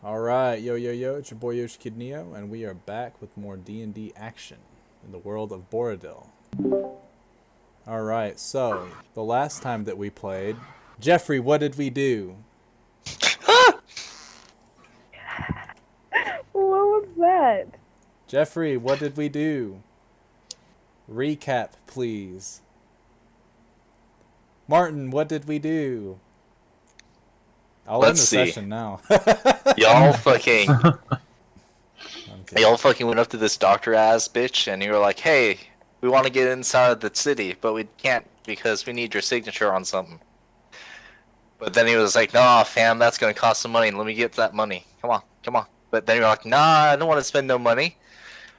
Alright, yo, yo, yo, it's your boy Yoshi Kid Neo, and we are back with more D&D action in the world of Boridil. Alright, so, the last time that we played, Jeffrey, what did we do? What was that? Jeffrey, what did we do? Recap, please. Martin, what did we do? I'll end Let's the see. session now. Y'all fucking Okay. y'all fucking went up to this doctor ass bitch and you were like, hey, we want to get inside the city, but we can't because we need your signature on something. But then he was like, nah, fam, that's gonna cost some money. Let me get that money. Come on, come on. But then you're like, nah, I don't want to spend no money.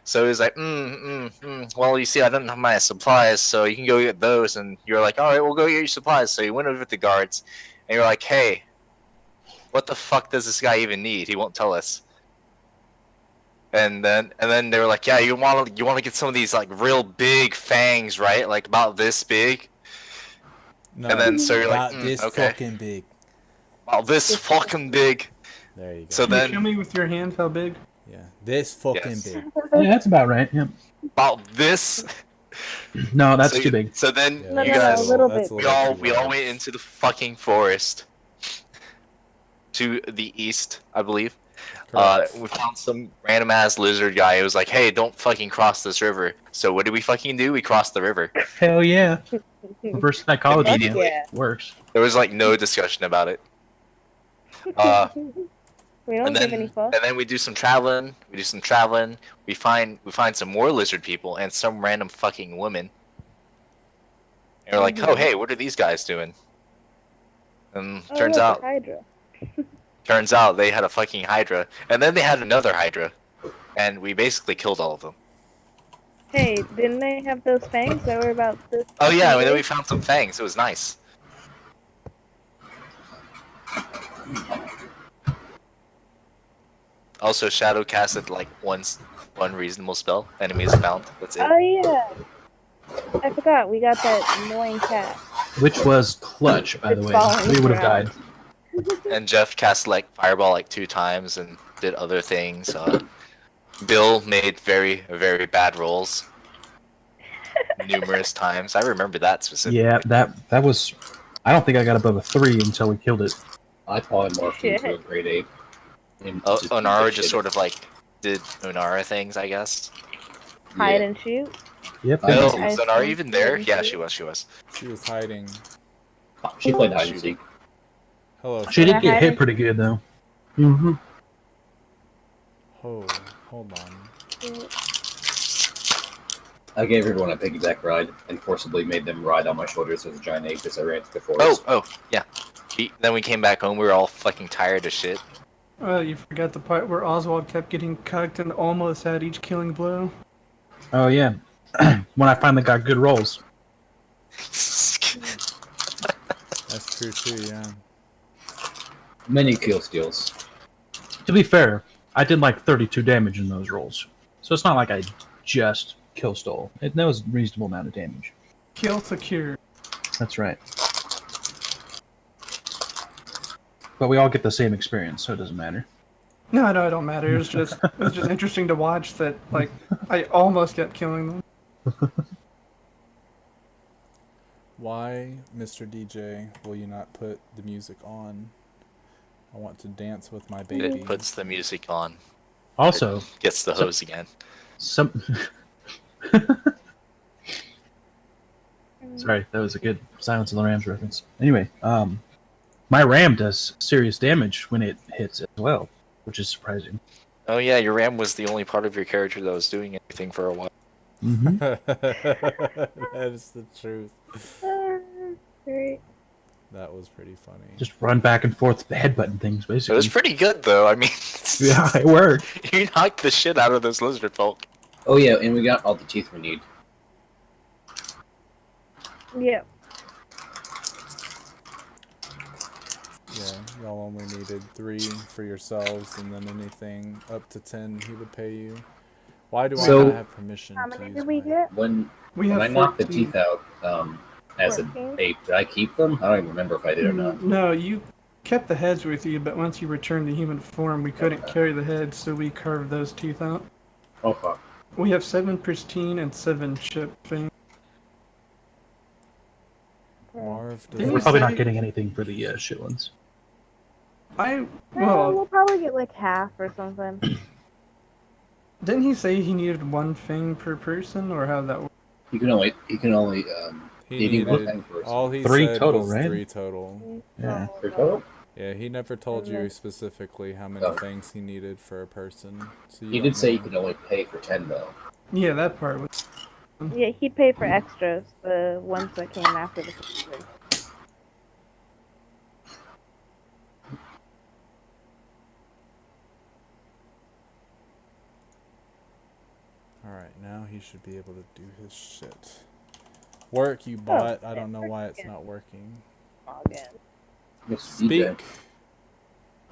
So he was like, well, you see, I don't have my supplies, so you can go get those. And you're like, all right, we'll go get your supplies. So you went over with the guards, and you're like, hey, what the fuck does this guy even need? He won't tell us. And then they were like, yeah, you want to get some of these like real big fangs, right? Like about this big. No, And then so you're like, about this okay, fucking big. about this fucking big. There you go. So Can you then show me with your hand how big? Yeah, this fucking Yes. big. Yeah, that's about right. Yep. about this. No, that's So too big. So then Yeah, you No, guys, a little that's bit. a we little all too we all large. went into the fucking forest to the east, I believe. Correct. We found some random ass lizard guy. It was like, hey, don't fucking cross this river. So what did we fucking do? We crossed the river. Hell yeah. Reverse psychology Fuck yeah. works. There was like no discussion about it. Uh, We don't give any fuck. and then we do some traveling. We find some more lizard people and some random fucking woman. And we're like, oh hey, what are these guys doing? And Oh, turns look, a out they had a fucking hydra, and then they had another hydra, and we basically killed all of them. Hey, didn't they have those fangs that were about this? Oh yeah, and then we big? found some fangs. It was nice. Also, shadow casted like one reasonable spell. Enemies found. That's it. Oh yeah. I forgot. We got that annoying cat. Which was clutch, by the It's way. falling We would have down. died. And Jeff cast like fireball like 2 times and did other things. Bill made very bad rolls numerous times. I remember that specifically. Yeah, that was. I don't think I got above a 3 until we killed it. I probably morphed into a Shit. grade 8. Onara just sort of like did Onara things, I guess. Hide and shoot. Yep. I No, see. was Onara even there? Yeah, she was. She was. She was hiding. She played hide and seek. Hello. She did Yeah, get hiding. hit pretty good though. Mm-hmm. Oh, hold on. I gave everyone a piggyback ride and forcibly made them ride on my shoulders with a giant ape as I ran through the forest. Oh, yeah. Then we came back home. We were all fucking tired as shit. You forgot the part where Oswald kept getting cucked and almost had each killing blow. Oh yeah. When I finally got good rolls. That's true too, yeah. Many kill steals. To be fair, I did like 32 damage in those rolls, so it's not like I just kill stole. That was a reasonable amount of damage. Kill secure. That's right. But we all get the same experience, so it doesn't matter. No, it don't matter. It was just interesting to watch that. Like I almost kept killing them. Why, Mr. DJ, will you not put the music on? I want to dance with my baby. It puts the music on. Also, Gets the hose again. some. Sorry, that was a good Silence of the Lambs reference. Anyway, my ram does serious damage when it hits as well, which is surprising. Oh yeah, your ram was the only part of your character that was doing anything for a while. Mm-hmm. That is the truth. Great. That was pretty funny. Just run back and forth, headbutting things, It basically. was pretty good though. I mean, Yeah, it worked. you knocked the shit out of those lizard folk. Oh yeah, and we got all the teeth we need. Yeah. Yeah, y'all only needed 3 for yourselves, and then anything up to 10 he would pay you. Why do I So- not have permission How to many use did we my... get? When We when have I knocked the 14. teeth out as an 14? ape, did I keep them? I don't even remember if I did or not. No, you kept the heads with you, but once you returned to human form, we couldn't carry the heads, so we carved those teeth out. Oh fuck. We have 7 pristine and 7 chipped fangs. Marv does Didn't We're you probably say- not getting anything for the shit ones. We'll probably get like half or something. Didn't he say he needed 1 fang per person, or how that work? He can only he need one needed thing first. all he 3 said total, was right? 3 total. Yeah. Three total? Yeah, he never told you specifically how many Oh. things he needed for a person. So you He don't did say know. you could only pay for 10 though. Yeah, that part was. Yeah, he'd pay for extras, the ones that came after the surgery. Alright, now he should be able to do his shit. Work, you bot. I don't know why it's not working. Login. Mr. DJ, Speak.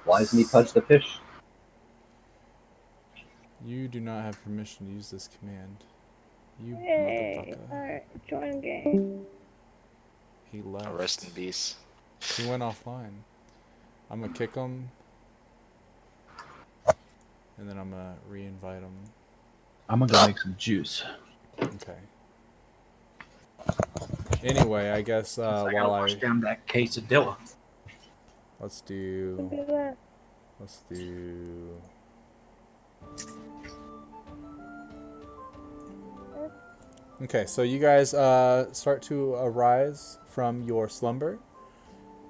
why doesn't he punch the fish? You do not have permission to use this command. You Yay! motherfucker. Alright, join game. He left. Rest in peace. He went offline. I'm gonna kick him. And then I'm gonna re-invite him. I'm gonna go make some juice. Okay. Anyway, I guess while I down that quesadilla. let's do Do that. let's do Okay, so you guys start to arise from your slumber.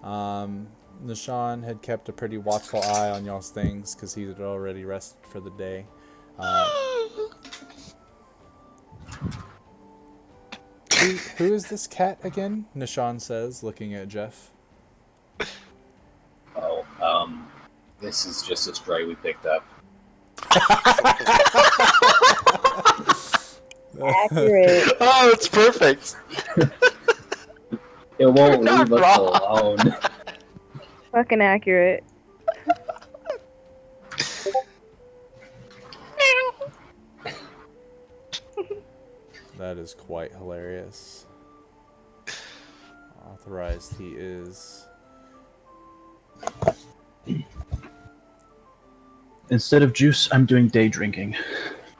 Nishan had kept a pretty watchful eye on y'all's things because he had already rested for the day. Who is this cat again? Nishan says, looking at Jeff. Oh, this is just a stray we picked up. Accurate. Oh, it's perfect. It won't You're leave not us wrong. alone. Fucking accurate. That is quite hilarious. Authorized he is. Instead of juice, I'm doing day drinking.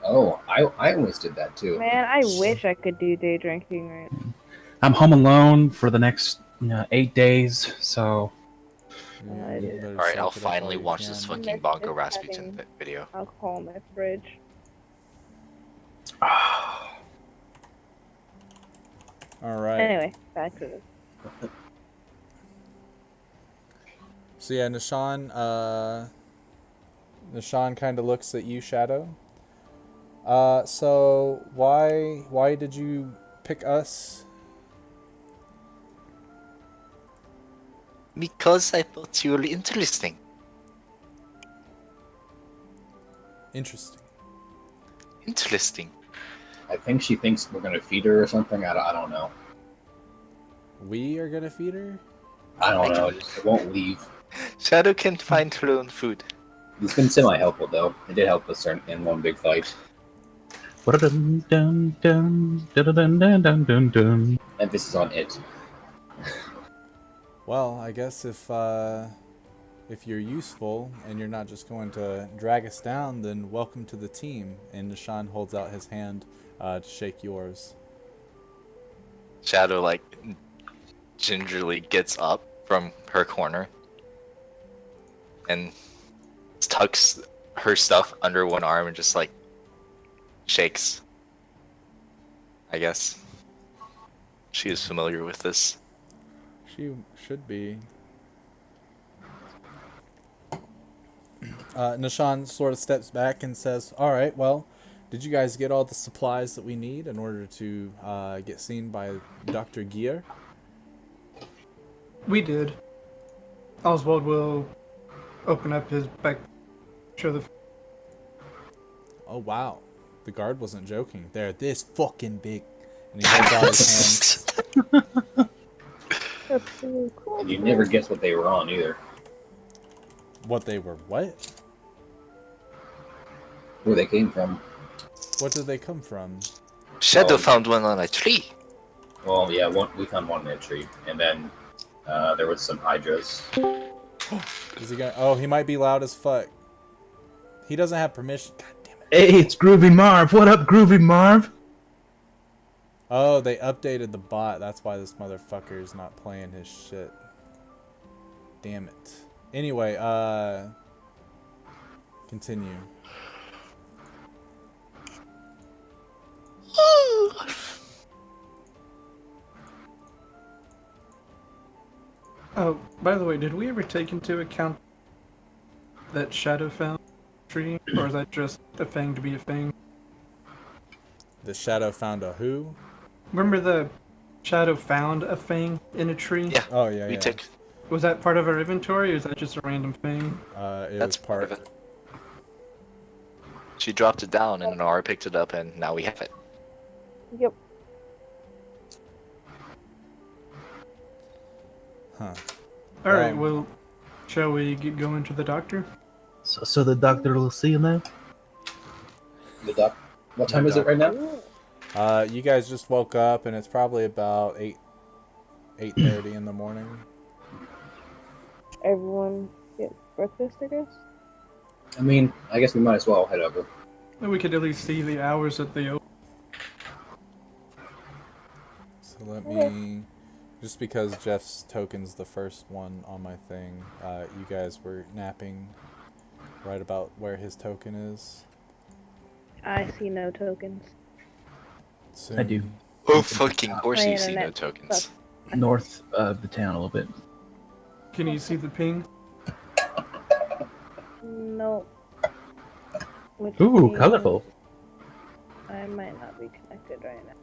Oh, I almost did that too. Man, I wish I could do day drinking right now. I'm home alone for the next 8 days, so Yeah, you better Alright, I'll soak it up while finally you watch can. this Miss fucking just Bongo Rasputin having- video. Alcohol in my fridge. Alright. Anyway, back to this. So yeah, Nishan kind of looks at you, Shadow. So why did you pick us? Because I thought you were interesting. Interesting. Interesting. I think she thinks we're gonna feed her or something. I don't know. We are gonna feed her? I don't know. It won't leave. Shadow can find her own food. It's been semi-helpful though. It did help us in one big fight. Dun-dun-dun-dun-dun-dun-dun-dun. Emphasis on it. Well, I guess if you're useful and you're not just going to drag us down, then welcome to the team. And Nishan holds out his hand to shake yours. Shadow, like, gingerly gets up from her corner and tucks her stuff under one arm and just, like, shakes. I guess. She is familiar with this. She should be. Nishan sort of steps back and says, "Alright, well, did you guys get all the supplies that we need in order to get seen by Dr. Gear?" We did. Oswald will open up his back, show the. Oh, wow. The guard wasn't joking. They're this fucking big. And he holds out his hands. That's really cool. And you never guess what they were on either. What they were, what? Where they came from. What did they come from? Shadow Oh. found one on a tree. Well, yeah, we found one in a tree, and then there was some hydras. Is he gonna? Oh, he might be loud as fuck. He doesn't have permission. God damn it. Hey, it's Groovy Marv. What up, Groovy Marv? Oh, they updated the bot. That's why this motherfucker is not playing his shit. Damn it. Anyway, continue. Oh, by the way, did we ever take into account that Shadow found tree, or is that just a thing to be a thing? The shadow found a who? Remember the Shadow found a thing in a tree? Yeah. Oh yeah, We yeah. took. Was that part of our inventory, or is that just a random thing? It That's was part of it. She dropped it down, and Nara picked it up, and now we have it. Yep. Huh. Alright, well, shall we get going to the doctor? So the doctor will see you now? The doc. What time is it right now? You guys just woke up, and it's probably about 8:30 in the morning. Everyone get breakfast, I guess. I mean, I guess we might as well head over. And we could at least see the hours that they open. So let me, just because Jeff's token's the first one on my thing, you guys were napping right about where his token is. I see no tokens. Soon. I do. Oh, fucking course My you see no internet tokens. North of the town a little bit. Can you see the ping? No. Which Ooh, means colorful. I might not be connected right now.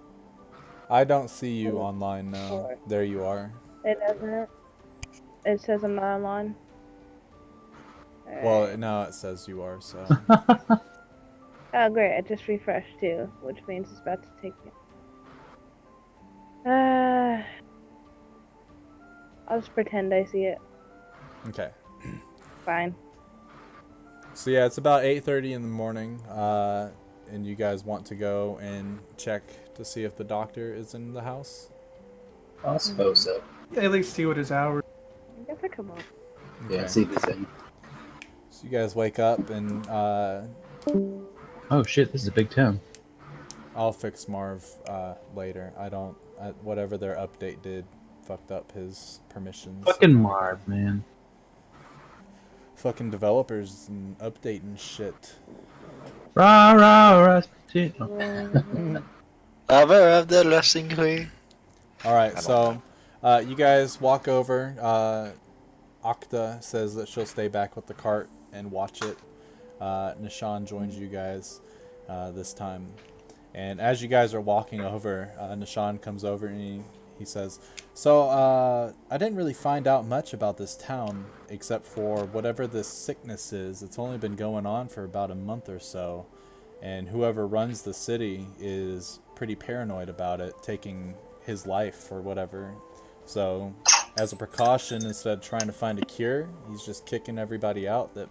I don't see you online now. Sure. There you are. It doesn't. It says I'm not online. Well, Alright. now it says you are, so. Oh, great. I just refreshed too, which means it's about to take me. I'll just pretend I see it. Okay. Fine. So yeah, it's about 8:30 in the morning, and you guys want to go and check to see if the doctor is in the house? I suppose so. At least see what his hours. I guess I come up. Yeah, see this in. So you guys wake up, and Oh shit, this is a big town. I'll fix Marv later. Whatever their update did fucked up his permissions. Fucking Marv, man. Fucking developers and updating shit. Rah rah rah. Lover of the Lusting Queen. Alright, so you guys walk over. Okta says that she'll stay back with the cart and watch it. Nishan joins you guys this time. And as you guys are walking over, Nishan comes over and he says, so, I didn't really find out much about this town, except for whatever this sickness is. It's only been going on for about a month or so. And whoever runs the city is pretty paranoid about it, taking his life or whatever. So, as a precaution, instead of trying to find a cure, he's just kicking everybody out that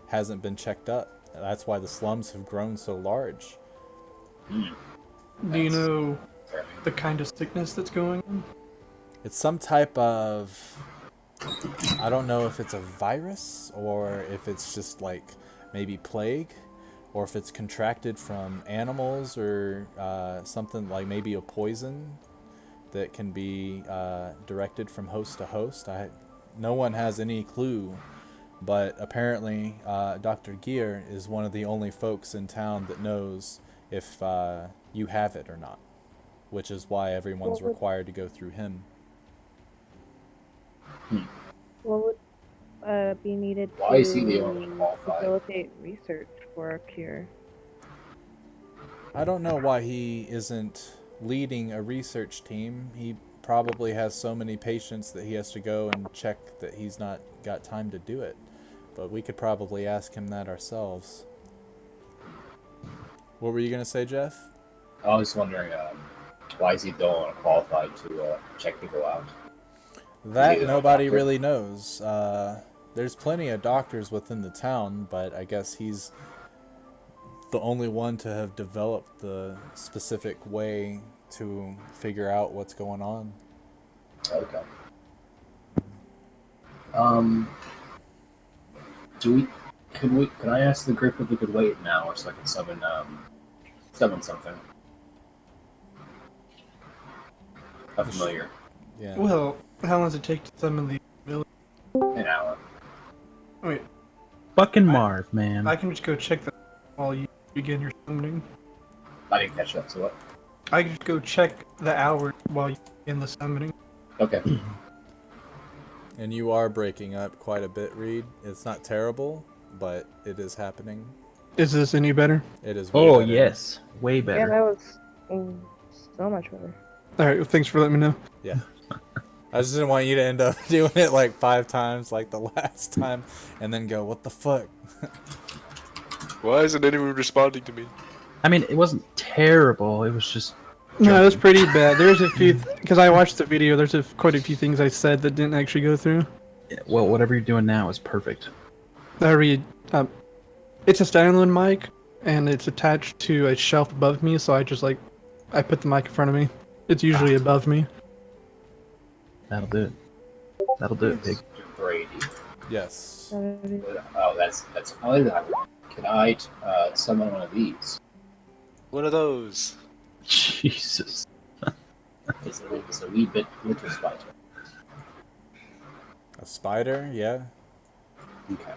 hasn't been checked up. That's why the slums have grown so large. Do you know the kind of sickness that's going on? It's some type of, I don't know if it's a virus or if it's just like maybe plague, or if it's contracted from animals or something like maybe a poison that can be directed from host to host. No one has any clue, but apparently Dr. Gear is one of the only folks in town that knows if you have it or not, which is why everyone's required to go through him. What would be needed Why is he the only qualified? facilitate research for a cure? I don't know why he isn't leading a research team. He probably has so many patients that he has to go and check that he's not got time to do it. But we could probably ask him that ourselves. What were you going to say, Jeff? I was wondering, why is he the only qualified to check people out? That Is he nobody a doctor? really knows. There's plenty of doctors within the town, but I guess he's the only one to have developed the specific way to figure out what's going on. Okay. Can I ask the group if we could wait an hour so I can summon something? A familiar. Yeah. Well, how long does it take to summon the village? An hour. Wait, Fucking Marv, man. I can just go check that while you begin your summoning. I didn't catch that, so what? I can just go check the hour while you begin the summoning. Okay. And you are breaking up quite a bit, Reed. It's not terrible, but it is happening. Is this any better? It is way Oh, better. yes. Way Yeah, better. that was so much better. Alright, well, thanks for letting me know. Yeah. I just didn't want you to end up doing it like 5 times like the last time and then go, what the fuck? Why isn't anyone responding to me? I mean, it wasn't terrible. It was just... No, that's pretty bad. There's a few, because I watched the video, there's quite a few things I said that didn't actually go through. Well, whatever you're doing now is perfect. It's a standalone mic, and it's attached to a shelf above me, so I put the mic in front of me. It's usually above me. That'll do it. That'll do it, pig. Brady. Yes. Oh, that's probably that one. Can I summon one of these? What are those? Jesus. It's a wee bit little spider. A spider? Yeah. Okay.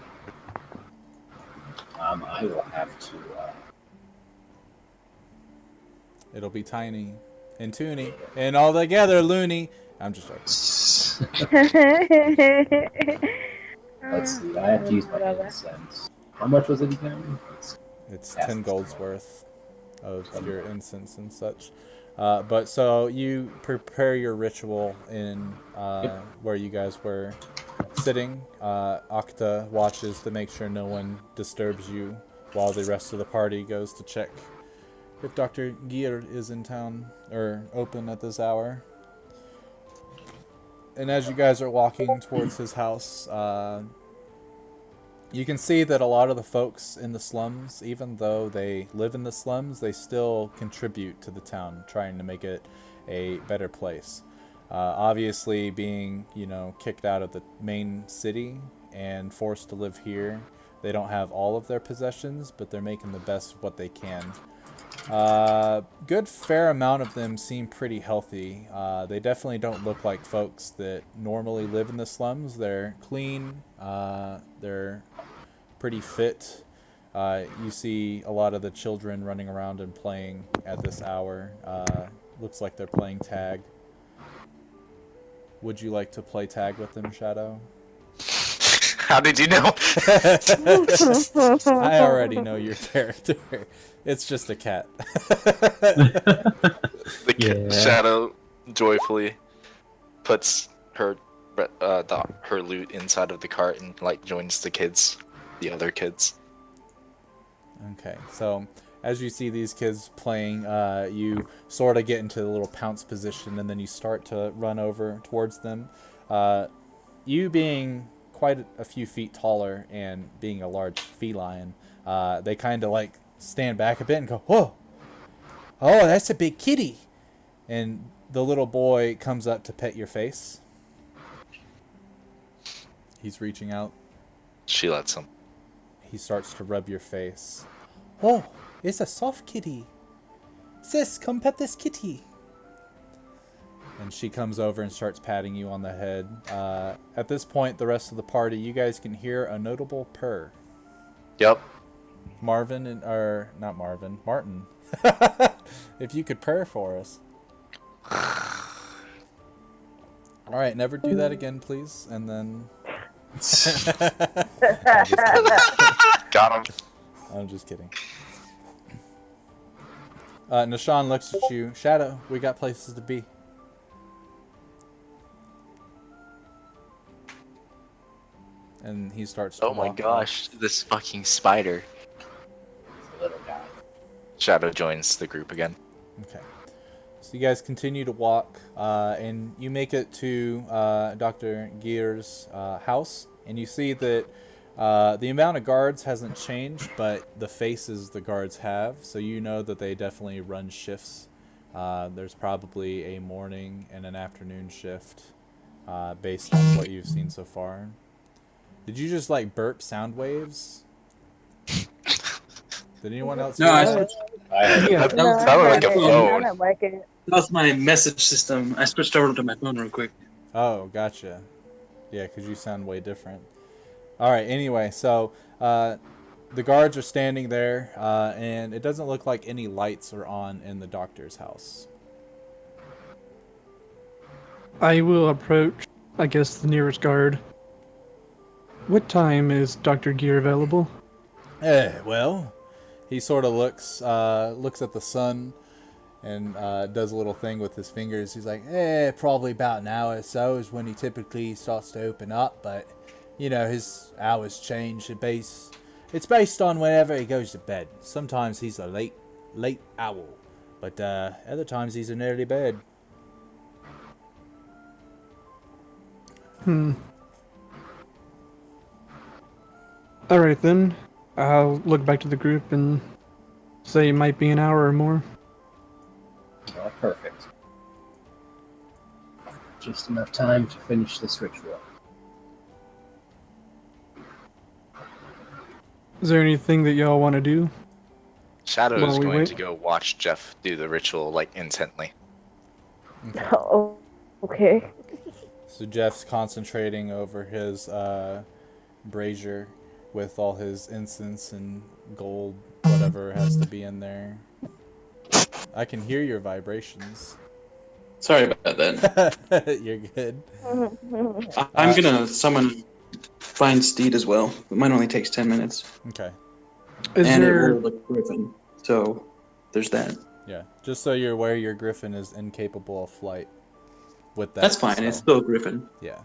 I will have to. It'll be tiny and toony and all together loony. I'm just joking. Let's see. I have to use my incense. How much was it again? It's 10 gold's worth of your incense and such. But so you prepare your ritual in where you guys were sitting. Okta watches to make sure no one disturbs you while the rest of the party goes to check if Dr. Gear is in town or open at this hour. And as you guys are walking towards his house, you can see that a lot of the folks in the slums, even though they live in the slums, they still contribute to the town, trying to make it a better place. Obviously, being, kicked out of the main city and forced to live here, they don't have all of their possessions, but they're making the best of what they can. Good fair amount of them seem pretty healthy. They definitely don't look like folks that normally live in the slums. They're clean. They're pretty fit. You see a lot of the children running around and playing at this hour. Looks like they're playing tag. Would you like to play tag with them, Shadow? How did you know? I already know your character. It's just a cat. Yeah. Shadow joyfully puts her loot inside of the cart and joins the other kids. Okay, so as you see these kids playing, you sort of get into the little pounce position, and then you start to run over towards them. You being quite a few feet taller and being a large feline, they kind of stand back a bit and go, "Whoa! Oh, that's a big kitty!" And the little boy comes up to pet your face. He's reaching out. She lets him. He starts to rub your face. "Oh, it's a soft kitty. Sis, come pet this kitty." And she comes over and starts patting you on the head. At this point, the rest of the party, you guys can hear a notable purr. Yep. Martin. If you could purr for us. All right, never do that again, please. And then... Got him. I'm just kidding. Nishan looks at you. "Shadow, we got places to be." And he starts to Oh my walk gosh, this fucking spider. Little guy. Shadow joins the group again. Okay. So you guys continue to walk, and you make it to Dr. Gear's house, and you see that the amount of guards hasn't changed, but the faces the guards have, so you know that they definitely run shifts. There's probably a morning and an afternoon shift based on what you've seen so far. Did you just like burp sound waves? Did anyone else No, hear I that? switched. Yeah. That No, was, I Sounded heard like a it. It phone. sounded like it. that was my message system. I switched over to my phone real quick. Oh, gotcha. Yeah, because you sound way different. All right. Anyway, so the guards are standing there, and it doesn't look like any lights are on in the doctor's house. I will approach, I guess, the nearest guard. What time is Dr. Gear available? Well, he sort of looks at the sun and does a little thing with his fingers. He's like, probably about an hour or so is when he typically starts to open up, but you know, his hours change. It's based on whenever he goes to bed. Sometimes he's a late owl, but other times he's an early bird. Alright then. I'll look back to the group and say it might be an hour or more. Oh, perfect. Just enough time to finish this ritual. Is there anything that y'all want to do? Shadow While is we going wait? to go watch Jeff do the ritual like intently. Oh, okay. So Jeff's concentrating over his brazier with all his incense and gold, whatever has to be in there. I can hear your vibrations. Sorry about that. You're good. I'm gonna summon Find Steed as well. Mine only takes 10 minutes. Okay. Is And there... it will look Griffin. So there's that. Yeah. Just so you're aware, your griffin is incapable of flight. With that. That's fine. spell. It's still Griffin. Yeah.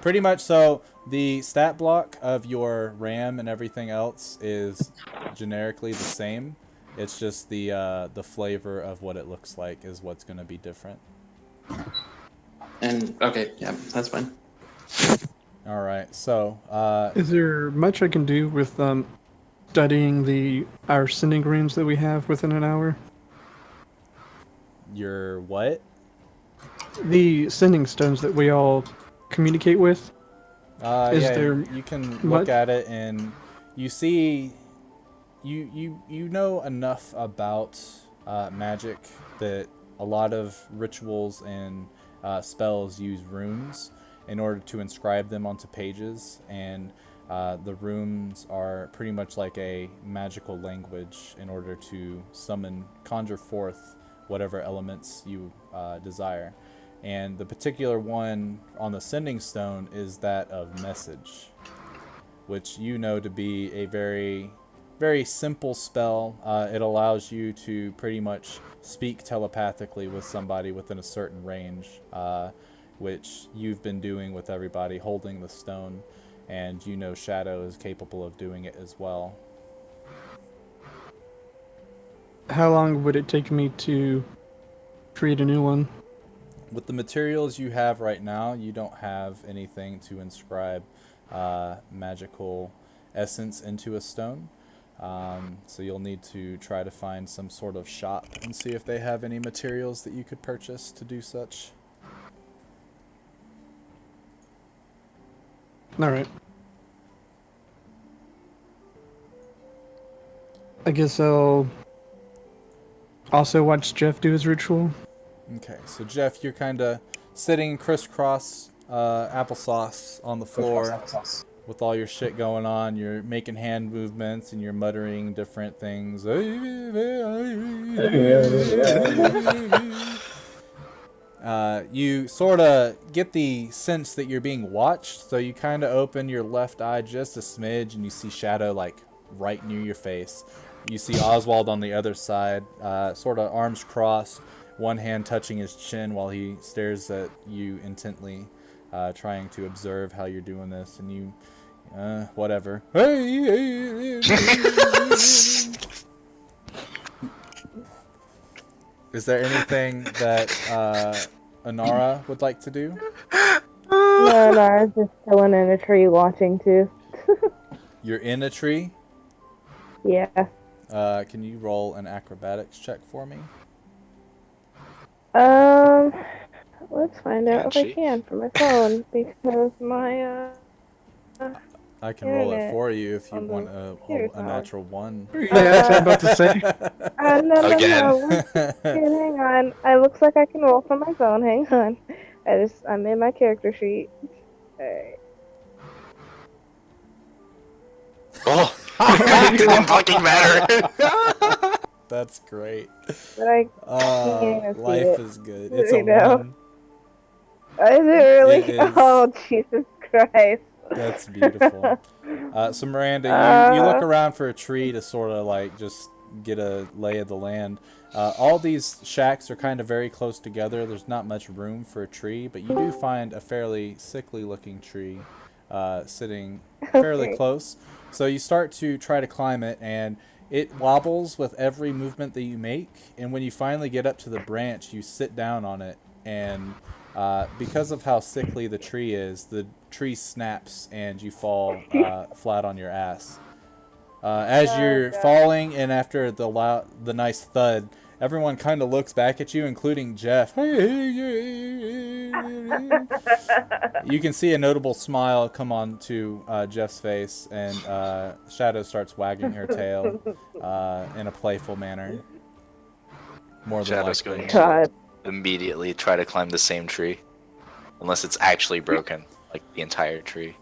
Pretty much so the stat block of your RAM and everything else is generically the same. It's just the flavor of what it looks like is what's going to be different. And okay, yeah, that's fine. All right. So, Is there much I can do with studying our sending runes that we have within an hour? your what? The sending stones that we all communicate with? Is Yeah, there you can look much? at it and you see you know enough about magic that a lot of rituals and spells use runes in order to inscribe them onto pages, and the runes are pretty much like a magical language in order to conjure forth whatever elements you desire. And the particular one on the sending stone is that of message, which you know to be a very, very simple spell. It allows you to pretty much speak telepathically with somebody within a certain range, which you've been doing with everybody holding the stone, and you know Shadow is capable of doing it as well. How long would it take me to create a new one? With the materials you have right now, you don't have anything to inscribe magical essence into a stone. So you'll need to try to find some sort of shop and see if they have any materials that you could purchase to do such. Alright. I guess I'll also watch Jeff do his ritual. Okay, so Jeff, you're kind of sitting crisscross applesauce on the floor with all your shit going on. You're making hand movements and you're muttering different things. You sort of get the sense that you're being watched, so you kind of open your left eye just a smidge and you see Shadow like right near your face. You see Oswald on the other side, sort of arms crossed, one hand touching his chin while he stares at you intently, trying to observe how you're doing this, and you, whatever. Is there anything that Anara would like to do? No, I was just chilling in a tree watching too. You're in a tree. Yeah. Can you roll an acrobatics check for me? Let's find out if I she? can from my phone because my I can roll it Internet for you if you on the want computer a talk. natural 1. Yeah, that's what I'm about to say. No, Again. no. Wait, hang on. It looks like I can roll from my phone. Hang on. I'm in my character sheet. Alright. Oh, it didn't fucking matter. That's great. But I can't even see Life it. is good. It's a Right now. 1. Is it really? It is. Oh, Jesus Christ. That's beautiful. So Miranda, you look around for a tree to sort of like just get a lay of the land. All these shacks are kind of very close together. There's not much room for a tree, but you do find a fairly sickly looking tree sitting fairly Okay. close. So you start to try to climb it, and it wobbles with every movement that you make. And when you finally get up to the branch, you sit down on it, and because of how sickly the tree is, the tree snaps and you fall flat on your ass. As Oh, you're God. falling, and after the nice thud, everyone kind of looks back at you, including Jeff. You can see a notable smile come on to Jeff's face, and Shadow starts wagging her tail in a playful manner. More than Shadow's likely. going God. to immediately try to climb the same tree. Unless it's actually broken, like the entire tree.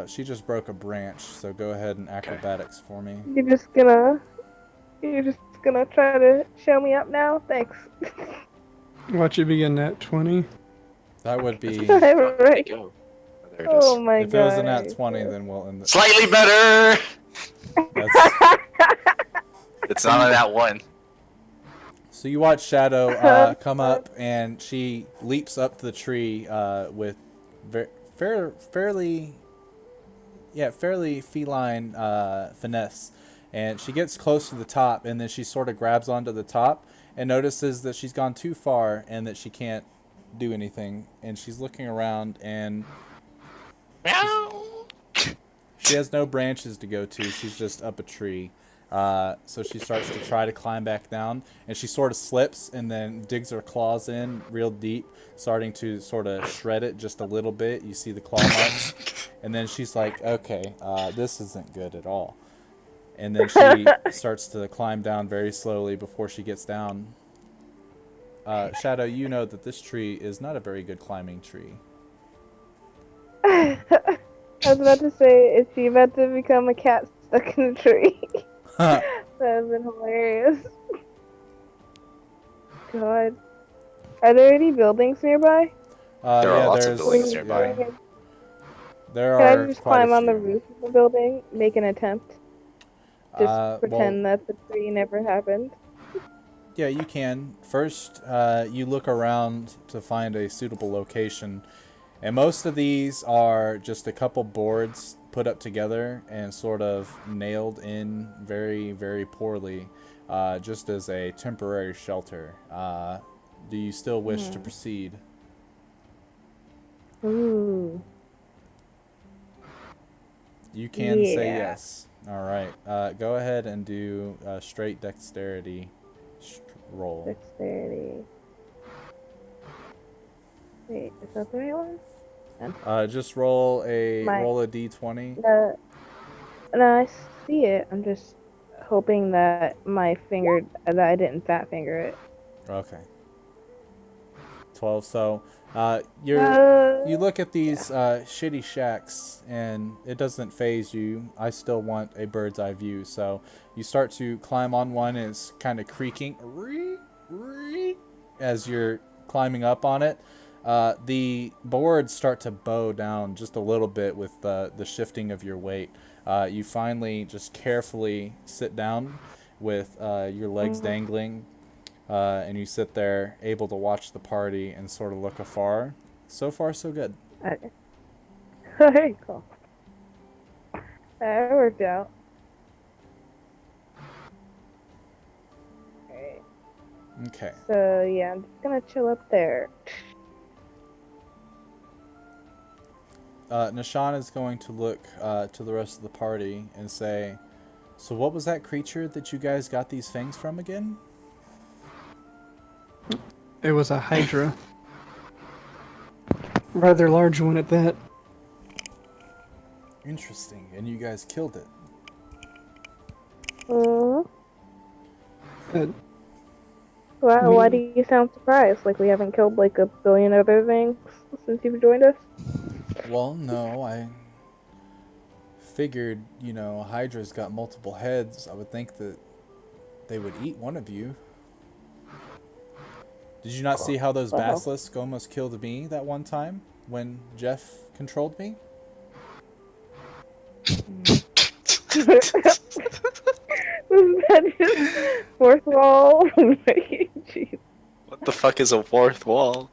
She just broke a branch, so go ahead and acrobatics for me. You're just gonna try to show me up now? Thanks. Watch it begin at 20. That would be. Right. Go. There it is. Oh my If God. it was a nat 20, then we'll end it. Slightly better! That's, It's not a nat 1. so you watch Shadow come up, and she leaps up the tree with fairly feline finesse. And she gets close to the top, and then she sort of grabs onto the top and notices that she's gone too far and that she can't do anything. And she's looking around, and she has no branches to go to. She's just up a tree. So she starts to try to climb back down, and she sort of slips and then digs her claws in real deep, starting to sort of shred it just a little bit. You see the claw marks, and then she's like, okay, this isn't good at all. And then she starts to climb down very slowly before she gets down. Shadow, you know that this tree is not a very good climbing tree. I was about to say, is she about to become a cat stuck in a tree? That would have been hilarious. God. Are there any buildings nearby? There are lots of there's- buildings nearby. yeah. There Can are I just quite climb a on the few. roof of the building, make an attempt? Just Well, pretend that the tree never happened. yeah, you can. First, you look around to find a suitable location. And most of these are just a couple boards put up together and sort of nailed in very, very poorly, just as a temporary shelter. Do you still wish to proceed? Ooh. You can say Yeah. yes. All right. Go ahead and do a straight dexterity roll. Dexterity. Wait, is that the right one? Just roll a My- d20. No, I see it. I'm just hoping that that I didn't fat finger it. Okay. 12. So, you look at these shitty shacks, and it doesn't phase you. I still want a bird's eye view. So you start to climb on one, and it's kind of creaking as you're climbing up on it. The boards start to bow down just a little bit with the shifting of your weight. You finally just carefully sit down with your legs dangling, and you sit there able to watch the party and sort of look afar. So far, so good. Okay. Very cool. That worked out. Alright. Okay. So, yeah, I'm just gonna chill up there. Nishan is going to look to the rest of the party and say, so what was that creature that you guys got these fangs from again? It was a hydra. Rather large one at that. Interesting. And you guys killed it. Mm-hmm. Uh, Why do you sound surprised? Like we haven't killed like a billion other things since you've joined us? Well, no, I figured, Hydra's got multiple heads. I would think that they would eat one of you. Did you not see how those basilisks almost killed me that one time when Jeff controlled me? Was that just fourth wall? Jeez. What the fuck is a fourth wall?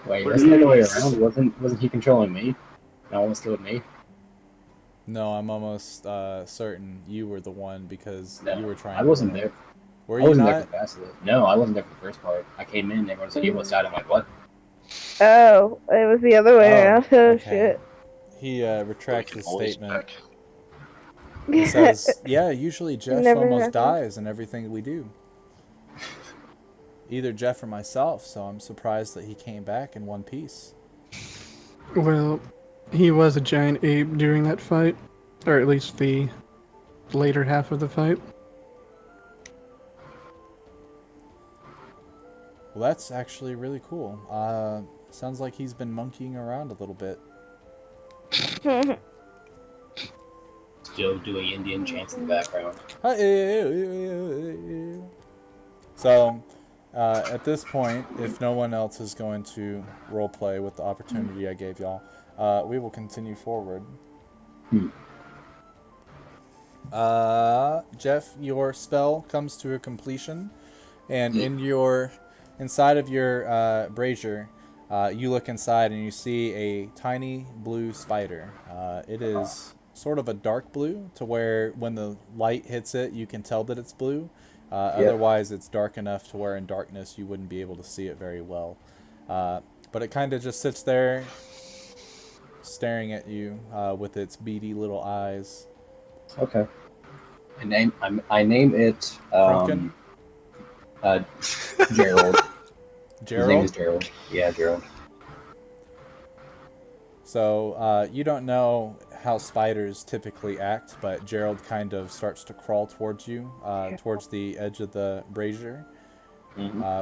Wait, wasn't it the way around? Wasn't he controlling me? And almost killed me? No, I'm almost certain you were the one because No, you were trying I wasn't to... there. Were I you wasn't not? there for Basilisk. No, I wasn't there for the first part. I came in, and everyone said he almost died. I'm like, what? Oh, it was the other way around. Oh, okay. shit. He retracts his Always statement. back. He says, yeah, usually Jeff Never almost happened. dies in everything we do. Either Jeff or myself, so I'm surprised that he came back in one piece. Well, he was a giant ape during that fight, or at least the later half of the fight. Well, that's actually really cool. Sounds like he's been monkeying around a little bit. Still doing Indian chants in the background. So, at this point, if no one else is going to roleplay with the opportunity I gave y'all, we will continue forward. Jeff, your spell comes to a completion, and inside of your brazier, you look inside and you see a tiny blue spider. It is sort of a dark blue to where when the light hits it, you can tell that it's blue. Otherwise, it's dark enough to where in darkness you wouldn't be able to see it very well. But it kind of just sits there staring at you with its beady little eyes. Okay. I name it Frumpkin? Gerald. His name is Gerald? Gerald. Yeah, Gerald. So you don't know how spiders typically act, but Gerald kind of starts to crawl towards you, towards the edge of the brazier,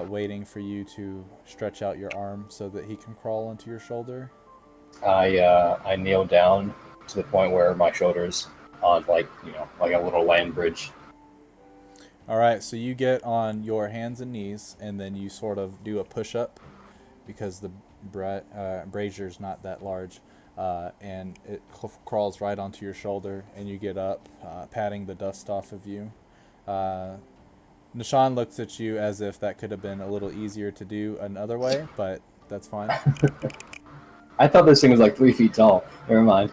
waiting for you to stretch out your arm so that he can crawl onto your shoulder. I kneel down to the point where my shoulder's on like a little land bridge. All right, so you get on your hands and knees, and then you sort of do a push-up because the brazier's not that large, and it crawls right onto your shoulder, and you get up, patting the dust off of you. Nishan looks at you as if that could have been a little easier to do another way, but that's fine. I thought this thing was like 3 feet tall. Never mind.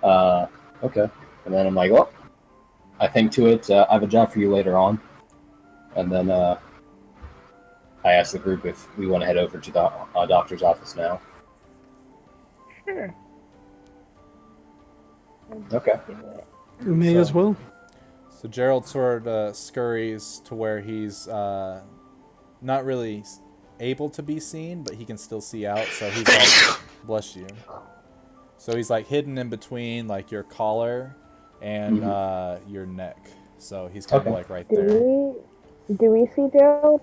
No. Okay. And then I'm like, well, I think to it, I have a job for you later on. And then I asked the group if we want to head over to the doctor's office now. Sure. Okay. May as well. So Gerald sort of scurries to where he's not really able to be seen, but he can still see out. So he's like, bless you. So he's like hidden in between like your collar and your neck. So he's kind of like right there. Do we see Gerald?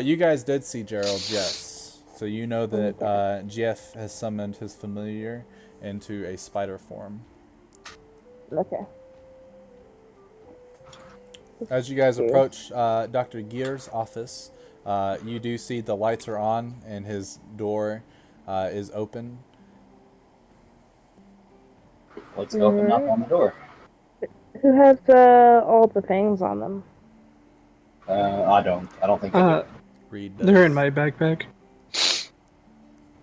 You guys did see Gerald, yes. So you know that Jeff has summoned his familiar into a spider form. Okay. As you guys approach Dr. Gear's office, you do see the lights are on and his door is open. Let's go up and knock on the door. Who has all the things on them? I don't think I do. Reed They're in does. my backpack.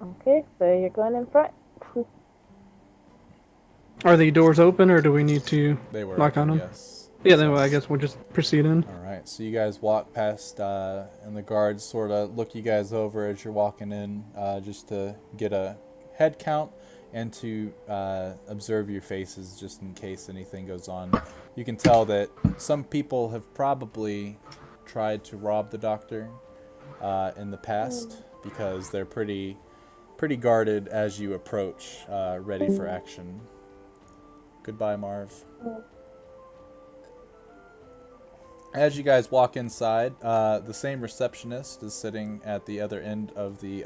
Okay, so you're going in front. Are the doors open, or do we need to They were lock open, on them? yes. Yeah, then I guess we'll just proceed in. All right, so you guys walk past, and the guards sort of look you guys over as you're walking in, just to get a head count and to observe your faces just in case anything goes on. You can tell that some people have probably tried to rob the doctor in the past because they're pretty pretty guarded as you approach, ready for action. Goodbye, Marv. As you guys walk inside, the same receptionist is sitting at the other end of the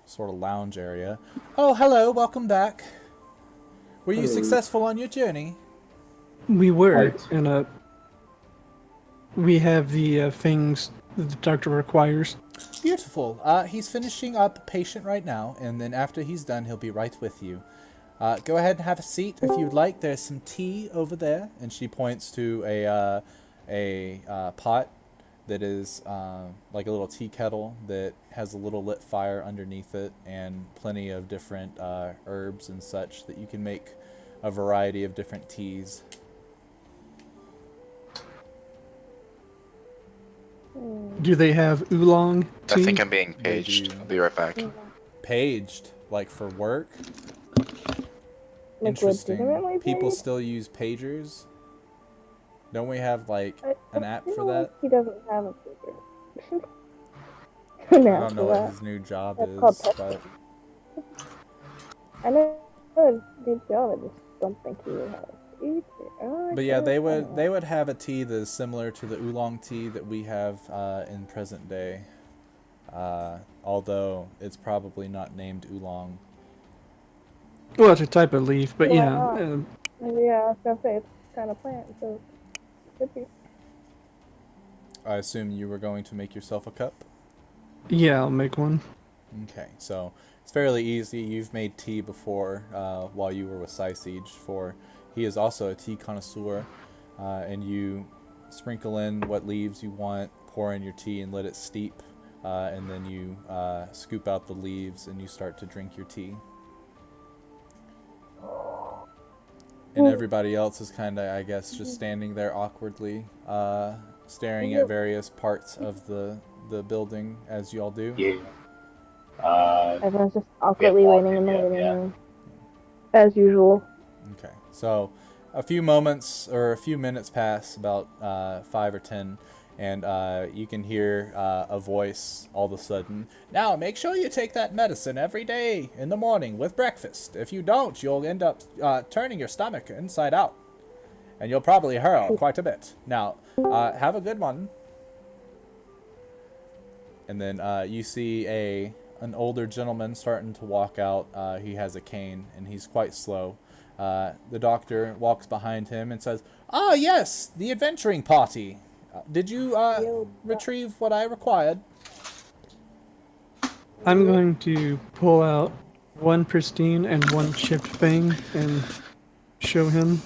sort of lounge area. Oh, hello, welcome back. Were you successful on your journey? We were, Right. and we have the things that the doctor requires. Beautiful. He's finishing up a patient right now, and then after he's done, he'll be right with you. Go ahead and have a seat if you'd like. There's some tea over there, and she points to a pot that is like a little tea kettle that has a little lit fire underneath it, and plenty of different herbs and such that you can make a variety of different teas. Do they have oolong tea? I think I'm being They paged. do. I'll be right back. Paged, like for work. Like Interesting. legitimately People paid? still use pagers. Don't we have like I an app for feel that? like he doesn't have a pager. I don't know what his new job That's called is, testing. but I know it's a good job. I just don't think he would have a pager. Oh, I but yeah, guess, they I don't would know. have a tea that is similar to the oolong tea that we have in present day. Although it's probably not named oolong. Well, it's a type of leaf, but Why yeah. not? Yeah, I was gonna say it's kind of plant, so it could be. I assume you were going to make yourself a cup? Yeah, I'll make one. Okay, so it's fairly easy. You've made tea before while you were with Siege, for he is also a tea connoisseur, and you sprinkle in what leaves you want, pour in your tea and let it steep, and then you scoop out the leaves and you start to drink your tea. And everybody else is kind of, I guess, just standing there awkwardly, staring at various parts of the building as you all do. Yeah. Everyone's just awkwardly waiting in the waiting room, as usual. Okay, so a few minutes pass, about 5 or 10, and you can hear a voice all of a sudden. Now, make sure you take that medicine every day in the morning with breakfast. If you don't, you'll end up turning your stomach inside out, and you'll probably hurl quite a bit. Now, have a good one. And then you see an older gentleman starting to walk out. He has a cane, and he's quite slow. The doctor walks behind him and says, "Ah, yes, the adventuring party. Did you retrieve what I required?" I'm going to pull out one pristine and one chipped fang and show him.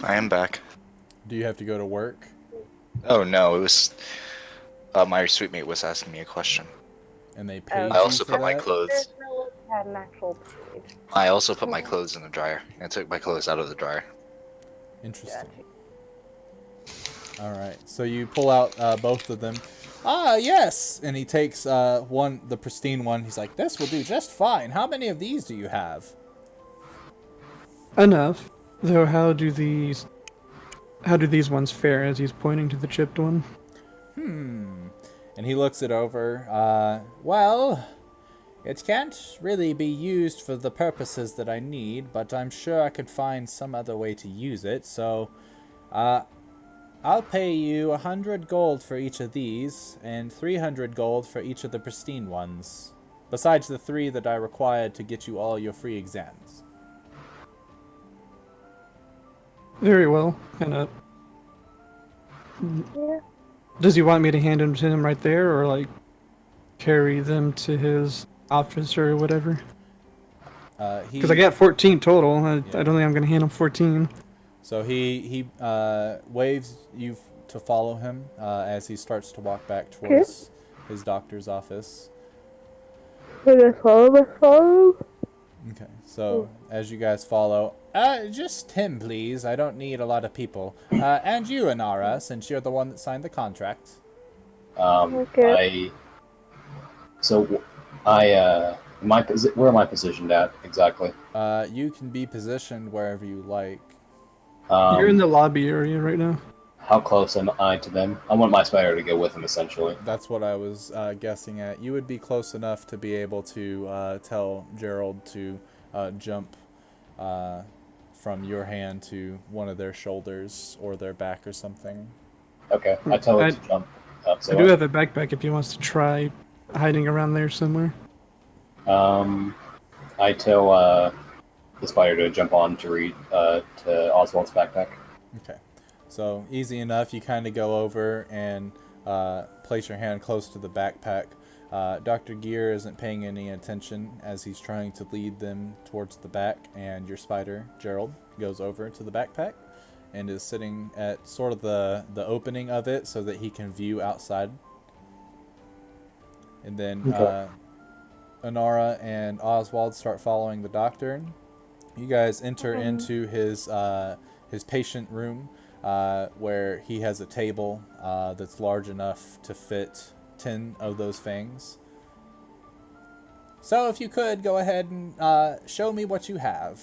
I am back. Do you have to go to work? Oh no, it was my sweet mate was asking me a question. And they paid I you also for put my that? clothes. There's no way he had an actual page. I also put my clothes in the dryer. I took my clothes out of the dryer. Interesting. All right, so you pull out both of them. Ah, yes, and he takes the pristine one. He's like, "This will do just fine. How many of these do you have?" Enough. Though how do these ones fare, as he's pointing to the chipped one? And he looks it over. Well, it can't really be used for the purposes that I need, but I'm sure I could find some other way to use it. So, I'll pay you 100 gold for each of these, and 300 gold for each of the pristine ones, besides the 3 that I required to get you all your free exams. Very well. And Yeah. does he want me to hand them to him right there, or like carry them to his office or whatever? Because I got 14 total. I don't think I'm gonna hand him 14. So he waves you to follow him as he starts to walk back towards his doctor's office. Follow. Okay, so as you guys follow, just him, please. I don't need a lot of people. And you, Inara, since you're the one that signed the contract. Okay. Where am I positioned at exactly? You can be positioned wherever you like. You're in the lobby area right now. How close am I to them? I want my spider to go with them, essentially. That's what I was guessing at. You would be close enough to be able to tell Gerald to jump from your hand to one of their shoulders or their back or something. Okay, I tell it to jump up. I do have a backpack if he wants to try hiding around there somewhere. I tell the spider to jump on to read to Oswald's backpack. Okay. So easy enough. You kind of go over and place your hand close to the backpack. Dr. Gear isn't paying any attention as he's trying to lead them towards the back, and your spider, Gerald, goes over to the backpack and is sitting at sort of the opening of it so that he can view outside. And then Anara and Oswald start following the doctor. You guys enter into his patient room, where he has a table that's large enough to fit 10 of those fangs. So if you could, go ahead and show me what you have.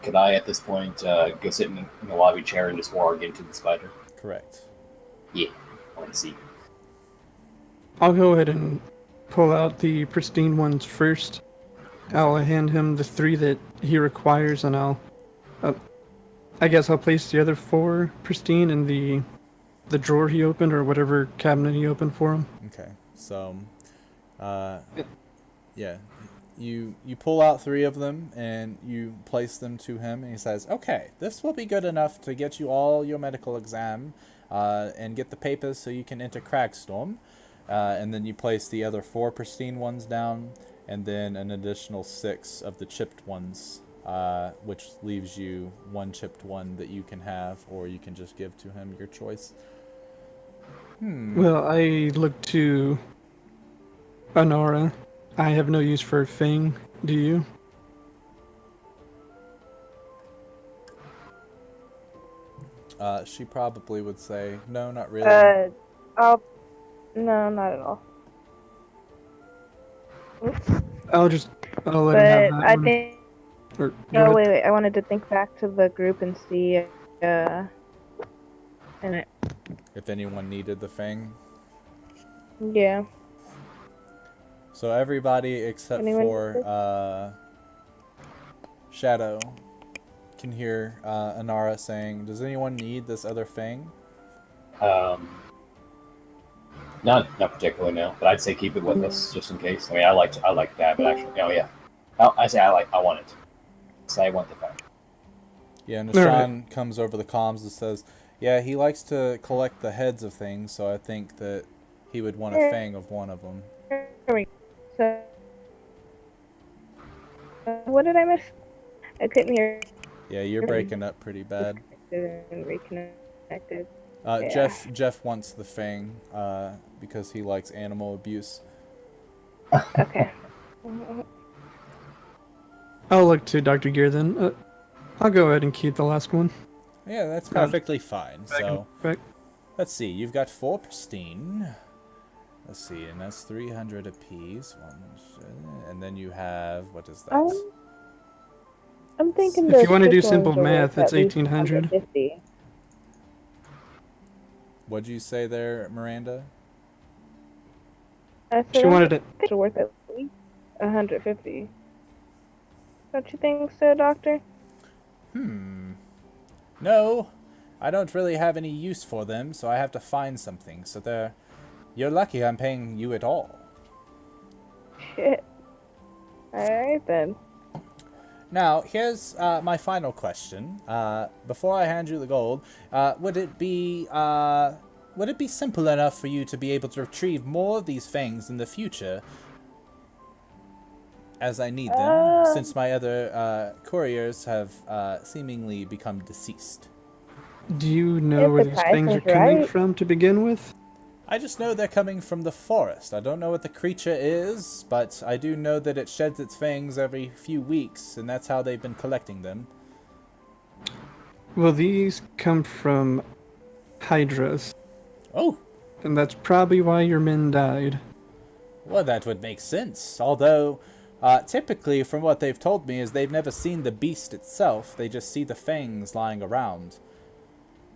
Could I, at this point, go sit in the lobby chair and just warg into the spider? Correct. Yeah, I want to see. I'll go ahead and pull out the pristine ones first. I'll hand him the 3 that he requires, and I guess I'll place the other 4 pristine in the drawer he opened, or whatever cabinet he opened for him. Okay. So, yeah. You pull out 3 of them and you place them to him, and he says, "Okay, this will be good enough to get you all your medical exam and get the papers so you can enter Cragstorm." And then you place the other 4 pristine ones down, and then an additional 6 of the chipped ones, which leaves you 1 chipped one that you can have, or you can just give to him, your choice. Well, I look to Anara. I have no use for a fang. Do you? She probably would say, no, not really. No, not at all. I'll let But him have that I one. think. Or, No, wait. I wanted to think back to the group and see. If anyone needed the fang. Yeah. So everybody except Anyone for Shadow can hear Anara saying, "Does anyone need this other fang?" Not particularly, no. But I'd say keep it with us just in case. I mean, I like to have it actually. Oh yeah. I want it. Say I want the fact. Yeah, Nishan comes over the comms and says, "Yeah, he likes to collect the heads of things, so I think that he would want a fang of one of them." So, what did I miss? I couldn't hear. Yeah, you're breaking up pretty bad. And reconnected. Jeff wants the fang because he likes animal abuse. Okay. I'll look to Dr. Gear then. I'll go ahead and keep the last one. Yeah, that's perfectly fine. So, Back. let's see. You've got 4 pristine. Let's see, and that's 300 apiece. And then you have, what is that? I'm thinking. If you want to do simple math, it's 1,800. 150. What'd you say there, Miranda? She wanted it. It's worth at least 150. Don't you think so, Doctor? No, I don't really have any use for them, so I have to find something. So you're lucky I'm paying you at all. Shit. Alright then. Now, here's my final question. Before I hand you the gold, would it be simple enough for you to be able to retrieve more of these fangs in the future, as I need them, since my other couriers have seemingly become deceased? Do you know where these things are coming from to begin with? I just know they're coming from the forest. I don't know what the creature is, but I do know that it sheds its fangs every few weeks, and that's how they've been collecting them. Well, these come from hydras. Oh! And that's probably why your men died. Well, that would make sense. Although, typically, from what they've told me, is they've never seen the beast itself. They just see the fangs lying around.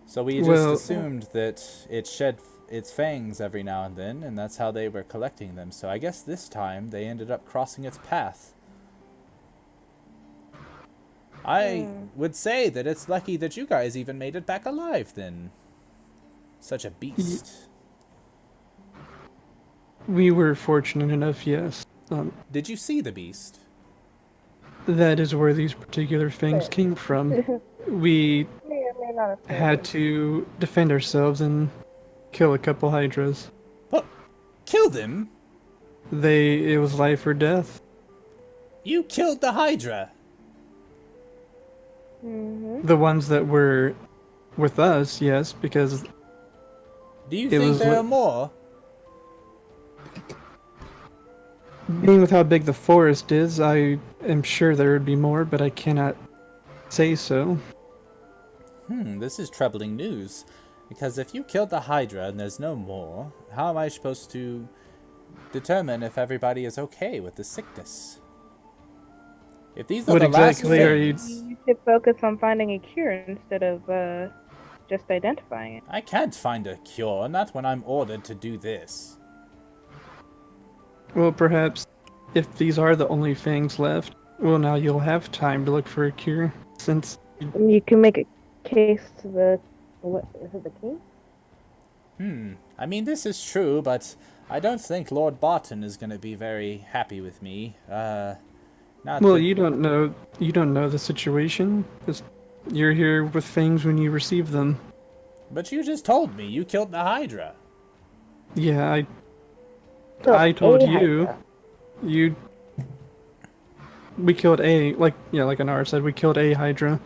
So we just Well- assumed that it shed its fangs every now and then, and that's how they were collecting them. So I guess this time they ended up crossing its path. I would say that it's lucky that you guys even made it back alive then. Such a beast. We were fortunate enough, yes. Did you see the beast? That is where these particular things came from. We May or may not have killed had him. to defend ourselves and kill a couple hydras. What? Kill them? It was life or death. You killed the Hydra. Mm-hmm. The ones that were with us, yes, because Do you It think was there li- are more? being with how big the forest is, I am sure there would be more, but I cannot say so. This is troubling news. Because if you killed the Hydra and there's no more, how am I supposed to determine if everybody is okay with the sickness? If these are What the exactly last are you- things, You should focus on finding a cure instead of just identifying it. I can't find a cure, not when I'm ordered to do this. Well, perhaps if these are the only things left, well, now you'll have time to look for a cure, since You can make a case to the what is it, the king? I mean, this is true, but I don't think Lord Barton is going to be very happy with me. Not well, that- you don't know the situation. You're here with things when you receive them. But you just told me you killed the Hydra. Yeah, So, I told a you. Hydra. We killed like Anara said, we killed a Hydra.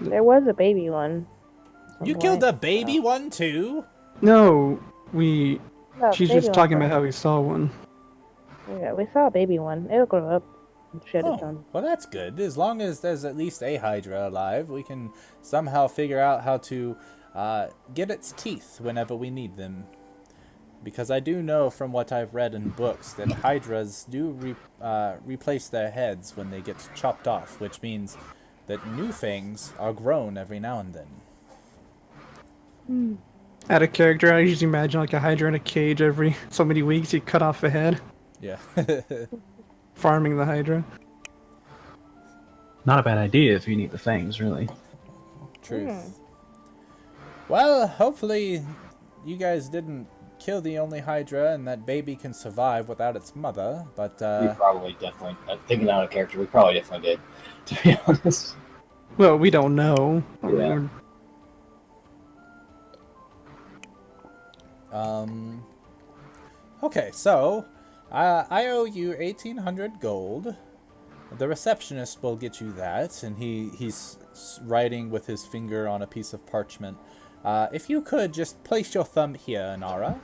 There was a baby one. You killed the baby one too? No, No, she's baby just one talking first. about how we saw one. Yeah, we saw a baby one. It'll grow up and shed its Oh, own. well that's good. As long as there's at least a Hydra alive, we can somehow figure out how to get its teeth whenever we need them. Because I do know from what I've read in books that Hydras do replace their heads when they get chopped off, which means that new things are grown every now and then. Out of character, I usually imagine like a Hydra in a cage every so many weeks. You cut off a head, Yeah. farming the Hydra. Not a bad idea if you need the fangs, really. Truth. Well, hopefully you guys didn't kill the only Hydra and that baby can survive without its mother, but We probably definitely, thinking out of character, we probably definitely did, to be honest. Well, we don't know. Yeah. okay, so I owe you 1,800 gold. The receptionist will get you that, and he's writing with his finger on a piece of parchment. If you could just place your thumb here, Nara.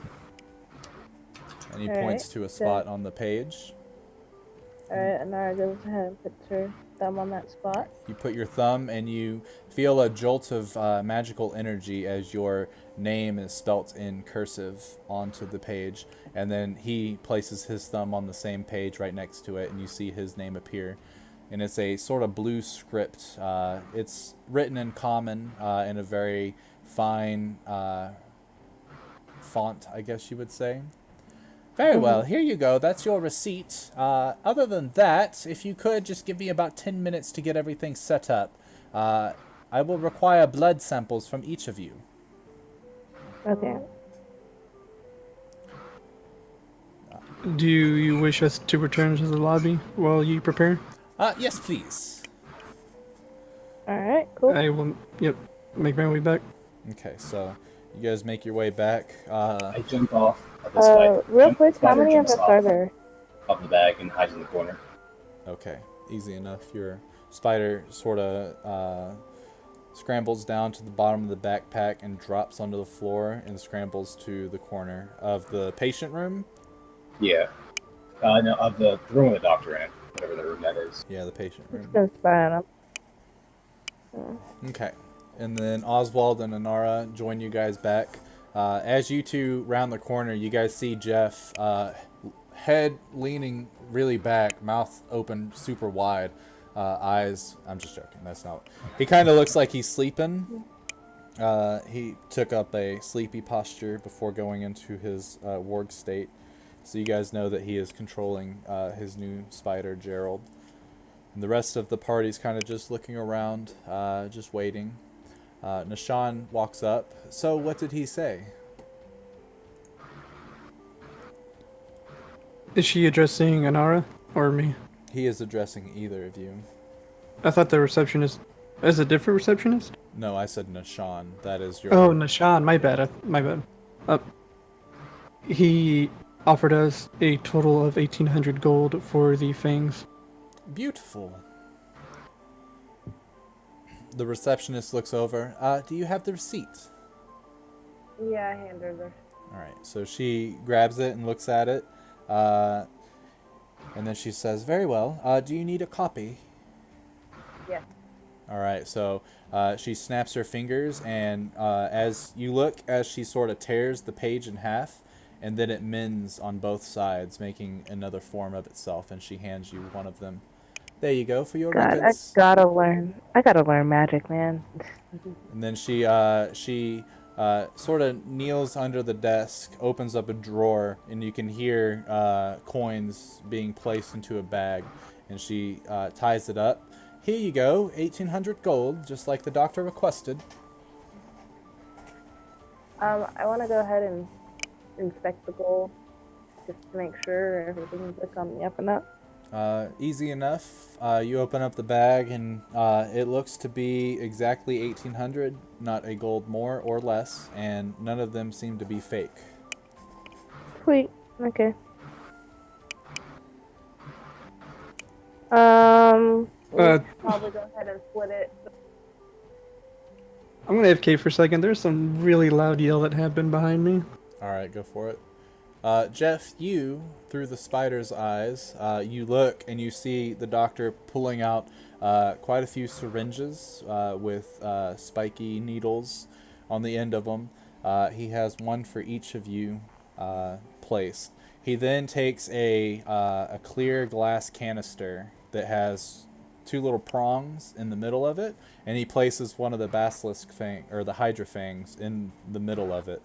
And he points to a spot on the page. Alright, Anara goes ahead and puts her thumb on that spot. You put your thumb and you feel a jolt of magical energy as your name is spelt in cursive onto the page. And then he places his thumb on the same page right next to it, and you see his name appear. And it's a sort of blue script. It's written in common in a very fine font, I guess you would say. Very well, here you go. That's your receipt. Other than that, if you could just give me about 10 minutes to get everything set up. I will require blood samples from each of you. Okay. Do you wish us to return to the lobby while you prepare? Yes, please. Alright, cool. I will. Yep. Make my way back. Okay, so you guys make your way back. I jump off of the spider. Real quick, how Spider many of jumps us are off there? of the bag and hides in the corner. Okay, easy enough. Your spider sort of scrambles down to the bottom of the backpack and drops onto the floor and scrambles to the corner of the patient room. Yeah. No, of the room with the doctor in it, whatever the room that is. Yeah, the patient It's room. been spying up. Okay. And then Oswald and Anara join you guys back. As you two round the corner, you guys see Jeff, head leaning really back, mouth open super wide, eyes. I'm just joking. That's not. He kind of looks like he's sleeping. He took up a sleepy posture before going into his warg state. So you guys know that he is controlling his new spider, Gerald. And the rest of the party's kind of just looking around, just waiting. Nishan walks up. So what did he say? Is she addressing Anara or me? He is addressing either of you. I thought the receptionist is a different receptionist. No, I said Nishan. That is your... Oh, Nishan. My bad. My bad. He offered us a total of 1,800 gold for the fangs. Beautiful. The receptionist looks over. Do you have the receipt? Yeah, I hand her the. Alright, so she grabs it and looks at it. And then she says, very well. Do you need a copy? Yes. Alright, so she snaps her fingers, and as you look, as she sort of tears the page in half, and then it mends on both sides, making another form of itself, and she hands you one of them. There you go for your God, records. I gotta learn magic, man. And then she sort of kneels under the desk, opens up a drawer, and you can hear coins being placed into a bag. And she ties it up. Here you go, 1,800 gold, just like the doctor requested. I want to go ahead and inspect the gold, just to make sure everything's like on the up and up. Easy enough. You open up the bag, and it looks to be exactly 1,800, not a gold more or less, and none of them seem to be fake. Sweet. Okay. We'll probably go ahead and split it. I'm gonna AFK for a second. There's some really loud yell that happened behind me. Alright, go for it. Jeff, you, through the spider's eyes, you look and you see the doctor pulling out quite a few syringes with spiky needles on the end of them. He has one for each of you placed. He then takes a clear glass canister that has two little prongs in the middle of it, and he places one of the basilisk fang, or the hydra fangs, in the middle of it.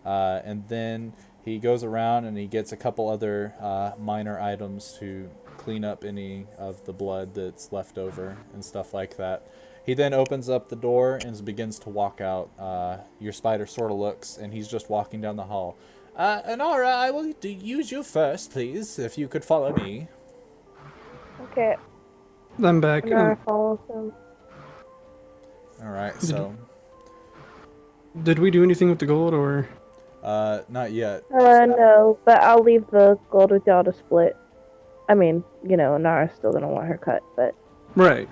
And then he goes around and he gets a couple other minor items to clean up any of the blood that's left over and stuff like that. He then opens up the door and begins to walk out. Your spider sort of looks, and he's just walking down the hall. Anara, I will use you first, please, if you could follow me. Okay. I'm back. Anara follows him. Alright, so... Did we do anything with the gold, or...? Not yet. No, but I'll leave the gold with y'all to split. I mean, you know, Nara's still gonna want her cut, but... Right.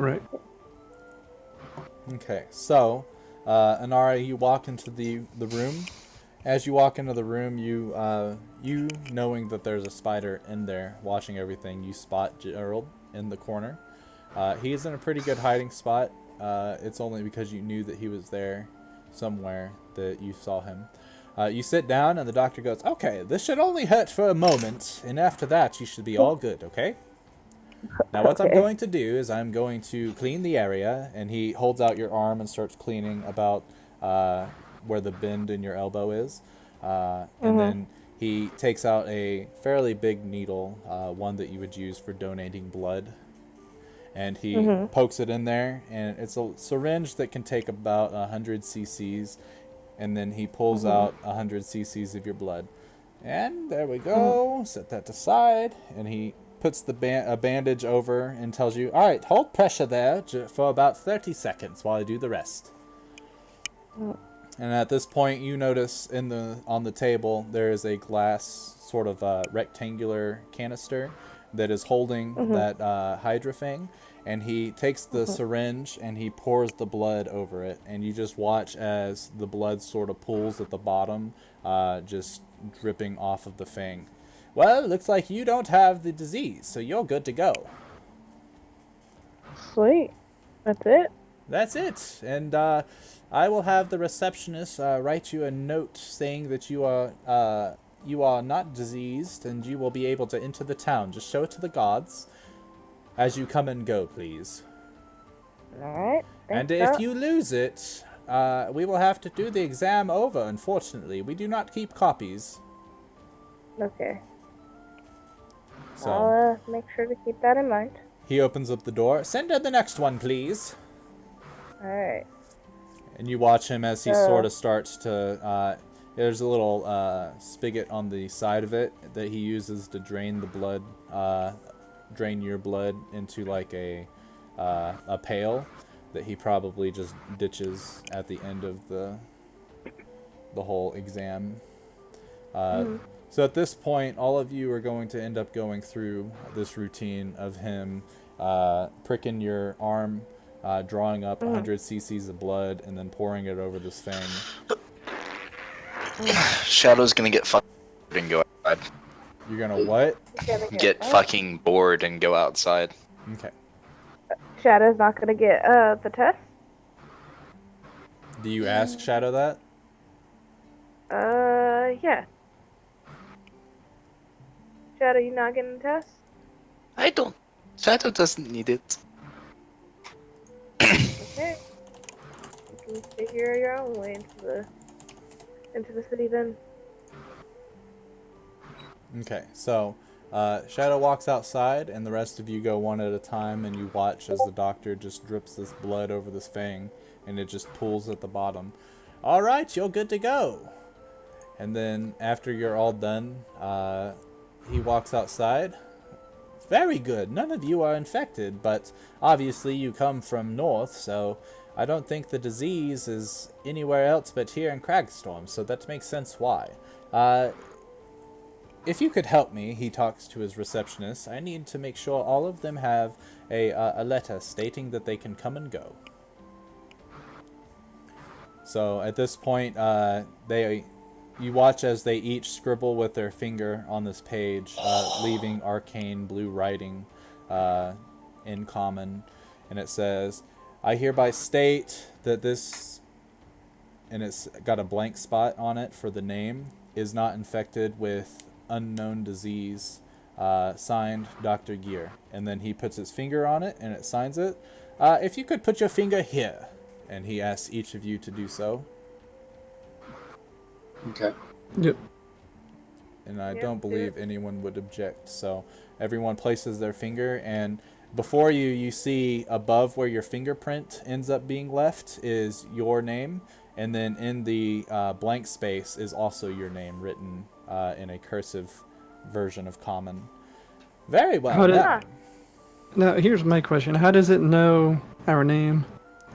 Okay, so, Anara, you walk into the room. As you walk into the room, you knowing that there's a spider in there watching everything, you spot Gerald in the corner. He's in a pretty good hiding spot. It's only because you knew that he was there somewhere that you saw him. You sit down, and the doctor goes, okay, this should only hurt for a moment, and after that you should be all good, okay? Now what I'm going to do is I'm going to clean the area, and he holds out your arm and starts cleaning about where the bend in your elbow is. And then he takes out a fairly big needle, one that you would use for donating blood. And he pokes it in there, and it's a syringe that can take about 100 cc's. And then he pulls out 100 cc's of your blood. And there we go. Set that aside. And he puts the a bandage over and tells you, all right, hold pressure there for about 30 seconds while I do the rest. And at this point, you notice on the table there is a glass sort of rectangular canister that is holding that hydra thing. And he takes the syringe and he pours the blood over it. And you just watch as the blood sort of pools at the bottom, just dripping off of the fang. Well, looks like you don't have the disease, so you're good to go. Sweet. That's it? That's it. And I will have the receptionist write you a note saying that you are not diseased and you will be able to enter the town. Just show it to the gods as you come and go, please. Alright. And if you lose it, we will have to do the exam over, unfortunately. We do not keep copies. Okay. So I'll make sure to keep that in mind. he opens up the door. Send her the next one, please. Alright. And you watch him as he So- sort of starts to. There's a little spigot on the side of it that he uses to drain the blood, drain your blood into like a pail that he probably just ditches at the end of the whole exam. So at this point, all of you are going to end up going through this routine of him pricking your arm, drawing up 100 cc's of blood, and then pouring it over this fang. Shadow's gonna get fucking and go outside. You're gonna what? Get fucking bored and go outside. Okay. Shadow's not gonna get the test? Do you ask Shadow that? Yeah. Shadow, you not getting the test? I don't. Shadow doesn't need it. Okay. You can figure your own way into the city then. Okay, so Shadow walks outside, and the rest of you go one at a time, and you watch as the doctor just drips this blood over this fang, and it just pools at the bottom. All right, you're good to go. And then after you're all done, he walks outside. Very good. None of you are infected, but obviously you come from north, so I don't think the disease is anywhere else but here in Cragstorm, so that makes sense why. If you could help me, he talks to his receptionist, I need to make sure all of them have a letter stating that they can come and go. So at this point, you watch as they each scribble with their finger on this page, leaving arcane blue writing in common. And it says, I hereby state that this, and it's got a blank spot on it for the name, is not infected with unknown disease. Signed, Dr. Gear. And then he puts his finger on it, and it signs it. If you could put your finger here. And he asks each of you to do so. Okay. Yep. And I Yeah, don't do believe anyone would object. So everyone places their finger, and before you, you see above where your fingerprint ends up being left is your name, and then in the blank space is also your name written in a cursive version of common. Very well How did- done. Now, here's my question. How does it know our name?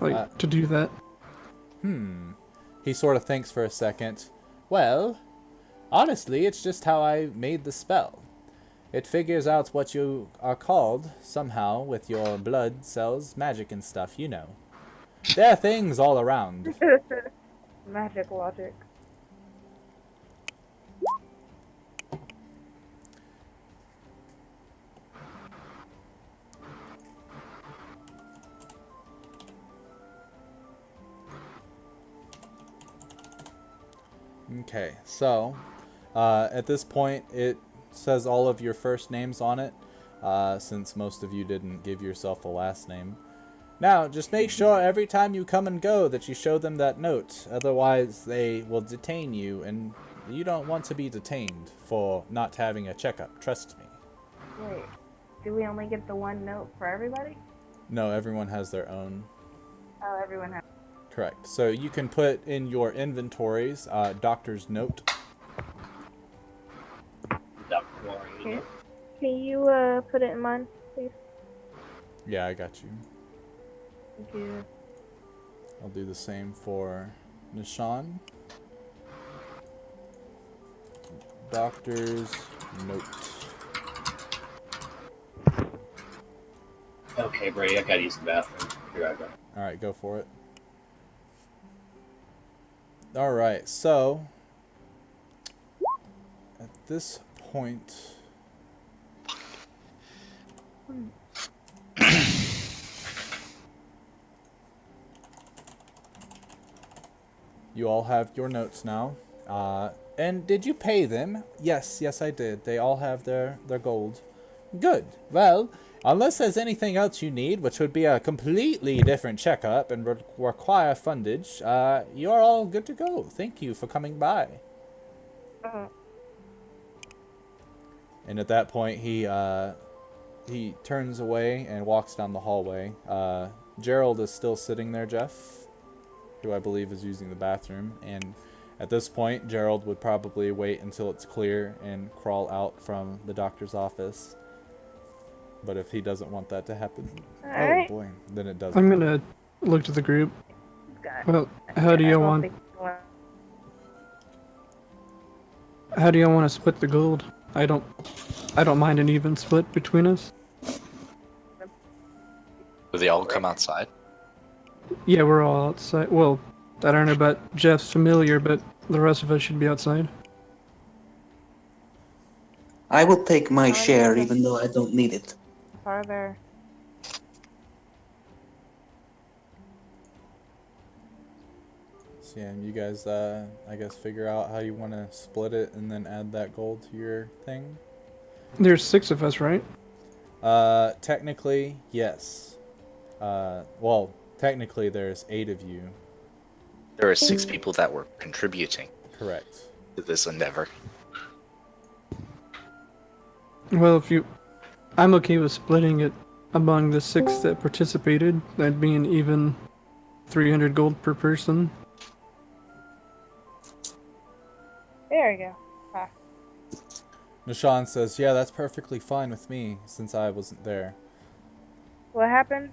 Like, to do that? He sort of thinks for a second. Well, honestly, it's just how I made the spell. It figures out what you are called, somehow, with your blood cells, magic and stuff, you know. There are things all around. Magic logic. Okay, so at this point it says all of your first names on it, since most of you didn't give yourself a last name. Now, just make sure every time you come and go that you show them that note, otherwise they will detain you, and you don't want to be detained for not having a checkup, trust me. Wait, do we only get the one note for everybody? No, everyone has their own. Oh, everyone has. Correct. So you can put in your inventories, doctor's note. Can you put it in mine, please? Yeah, I got you. Thank you. I'll do the same for Nishan. Doctor's note. Okay, Brady, I gotta use the bathroom. Here I go. Alright, go for it. Alright, so at this point you all have your notes now. And did you pay them? Yes, I did. They all have their gold. Good. Well, Unless there's anything else you need, which would be a completely different checkup and require fundage, you're all good to go. Thank you for coming by. And at that point, he turns away and walks down the hallway. Gerald is still sitting there, Jeff, who I believe is using the bathroom. And at this point, Gerald would probably wait until it's clear and crawl out from the doctor's office. But if he doesn't want that to happen, Alright. oh boy, then it doesn't. I'm gonna look to the group. Got Well, how do I you don't want? think you want- How do you want to split the gold? I don't mind an even split between us. Do they all come outside? Yeah, we're all outside. Well, I don't know about Jeff's familiar, but the rest of us should be outside. I will take my Oh, share yeah. even though I don't need it. Farther. So yeah, you guys, I guess figure out how you want to split it and then add that gold to your thing. There's 6 of us, right? Technically, yes. Well, technically there's 8 of you. There are 6 people that were contributing Correct. to this endeavor. Well, I'm okay with splitting it among the 6 that participated. That'd be an even 300 gold per person. There we go. Ah. Nishan says, yeah, that's perfectly fine with me, since I wasn't there. What happened?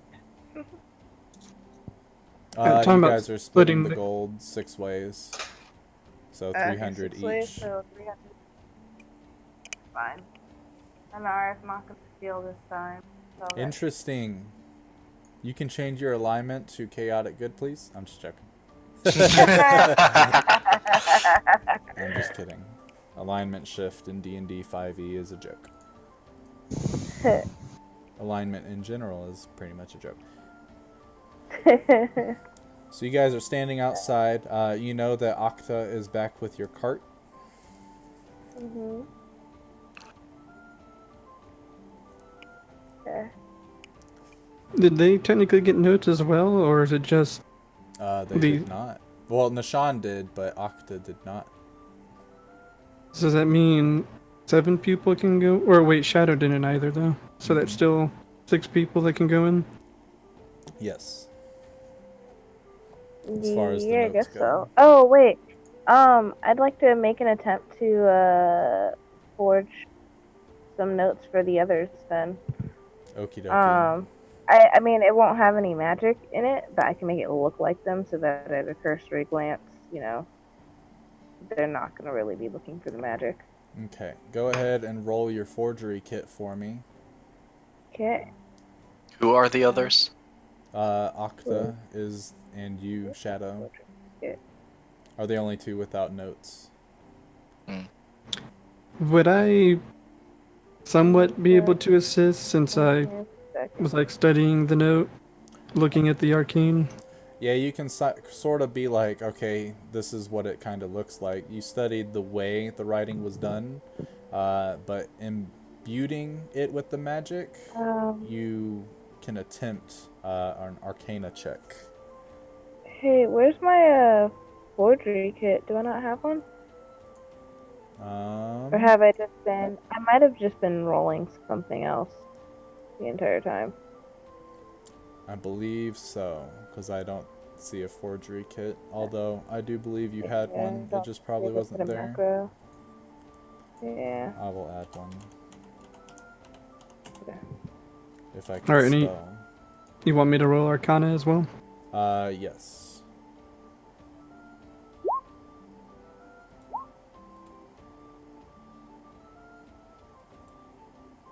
talking You about guys are splitting splitting the the- gold 6 ways. So Okay, 300 6 ways, each. so 300. Fine. Anara's not gonna steal this time. So okay. Interesting. You can change your alignment to chaotic good, please? I'm just joking. I'm just kidding. Alignment shift in D&D 5e is a joke. Alignment in general is pretty much a joke. So you guys are standing outside. You know that Okta is back with your cart. Mhm. Okay. Did they technically get notes as well, or is it just... They did not. Well, Nishan did, but Okta did not. So does that mean 7 people can go? Or wait, Shadow didn't either, though. So that's still 6 people that can go in? Yes. As far as the Yeah, I notes guess go. so. Oh wait. I'd like to make an attempt to forge some notes for the others then. Okie dokie. I mean it won't have any magic in it, but I can make it look like them so that at a cursory glance, you know, they're not gonna really be looking for the magic. Okay, go ahead and roll your forgery kit for me. Okay. Who are the others? Okta is, and you, Shadow, Yeah. are the only 2 without notes. Would I somewhat be able to assist since I was like studying the note, looking at the arcane? Yeah, you can sort of be like, okay, this is what it kind of looks like. You studied the way the writing was done, but imbuing it with the magic, you can attempt an Arcana check. Hey, where's my forgery kit? Do I not have one? Or have I just been... I might have just been rolling something else the entire time. I believe so, because I don't see a forgery kit. Although I do believe you had one, it just probably wasn't there. Macro. Yeah. I will add one. Okay. If I can Alright, spell. You want me to roll Arcana as well? Yes.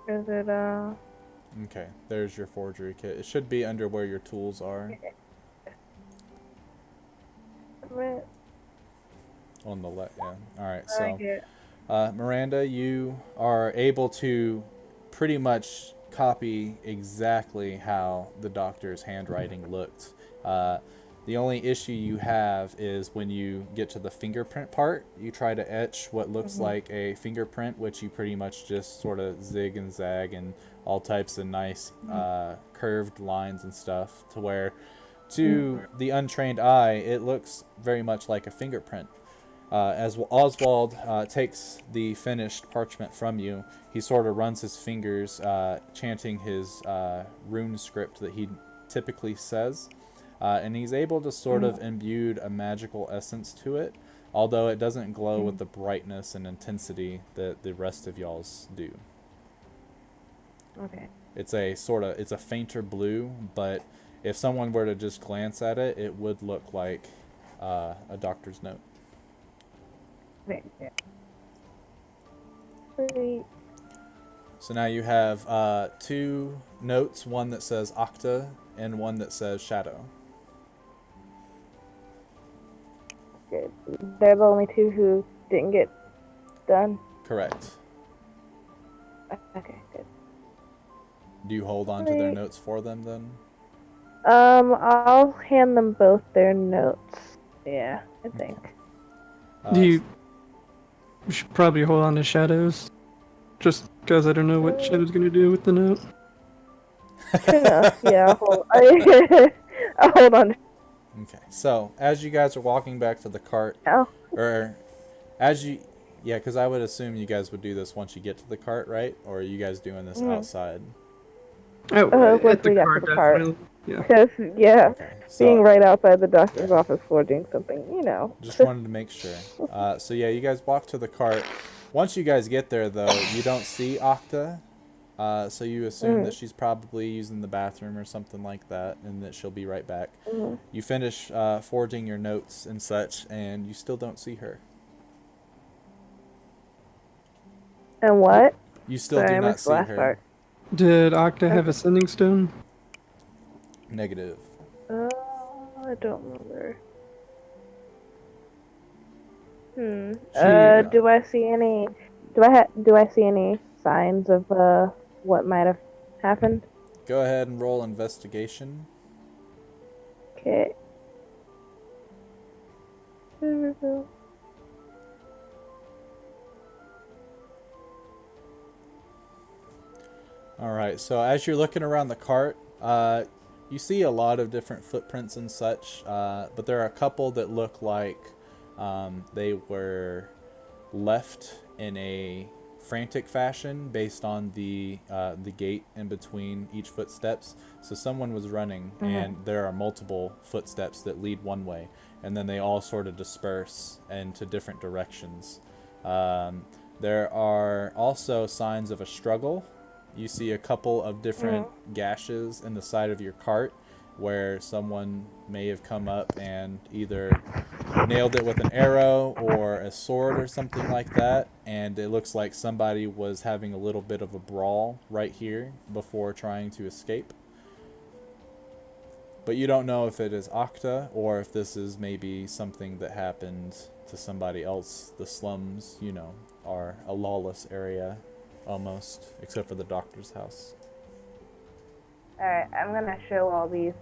Is it Okay, there's your forgery kit. It should be under where your tools are. On the left, yeah. Alright, so Miranda, you are able to pretty much copy exactly how the doctor's handwriting looked. The only issue you have is when you get to the fingerprint part, you try to etch what looks like a fingerprint, which you pretty much just sort of zig and zag and all types of nice curved lines and stuff, to where to the untrained eye it looks very much like a fingerprint. As Oswald takes the finished parchment from you, he sort of runs his fingers, chanting his rune script that he typically says, and he's able to sort of imbue a magical essence to it, although it doesn't glow with the brightness and intensity that the rest of y'all's do. Okay. It's a fainter blue, but if someone were to just glance at it, it would look like a doctor's note. Okay. Yeah. Sweet. So now you have 2 notes, one that says Octa and one that says Shadow. Good. They're the only 2 who didn't get done. Correct. Okay, good. Do you hold on to their notes for them then? I'll hand them both their notes. Yeah, I think. Do you should probably hold on to Shadows, just because I don't know what Shadow's gonna do with the note. Fair enough. Yeah, I'll hold on. Okay. So as you guys are walking back to the cart, Oh. or as you, yeah, because I would assume you guys would do this once you get to the cart, right? Or are you guys doing this outside? Oh, Once we got to the cart. definitely. Yeah. Because, yeah, Okay. being So right outside the doctor's office forging something, you know. just wanted to make sure. So yeah, you guys walk to the cart. Once you guys get there, though, you don't see Octa. So you assume that she's probably using the bathroom or something like that, and that she'll be right back. You finish forging your notes and such, and you still don't see her. And what? You still Sorry, I do not missed the see last her. part. Did Octa have a sending stone? Negative. I don't remember. She- Do I see any? Do I see any signs of what might have happened? Go ahead and roll investigation. Okay. Alright, so as you're looking around the cart, you see a lot of different footprints and such, but there are a couple that look like they were left in a frantic fashion based on the gate in between each footsteps. So someone was running, and there are multiple footsteps that lead one way, and then they all sort of disperse into different directions. There are also signs of a struggle. You see a couple of different gashes in the side of your cart where someone may have come up and either nailed it with an arrow or a sword or something like that, and it looks like somebody was having a little bit of a brawl right here before trying to escape. But you don't know if it is Octa or if this is maybe something that happened to somebody else. The slums, you know, are a lawless area almost, except for the doctor's house. Alright, I'm gonna show all these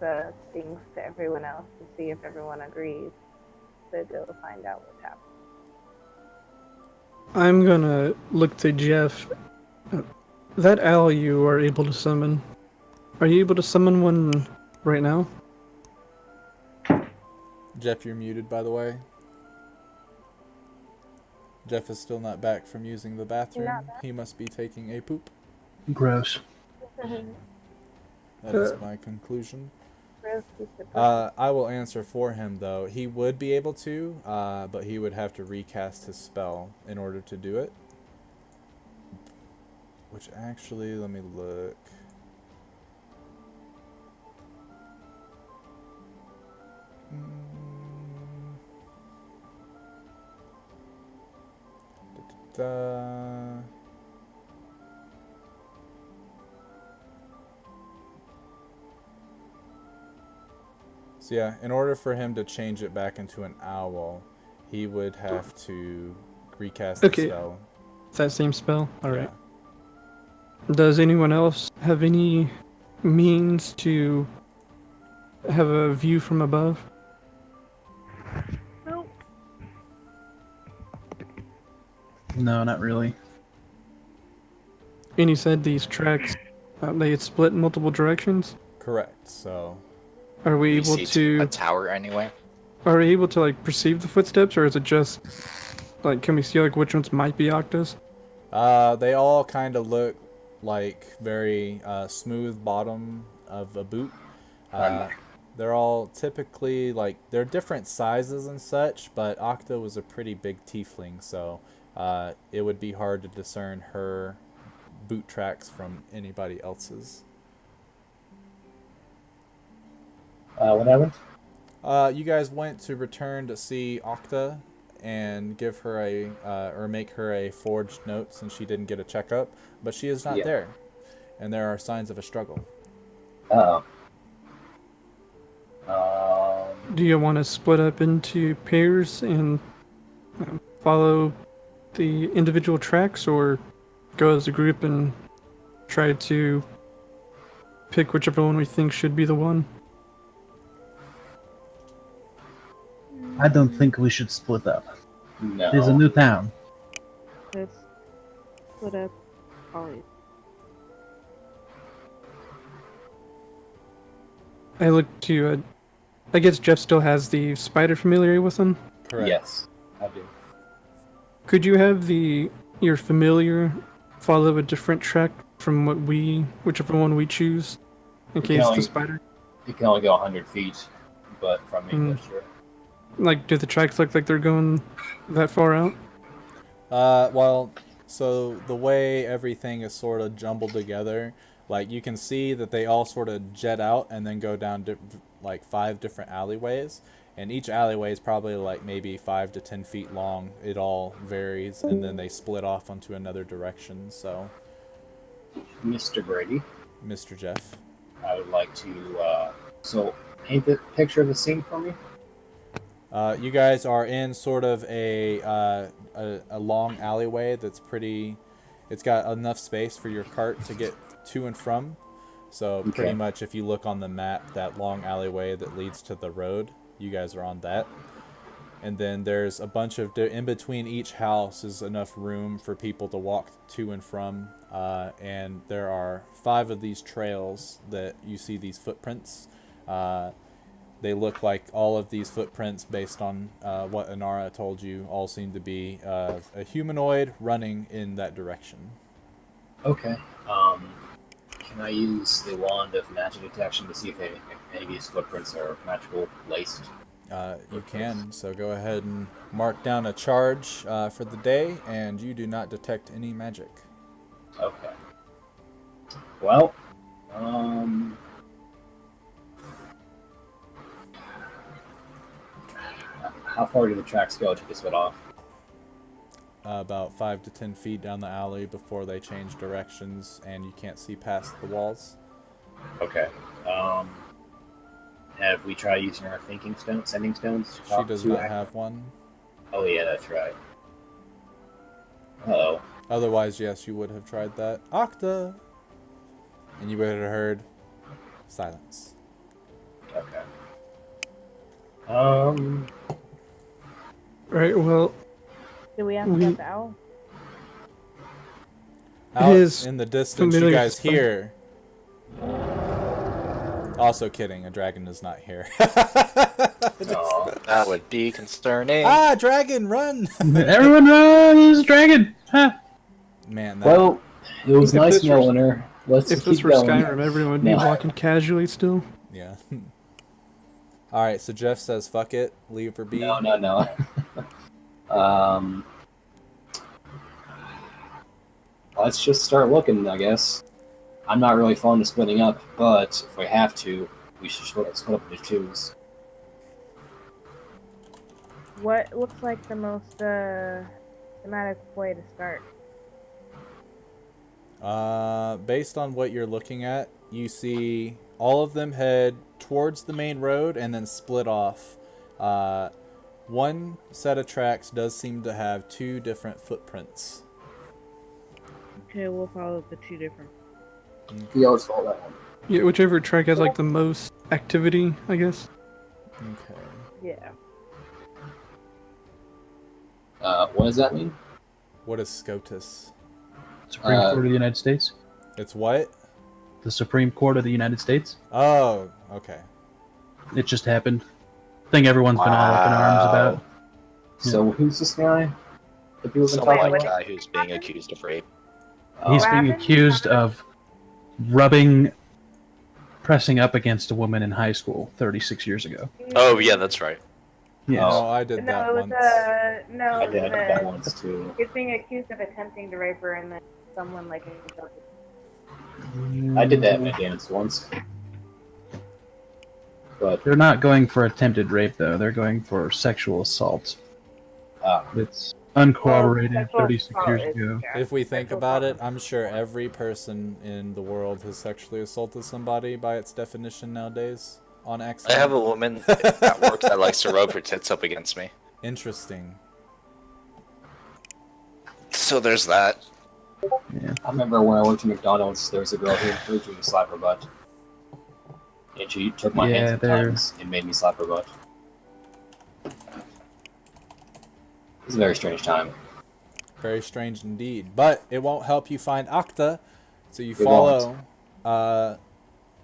things to everyone else to see if everyone agrees. So they'll find out what's happening. I'm gonna look to Jeff. That owl you are able to summon. Are you able to summon one right now? Jeff, you're muted, by the way. Jeff is still not back from using the bathroom. He must be taking a poop. Gross. That is my conclusion. I will answer for him, though. He would be able to, but he would have to recast his spell in order to do it. Which actually, let me look. So yeah, in order for him to change it back into an owl, he would have to recast the spell. It's that same spell? Alright. Yeah. Does anyone else have any means to have a view from above? Nope. No, not really. And you said these tracks They had split in multiple directions. Correct. So Are we You able see to? a tower anyway? Are we able to like perceive the footsteps, or is it just like can we see like which ones might be Octa's? they all kind of look like very smooth bottom of a boot. They're all typically like they're different sizes and such, but Octa was a pretty big tiefling, so it would be hard to discern her boot tracks from anybody else's. What happened? You guys went to return to see Octa and give her a or make her a forged note since she didn't get a checkup, but she is not Yeah. there, and there are signs of a struggle. Oh. Do you want to split up into pairs and follow the individual tracks, or go as a group and try to pick whichever one we think should be the one? I don't think we should split up. No. There's a new town. Let's split up. Always. I look to. I guess Jeff still has the spider familiar with him. Correct. Yes, I do. Could you have your familiar follow a different track from whichever one we choose, in We case can only- the spider? You can only go 100 feet, but from me, Hmm. sure. Like, do the tracks look like they're going that far out? Well, so the way everything is sort of jumbled together, like you can see that they all sort of jet out and then go down like 5 different alleyways, and each alleyway is probably like maybe 5 to 10 feet long. It all varies, and then they split off onto another direction. So, Mr. Brady, Mr. Jeff. I would like to, so paint the picture of the scene for me. You guys are in sort of a long alleyway that's pretty. It's got enough space for your cart to get to and from. So pretty Okay. much, if you look on the map, that long alleyway that leads to the road, you guys are on that. And then there's a bunch of in between each house is enough room for people to walk to and from. And there are 5 of these trails that you see these footprints. They look like all of these footprints, based on what Inara told you, all seem to be a humanoid running in that direction. Okay. Can I use the wand of magic detection to see if any of these footprints are magical laced? You can, so go ahead and mark down a charge for the day, and you do not detect any magic. Okay. Well, how far do the tracks go to split off? About 5 to 10 feet down the alley before they change directions, and you can't see past the walls. Okay. Have we tried using our thinking stone, sending stones? To She talk does to not Act- have one. Oh yeah, that's right. Uh-oh. Otherwise, yes, you would have tried that. Octa! And you would have heard silence. Okay. Right. Well, Do we have to We- get the owl? Out His in the distance, you familiar guys spider- hear. Also kidding, a dragon is not here. Aw. That would be concerning. Ah, dragon, run! Everyone runs, dragon! Ha! Man, that, Well, it was If nice this were- knowing her. Let's if just this keep were going. Skyrim, everyone would be No. walking casually still. yeah. Alright, so Jeff says, fuck it, leave her be. No. Let's just start looking, I guess. I'm not really fond of splitting up, but if we have to, we should split up into twos. What looks like the most thematic way to start? Based on what you're looking at, you see all of them head towards the main road and then split off. One set of tracks does seem to have 2 different footprints. Okay, we'll follow the 2 different. We always follow that one. Yeah, whichever track has like the most activity, I guess. Okay. Yeah. What does that mean? What is SCOTUS? Supreme Court of the United States. It's what? the Supreme Court of the United States. Oh, okay. It just happened. Thing everyone's been all up in arms about. So who's this guy that people have been Some talking white what- about? guy who's being accused of rape. He's What being happened? accused of pressing up against a woman in high school 36 years ago. Oh yeah, that's right. Yes. No, I did No, that it was once. no. I It did was that once too. he's being accused of attempting to rape her, and then someone like I did that at my dance once. But They're not going for attempted rape, though. They're going for sexual assault. It's uncorroborated sexual 36 assault years is- ago. yeah, If we think sexual about it, assault. I'm sure every person in the world has sexually assaulted somebody by its definition nowadays on I accident. have a woman at work that likes to rub her tits up against me. Interesting. So there's that. I remember when I worked at McDonald's, there was a girl who encouraged me to slap her butt. And she took my Yeah, hands they're- sometimes and made me slap her butt. It was a very strange time. Very strange indeed. But it won't help you find Octa, so you It follow.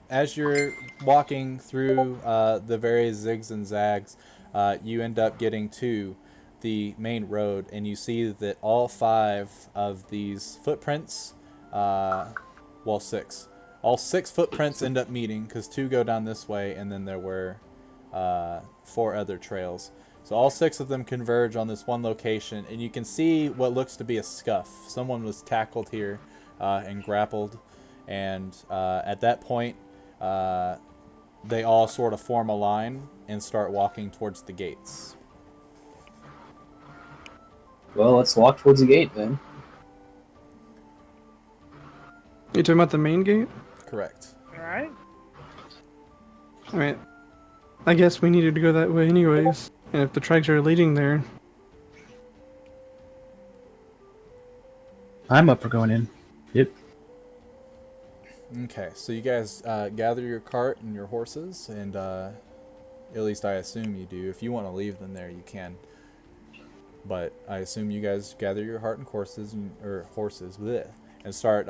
As you're walking through the various zigs and zags, you end up getting to the main road, and you see that all 5 of these footprints, well, 6. All 6 footprints end up meeting, because 2 go down this way, and then there were 4 other trails. So all 6 of them converge on this one location, and you can see what looks to be a scuff. Someone was tackled here and grappled, and at that point, they all sort of form a line and start walking towards the gates. Well, let's walk towards the gate then. You talking about the main gate? Correct. All right. Alright. I guess we needed to go that way anyways. And if the tracks are leading there, I'm up for going in. Yep. Okay, so you guys gather your cart and your horses, and at least I assume you do. If you want to leave them there, you can. But I assume you guys gather your cart and horses, and start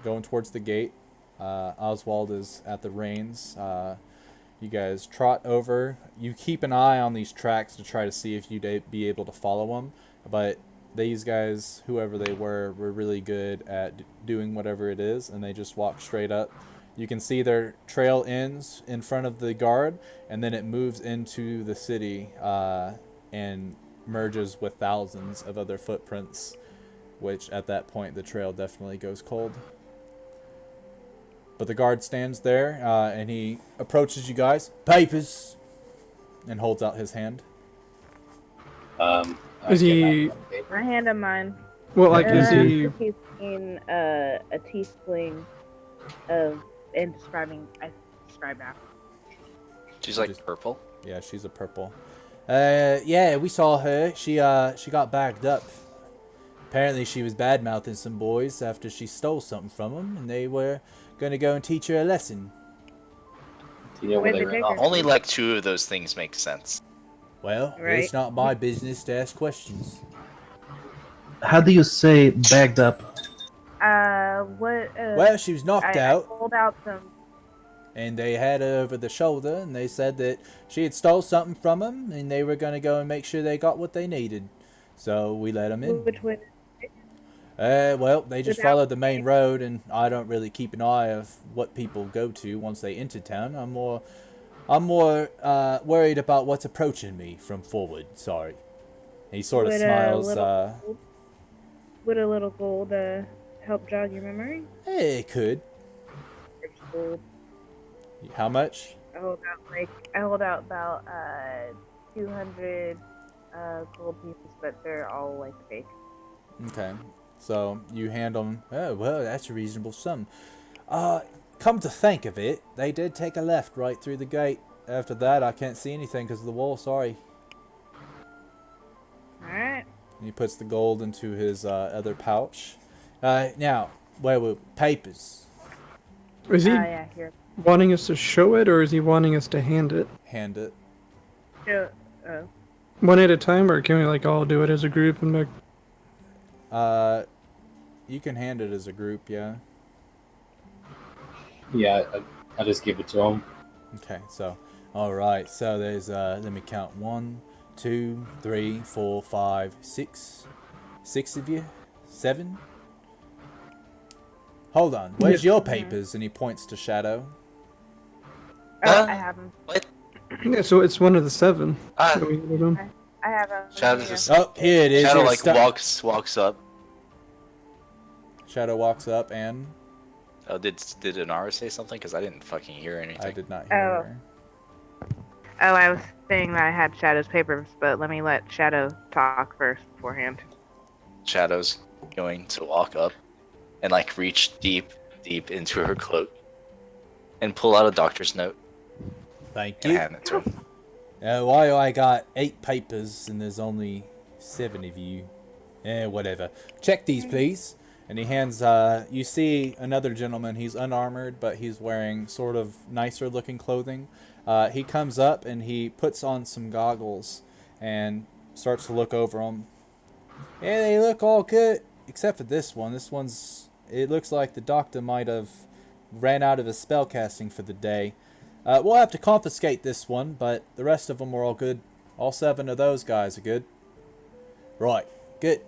going towards the gate. Oswald is at the reins. You guys trot over. You keep an eye on these tracks to try to see if you'd be able to follow them, but these guys, whoever they were really good at doing whatever it is, and they just walk straight up. You can see their trail ends in front of the guard, and then it moves into the city and merges with thousands of other footprints, which at that point the trail definitely goes cold. But the guard stands there, and he approaches you guys. Papers! And holds out his hand. Is he- I hand him mine. well, like, is he? He's in a teaspoon of and describing. I describe now. She's like purple. Yeah, she's a purple. Yeah, we saw her. She got bagged up. Apparently she was bad-mouthing some boys after she stole something from them, and they were going to go and teach her a lesson. Do you know where Where'd they they ran take off? her? Only like 2 of those things make sense. Well, Right. it's not my business to ask questions. How do you say bagged up? What? Well, she was knocked I out, pulled out some. and they had her over the shoulder, and they said that she had stole something from them, and they were going to go and make sure they got what they needed. So we let them in. Which way? Well, they just Without- followed the main road, and I don't really keep an eye of what people go to once they enter town. I'm more worried about what's approaching me from forward. Sorry. He sort of Would, smiles. Would a little gold help jog your memory? It could. It's gold. How much? I hold out about 200 gold pieces, but they're all like fake. Okay. So you hand them. Oh well, that's a reasonable sum. Come to think of it, they did take a left right through the gate. After that, I can't see anything because of the wall. Sorry. All right. He puts the gold into his other pouch. Now, where were papers? Is he Yeah, here. wanting us to show it, or is he wanting us to hand it? Hand it. Sure. Oh. One at a time, or can we like all do it as a group and like? You can hand it as a group, yeah. Yeah, I just give it to him. Okay, so, all right. So there's let me count: 1, 2, 3, 4, 5, 6. 6 of you, 7. Hold on. Where's Yeah. your papers? And he points to Shadow. Oh, I have them. What? Yeah, so it's one of the 7 Ah, that we handed him. I have them. Shadow Here you just go. Oh, here it is. Shadow You're like stuck. walks up. Shadow walks up, and Oh, did Inara say something? Because I didn't fucking hear anything. I did not hear Oh. her. Oh, I was saying that I had Shadow's papers, but let me let Shadow talk first beforehand. Shadow's going to walk up and like reach deep into her cloak and pull out a doctor's note Thank and you. hand it to him. Why I got 8 papers and there's only 7 of you? Whatever. Check these, please. And he hands, you see another gentleman. He's unarmored, but he's wearing sort of nicer looking clothing. He comes up and he puts on some goggles and starts to look over them. Yeah, they look all good, except for this one. This one's, it looks like the doctor might have ran out of his spell casting for the day. We'll have to confiscate this one, but the rest of them are all good. All 7 of those guys are good. Right, good.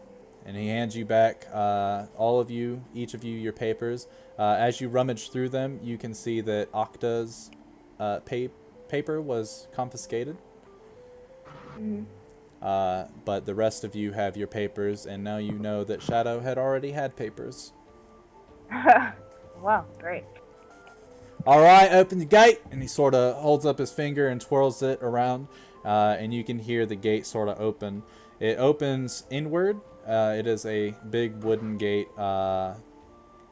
And he hands you back, all of you, each of you, your papers. As you rummage through them, you can see that Octa's paper was confiscated. But the rest of you have your papers, and now you know that Shadow had already had papers. Wow, great. All right, open the gate. And he sort of holds up his finger and twirls it around, and you can hear the gate sort of open. It opens inward. It is a big wooden gate. Well,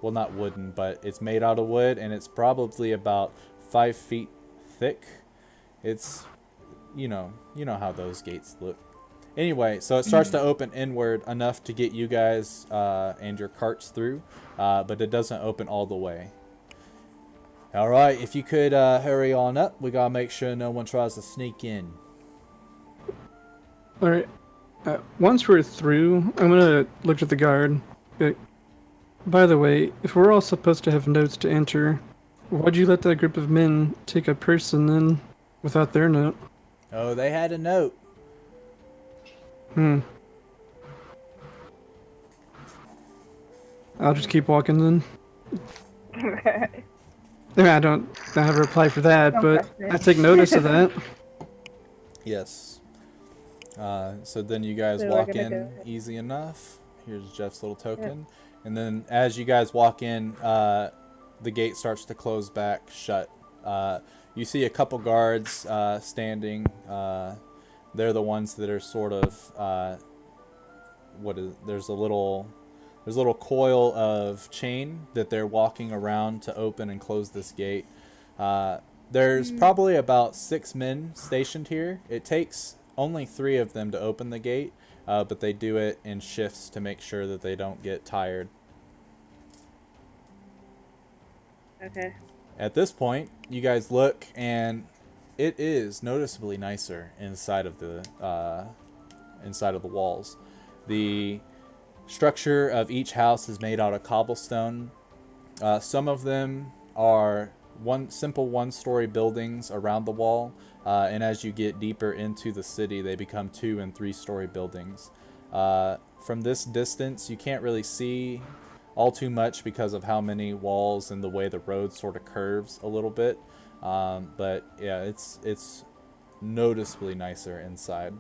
not wooden, but it's made out of wood, and it's probably about 5 feet thick. It's, you know how those gates look. Anyway, so it starts to open inward enough to get you guys and your carts through, but it doesn't open all the way. All right, if you could hurry on up, we gotta make sure no one tries to sneak in. All right. Once we're through, I'm gonna look at the guard. By the way, if we're all supposed to have notes to enter, why'd you let that group of men take a person in without their note? Oh, they had a note. I'll just keep walking then. I don't have a reply for that, Don't but question it. I take notice of that. Yes. So then you guys So we're walk gonna in go- easy enough. Here's Jeff's little token. And then as you guys walk in, the gate starts to close back shut. You see a couple guards standing. They're the ones that are sort of there's a little coil of chain that they're walking around to open and close this gate. There's probably about 6 men stationed here. It takes only 3 of them to open the gate, but they do it in shifts to make sure that they don't get tired. Okay. At this point, you guys look, and it is noticeably nicer inside of the walls. The structure of each house is made out of cobblestone. Some of them are simple one-story buildings around the wall, and as you get deeper into the city, they become 2- and 3-story buildings. From this distance, you can't really see all too much because of how many walls and the way the road sort of curves a little bit. But yeah, it's noticeably nicer inside.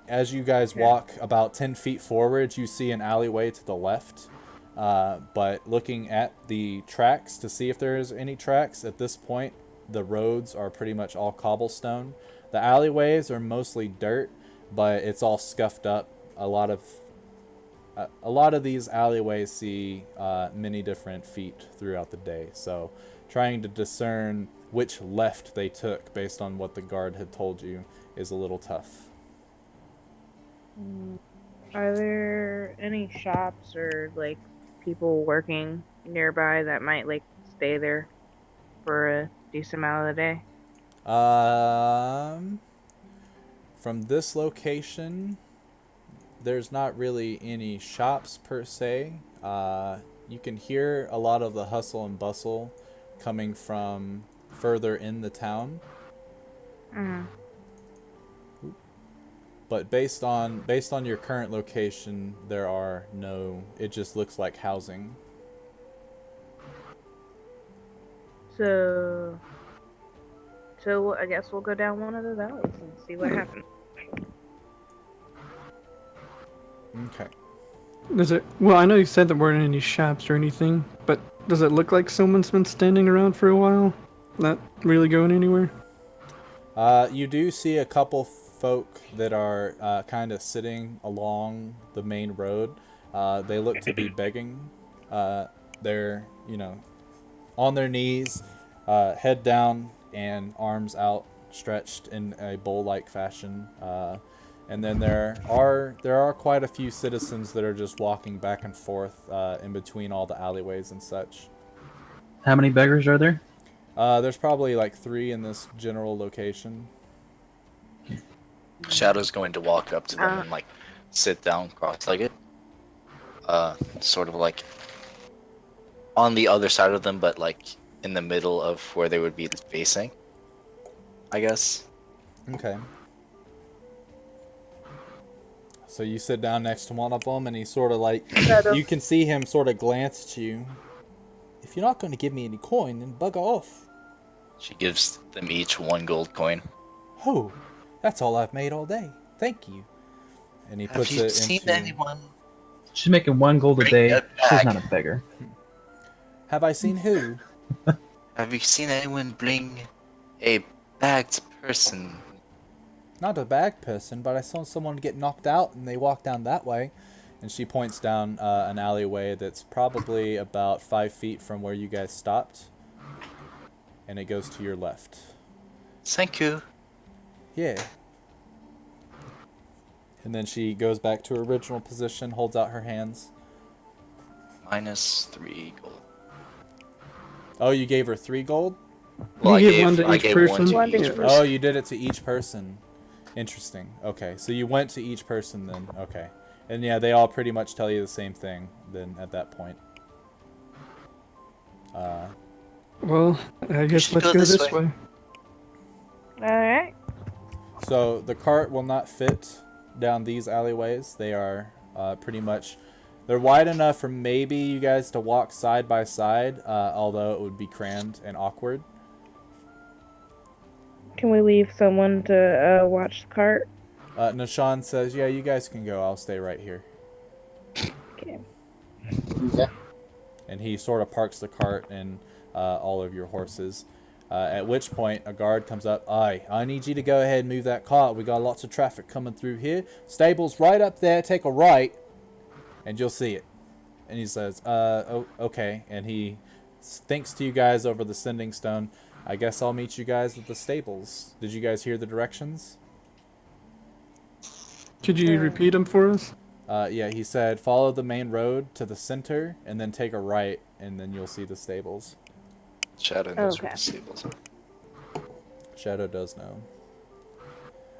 As you guys walk about 10 feet forward, you see an alleyway to the left. But looking at the tracks to see if there's any tracks, at this point, the roads are pretty much all cobblestone. The alleyways are mostly dirt, but it's all scuffed up. A lot of these alleyways see many different feet throughout the day. So trying to discern which left they took based on what the guard had told you is a little tough. Are there any shops or like people working nearby that might like stay there for a decent amount of the day? From this location, there's not really any shops per se. you can hear a lot of the hustle and bustle coming from further in the town. Mm. But based on your current location, there are no. It just looks like housing. So I guess we'll go down one of those alleys and see what happens. Okay. Does it? Well, I know you said there weren't any shops or anything, but does it look like someone's been standing around for a while? Not really going anywhere? You do see a couple folk that are kind of sitting along the main road. They look to be begging. They're, on their knees, head down and arms outstretched in a bowl-like fashion. And then there are quite a few citizens that are just walking back and forth in between all the alleyways and such. How many beggars are there? There's probably like 3 in this general location. Shadow's going to walk up to them and like sit down cross-legged. Sort of like on the other side of them, but like in the middle of where they would be facing, I guess. Okay. So you sit down next to one of them, and he sort of like, you can see him sort of glance at you. If you're not going to give me any coin, then bugger off. She gives them each 1 gold coin. Oh, that's all I've made all day. Thank you. And he puts Have you it seen into... anyone? She's making 1 gold a Bring day. it She's back. not a beggar. Have I seen who? Have you seen anyone bring a bagged person? Not a bag person, but I saw someone get knocked out, and they walked down that way. And she points down an alleyway that's probably about 5 feet from where you guys stopped. And it goes to your left. Thank you. Yeah. And then she goes back to her original position, holds out her hands. -3 gold. Oh, you gave her 3 gold? Well, You give one to I each gave person. one to each Yeah. person. Oh, you did it to each person. Interesting. Okay, so you went to each person then. Okay. And yeah, they all pretty much tell you the same thing then at that point. Well, I guess should let's go go this this way. way. Alright. So the cart will not fit down these alleyways. They are pretty much... They're wide enough for maybe you guys to walk side by side, although it would be crammed and awkward. Can we leave someone to watch the cart? Nishan says, yeah, you guys can go. I'll stay right here. Okay. Yeah. And he sort of parks the cart and all of your horses. At which point, a guard comes up. I need you to go ahead and move that cart. We got lots of traffic coming through here. Stable's right up there. Take a right, and you'll see it. And he says, okay. And he thinks to you guys over the sending stone. I guess I'll meet you guys at the stables. Did you guys hear the directions? Could you repeat them for us? Yeah, he said, follow the main road to the center, and then take a right, and then you'll see the stables. Shadow knows Okay. where the stables are. Shadow does know.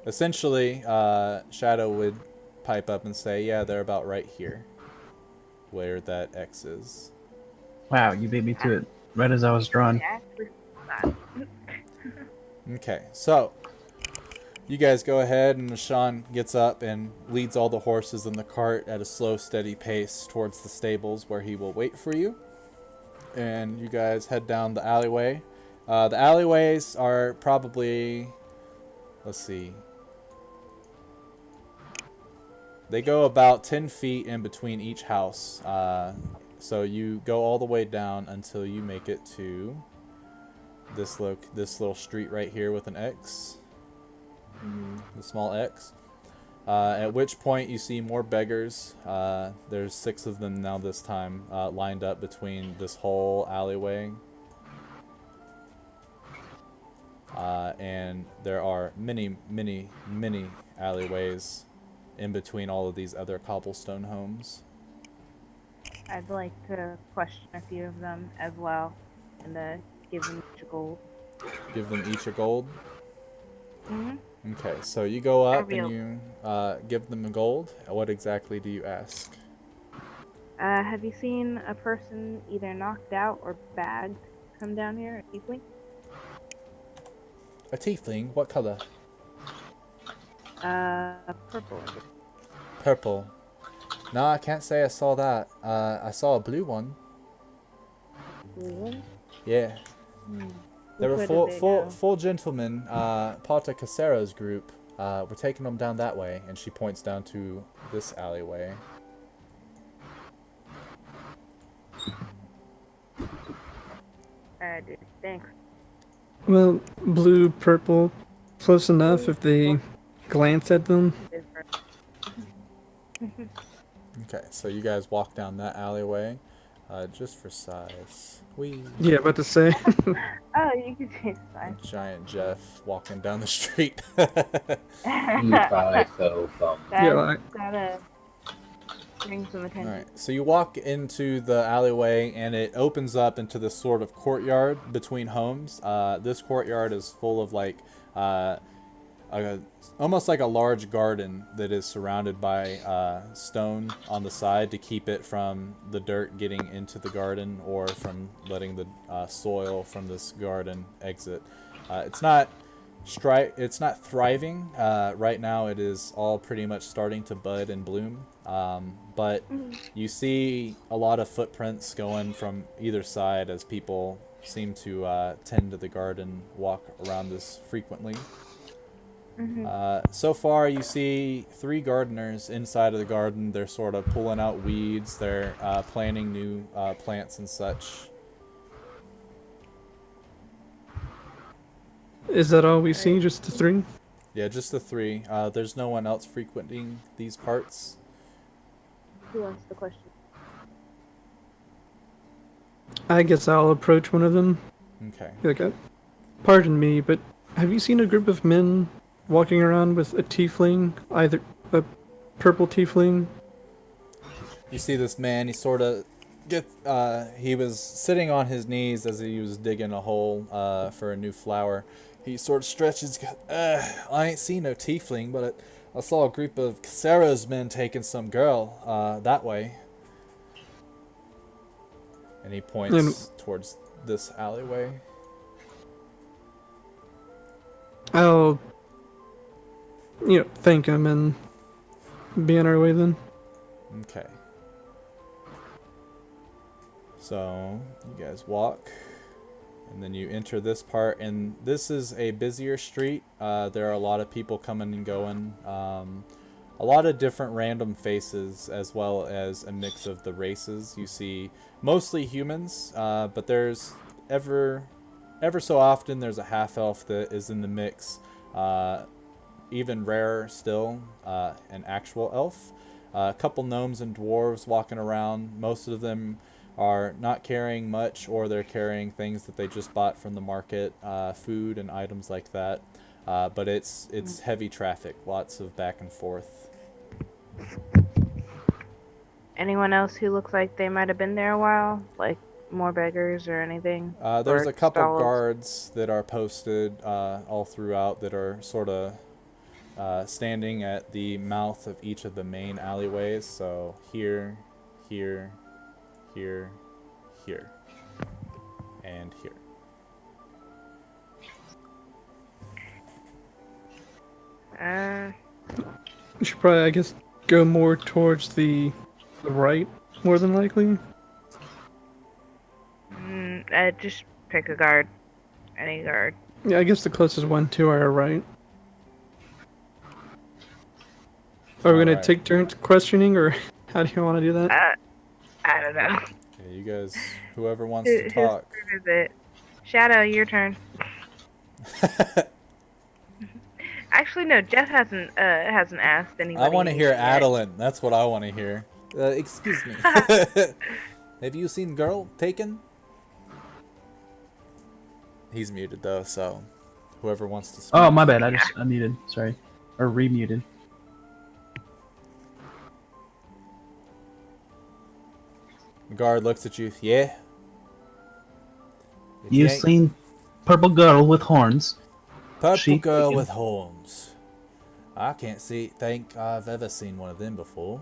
Essentially, Shadow would pipe up and say, yeah, they're about right here, where that X is. Wow, you beat me to it right as I was drawn. Okay, so you guys go ahead, and Nishan gets up and leads all the horses in the cart at a slow, steady pace towards the stables where he will wait for you. And you guys head down the alleyway. The alleyways are probably, let's see, they go about 10 feet in between each house. So you go all the way down until you make it to this little street right here with an X, the small X. At which point you see more beggars. There's 6 of them now this time, lined up between this whole alleyway. And there are many, many, many alleyways in between all of these other cobblestone homes. I'd like to question a few of them as well, and give them each a gold. Give them each a gold. Mm-hmm. Okay, so you go up Reveal. and you give them a gold. What exactly do you ask? Have you seen a person either knocked out or bagged come down here? A tiefling? A tiefling? What color? Purple. Purple. No, I can't say I saw that. I saw a blue one. Blue one? Yeah. There were Which way did they go? four gentlemen, part of Casero's group. We're taking them down that way, and she points down to this alleyway. Dude, thanks. Well, blue, purple, close enough if they glance at them. Okay, so you guys walk down that alleyway, just for size. Wee. Yeah, about to say. Oh, you can change the size. Giant Jeff walking down the street. Yeah, like- Gotta bring some attention. Alright, so you walk into the alleyway and it opens up into this sort of courtyard between homes. This courtyard is full of like almost like a large garden that is surrounded by stone on the side to keep it from the dirt getting into the garden or from letting the soil from this garden exit. It's not thriving right now. It is all pretty much starting to bud and bloom, but you see a lot of footprints going from either side as people seem to tend to the garden, walk around this frequently. So far you see 3 gardeners inside of the garden. They're sort of pulling out weeds. They're planting new plants and such. Is that all we see? Just the 3? Yeah, just the 3. There's no one else frequenting these parts. Who wants the question? I guess I'll approach one of them. Okay. Be like, pardon me, but have you seen a group of men walking around with a tiefling, either a purple tiefling? You see this man, he sort of he was sitting on his knees as he was digging a hole for a new flower. He sort of stretches, I ain't seen no tiefling, but I saw a group of Casero's men taking some girl that way. And he points towards this alleyway. I'll, thank him and be on our way then. Okay. So, you guys walk, and then you enter this part, and this is a busier street. There are a lot of people coming and going. A lot of different random faces, as well as a mix of the races. You see mostly humans, but there's ever so often there's a half-elf that is in the mix. Even rarer still, an actual elf. A couple gnomes and dwarves walking around. Most of them are not carrying much, or they're carrying things that they just bought from the market, food and items like that. But it's heavy traffic, lots of back and forth. Anyone else who looks like they might have been there a while? Like more beggars or anything? There's Or a couple stalls? guards that are posted all throughout that are sort of standing at the mouth of each of the main alleyways. So here, here, here, here, and here. We should probably, I guess, go more towards the right, more than likely. Just pick a guard. Any guard. Yeah, I guess the closest one to our right. Are we gonna Alright. take turns questioning, or how do you want to do that? I don't know. Yeah, you guys, whoever wants to Whose talk. turn is it? Shadow, your turn. Actually, no. Jeff hasn't asked anybody. I want to hear yet. Adeline. That's what I want to hear. Excuse me. Have you seen girl taken? He's muted though, so whoever wants to speak. Oh, my bad. I just unmuted. Sorry. Or remuted. The guard looks at you. Yeah. If You ain't- seen purple girl with horns? Purple she girl taken? with horns. I can't think I've ever seen one of them before.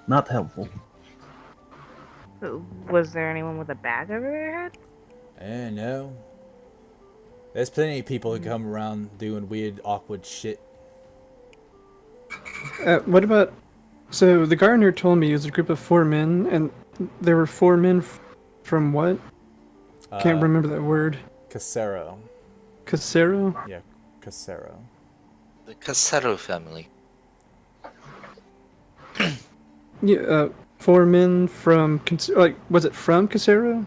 Not helpful. Was there anyone with a bag over their head? No. There's plenty of people who come around doing weird, awkward shit. What about? So the gardener told me it was a group of 4 men, and there were 4 men from what? Can't remember that word. Casero. Casero? Yeah, Casero. The Casero family. Yeah, 4 men from was it from Casero?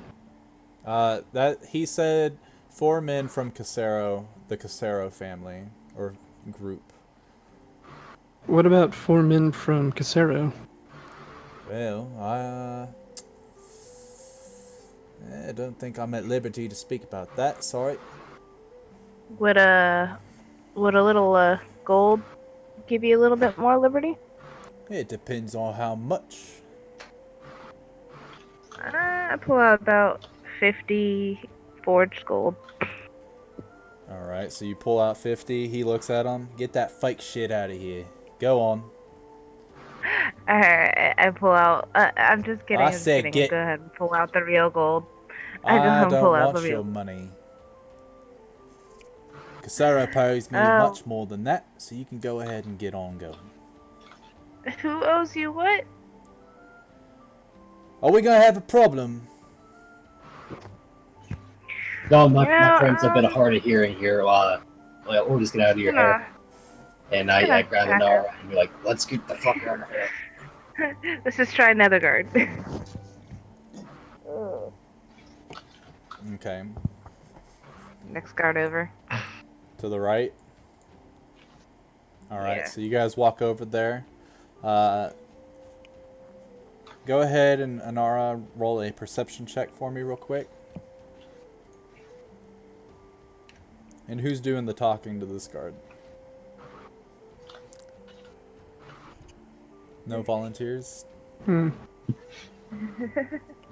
That he said 4 men from Casero, the Casero family or group. What about 4 men from Casero? Well, I don't think I'm at liberty to speak about that. Sorry. Would a little gold give you a little bit more liberty? It depends on how much. I pull out about 50 forged gold. All right, so you pull out 50. He looks at him. Get that fake shit out of here. Go on. I pull out. I'm just kidding. I I'm just said kidding. get- Go ahead and pull out the real gold. I go I and don't pull out want the your real. money. Casero pays me Oh. much more than that, so you can go ahead and get on going. Who owes you what? Are we gonna have a problem? No, my Well, friends have been hard of hearing here. Well, we'll just get out of your hair. And I grab an hour and be like, let's get the fuck out of here. Let's just try another guard. Okay. Next guard over. To the right. All right, Yeah. so you guys walk over there. Go ahead and Anara roll a perception check for me real quick. And who's doing the talking to this guard? No volunteers?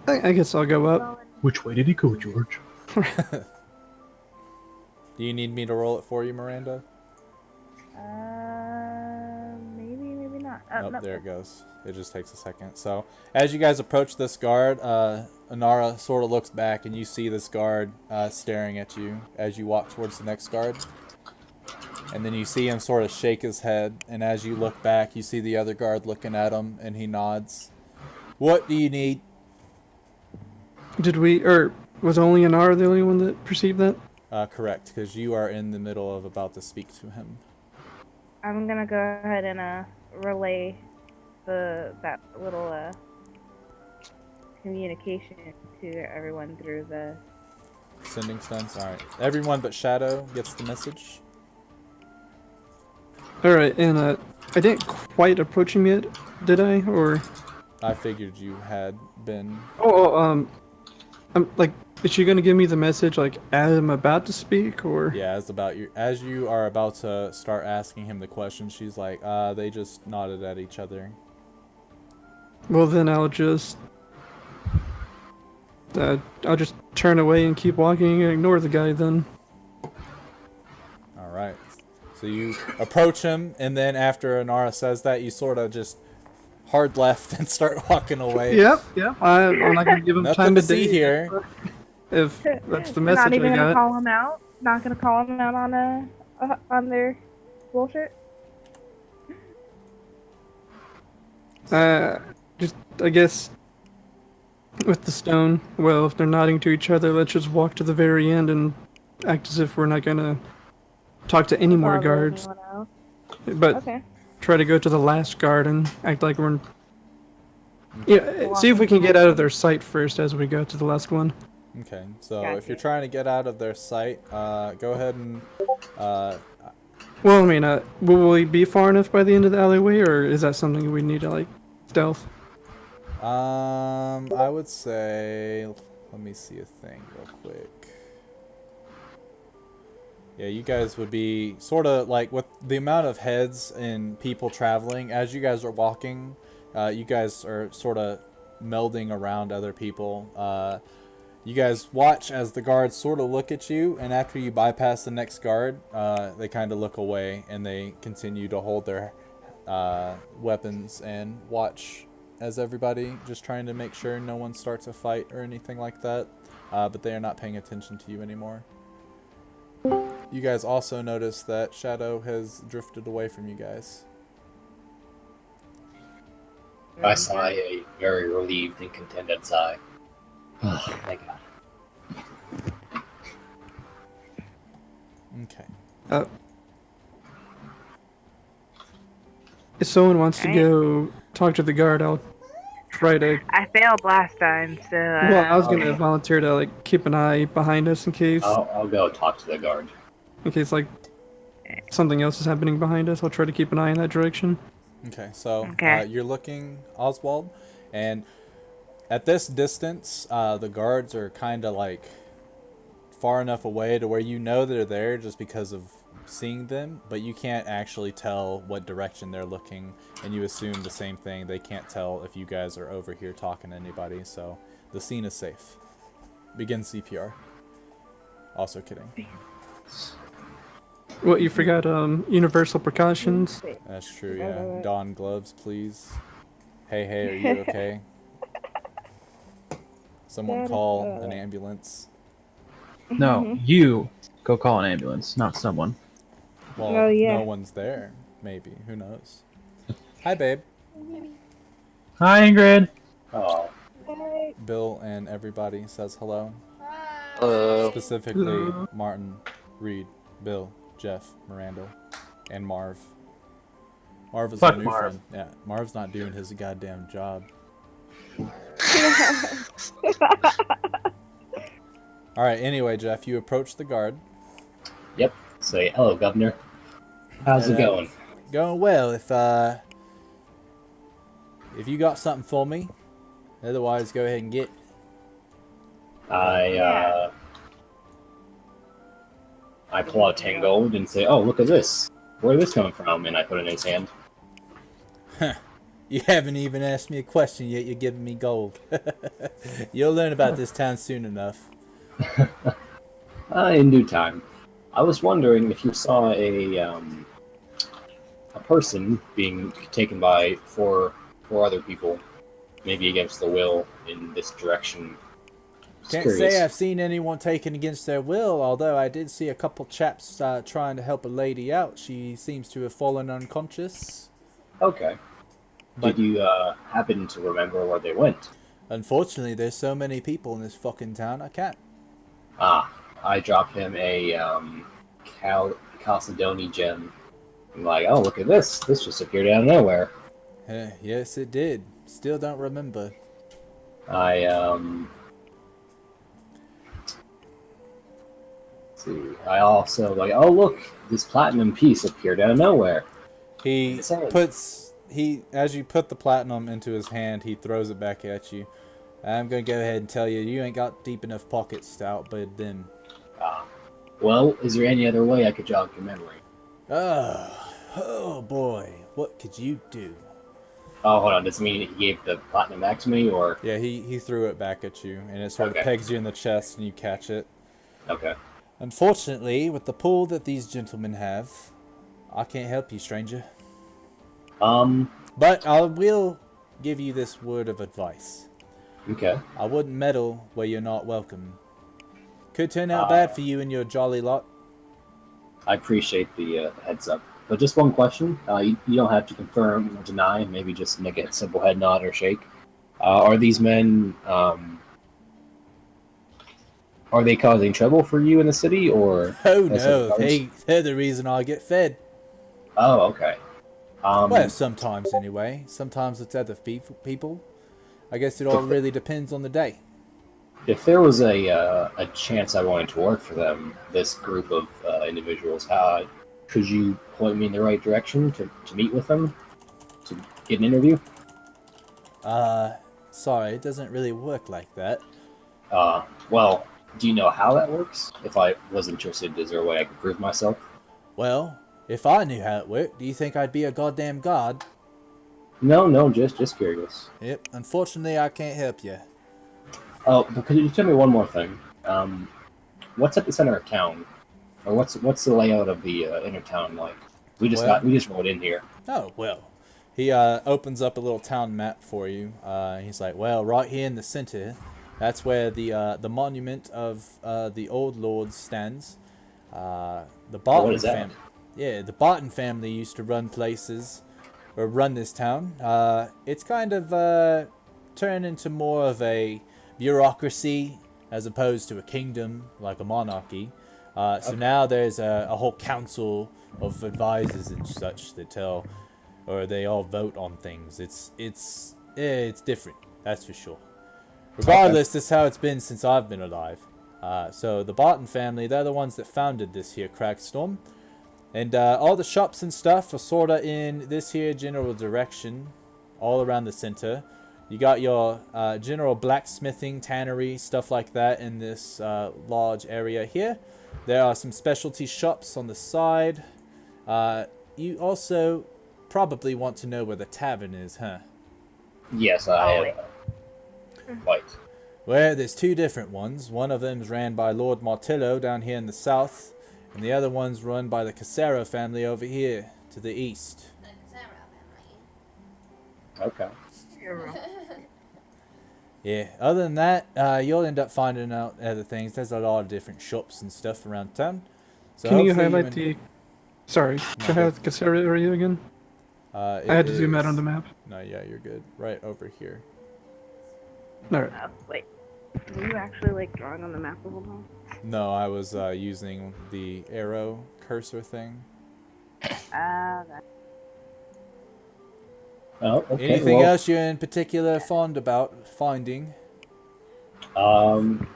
I guess I'll go up. Which way did he go, George? Do you need me to roll it for you, Miranda? Maybe not. Nope, Nope. there it goes. It just takes a second. So, as you guys approach this guard, Anara sort of looks back and you see this guard staring at you as you walk towards the next guard. And then you see him sort of shake his head, and as you look back, you see the other guard looking at him, and he nods. What do you need? Was only Anara the only one that perceived that? Correct, because you are in the middle of about to speak to him. I'm gonna go ahead and relay that little communication to everyone through the. Sending stones? Alright. Everyone but Shadow gets the message. Alright, and I didn't quite approach him yet, did I? Or I figured you had been. I'm like, is she gonna give me the message like as I'm about to speak, or? Yeah, as you are about to start asking him the question, she's like, they just nodded at each other. Well, then I'll just turn away and keep walking and ignore the guy then. Alright. So you approach him, and then after Anara says that, you sort of just hard left and start walking away. Yep. I'm not gonna give him Nothing time to to see date here. if that's the We're not message even I gonna got. call him out. Not gonna call him out on their bullshit. Just I guess with the stone. Well, if they're nodding to each other, let's just walk to the very end and act as if we're not gonna talk to any more Bother guards. anyone else. But Okay. try to go to the last guard and act like we're. Yeah, see if we can get out of their sight first as we go to the last one. Okay, so Gotcha. if you're trying to get out of their sight, go ahead and Well, I mean, will we be far enough by the end of the alleyway, or is that something we need to like stealth? I would say, let me see a thing real quick. Yeah, you guys would be sort of like with the amount of heads and people traveling, as you guys are walking, you guys are sort of melding around other people. You guys watch as the guards sort of look at you, and after you bypass the next guard, they kind of look away and they continue to hold their weapons and watch as everybody, just trying to make sure no one starts a fight or anything like that. But they are not paying attention to you anymore. You guys also notice that Shadow has drifted away from you guys. I sigh a very relieved and contented sigh. Oh, thank God. Okay. If someone wants to Right. go talk to the guard, I'll try to. I failed last time, so. Well, I was gonna volunteer to like keep an eye behind us in case I'll go talk to the guard. like something else is happening behind us. I'll try to keep an eye in that direction. Okay, so Okay. you're looking, Oswald, and at this distance, the guards are kind of like far enough away to where you know they're there just because of seeing them, but you can't actually tell what direction they're looking, and you assume the same thing. They can't tell if you guys are over here talking to anybody, so the scene is safe. Begin CPR. Also kidding. What, you forgot universal precautions? That's true, yeah. Don gloves, please. Hey, are you okay? Someone call an ambulance. No, you go call an ambulance, not someone. Well, Oh, yeah. no one's there. Maybe. Who knows? Hi, babe. Hi, Ingrid. Oh, Bill and everybody says hello. Hello. Specifically, Hello. Martin, Reed, Bill, Jeff, Miranda, and Marv. Marv is Fuck our new Marv. friend. Yeah, Marv's not doing his goddamn job. All right. Anyway, Jeff, you approach the guard. yep. Say, hello, Governor. How's it going? Going well. If you got something for me, otherwise go ahead and get. I pull out 10 gold and say, oh, look at this. Where did this come from? And I put it in his hand. You haven't even asked me a question yet. You're giving me gold. You'll learn about this town soon enough. In due time. I was wondering if you saw a person being taken by four other people, maybe against the will, in this direction. Just Can't curious. say I've seen anyone taken against their will, although I did see a couple chaps trying to help a lady out. She seems to have fallen unconscious. Okay. But- Did you happen to remember where they went? Unfortunately, there's so many people in this fucking town, I can't. I dropped him a Chalcedony gem. I'm like, oh, look at this. This just appeared out of nowhere. Yes, it did. Still don't remember. Let's see. I also like, oh look, this platinum piece appeared out of nowhere. He Insane. as you put the platinum into his hand, he throws it back at you. I'm gonna go ahead and tell you, you ain't got deep enough pockets, Stout, but then. Well, is there any other way I could jog your memory? Oh boy, what could you do? Oh, hold on. Does it mean he gave the platinum back to me, or Yeah, he threw it back at you, and it sort of Okay. pegs you in the chest, and you catch it. okay? Unfortunately, with the pull that these gentlemen have, I can't help you, stranger. But I will give you this word of advice. Okay. I wouldn't meddle where you're not welcome. Could turn out bad for you and your jolly lot. I appreciate the heads up. But just one question. You don't have to confirm or deny. Maybe just make a simple head nod or shake. Are these men? Are they causing trouble for you in the city, or? Oh as no, guards? they're the reason I get fed. Oh, okay. Well, sometimes anyway. Sometimes it's other people. I guess it all really depends on the day. If there was a chance I wanted to work for them, this group of individuals, could you point me in the right direction to meet with them, to get an interview? Sorry, it doesn't really work like that. Well, do you know how that works? If I was interested, is there a way I could prove myself? Well, if I knew how it worked, do you think I'd be a goddamn god? No, just curious. Yep, unfortunately I can't help you. Oh, but could you tell me one more thing? What's at the center of town, or what's the layout of the inner town like? We just Well- we just rolled in here. Oh, well, He opens up a little town map for you. He's like, well, right here in the center, that's where the monument of the old lords stands. The What Barton is that? family. Yeah, the Barton family used to run places, or run this town. It's kind of turned into more of a bureaucracy as opposed to a kingdom, like a monarchy. So now there's a whole council of advisors and such that tell, or they all vote on things. It's different, that's for sure. Regardless, this is how it's been since I've been alive. So the Barton family, they're the ones that founded this here Cragstorm. And all the shops and stuff are sort of in this here general direction, all around the center. You got your general blacksmithing, tannery, stuff like that in this large area here. There are some specialty shops on the side. You also probably want to know where the tavern is, huh? Yes, I quite. Well, there's two different ones. One of them's ran by Lord Martillo down here in the south, and the other one's run by the Casero family over here to the east. Okay. Yeah, other than that, you'll end up finding out other things. There's a lot of different shops and stuff around town. So Can you hopefully highlight the... Sorry, can you highlight the Casera area again? I had to zoom out on the map. No, yeah, you're good. Right over here. Alright. Wait. Were you actually like drawing on the map the whole time? No, I was using the arrow cursor thing. That. Oh, okay. Anything well, else you're in particular fond about finding?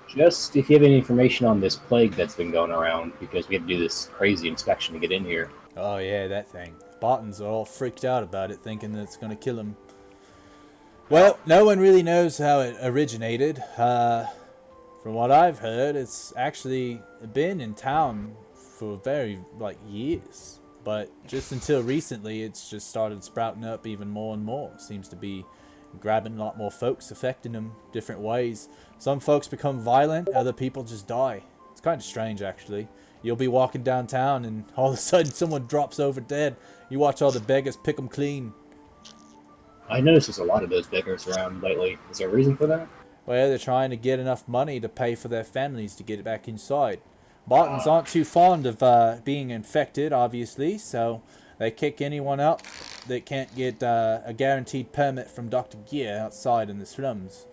Just if you have any information on this plague that's been going around, because we had to do this crazy inspection to get in here. Oh yeah, that thing. Bartons are all freaked out about it, thinking that it's going to kill them. Well, no one really knows how it originated. From what I've heard, it's actually been in town for years. But just until recently, it's just started sprouting up even more and more. Seems to be grabbing a lot more folks, affecting them different ways. Some folks become violent, other people just die. It's kind of strange, actually. You'll be walking downtown and all of a sudden someone drops over dead. You watch all the beggars pick them clean. I noticed there's a lot of those beggars around lately. Is there a reason for that? Well, they're trying to get enough money to pay for their families to get it back inside. Bartons aren't too fond of being infected, obviously, so they kick anyone out that can't get a guaranteed permit from Dr. Gear outside in the slums.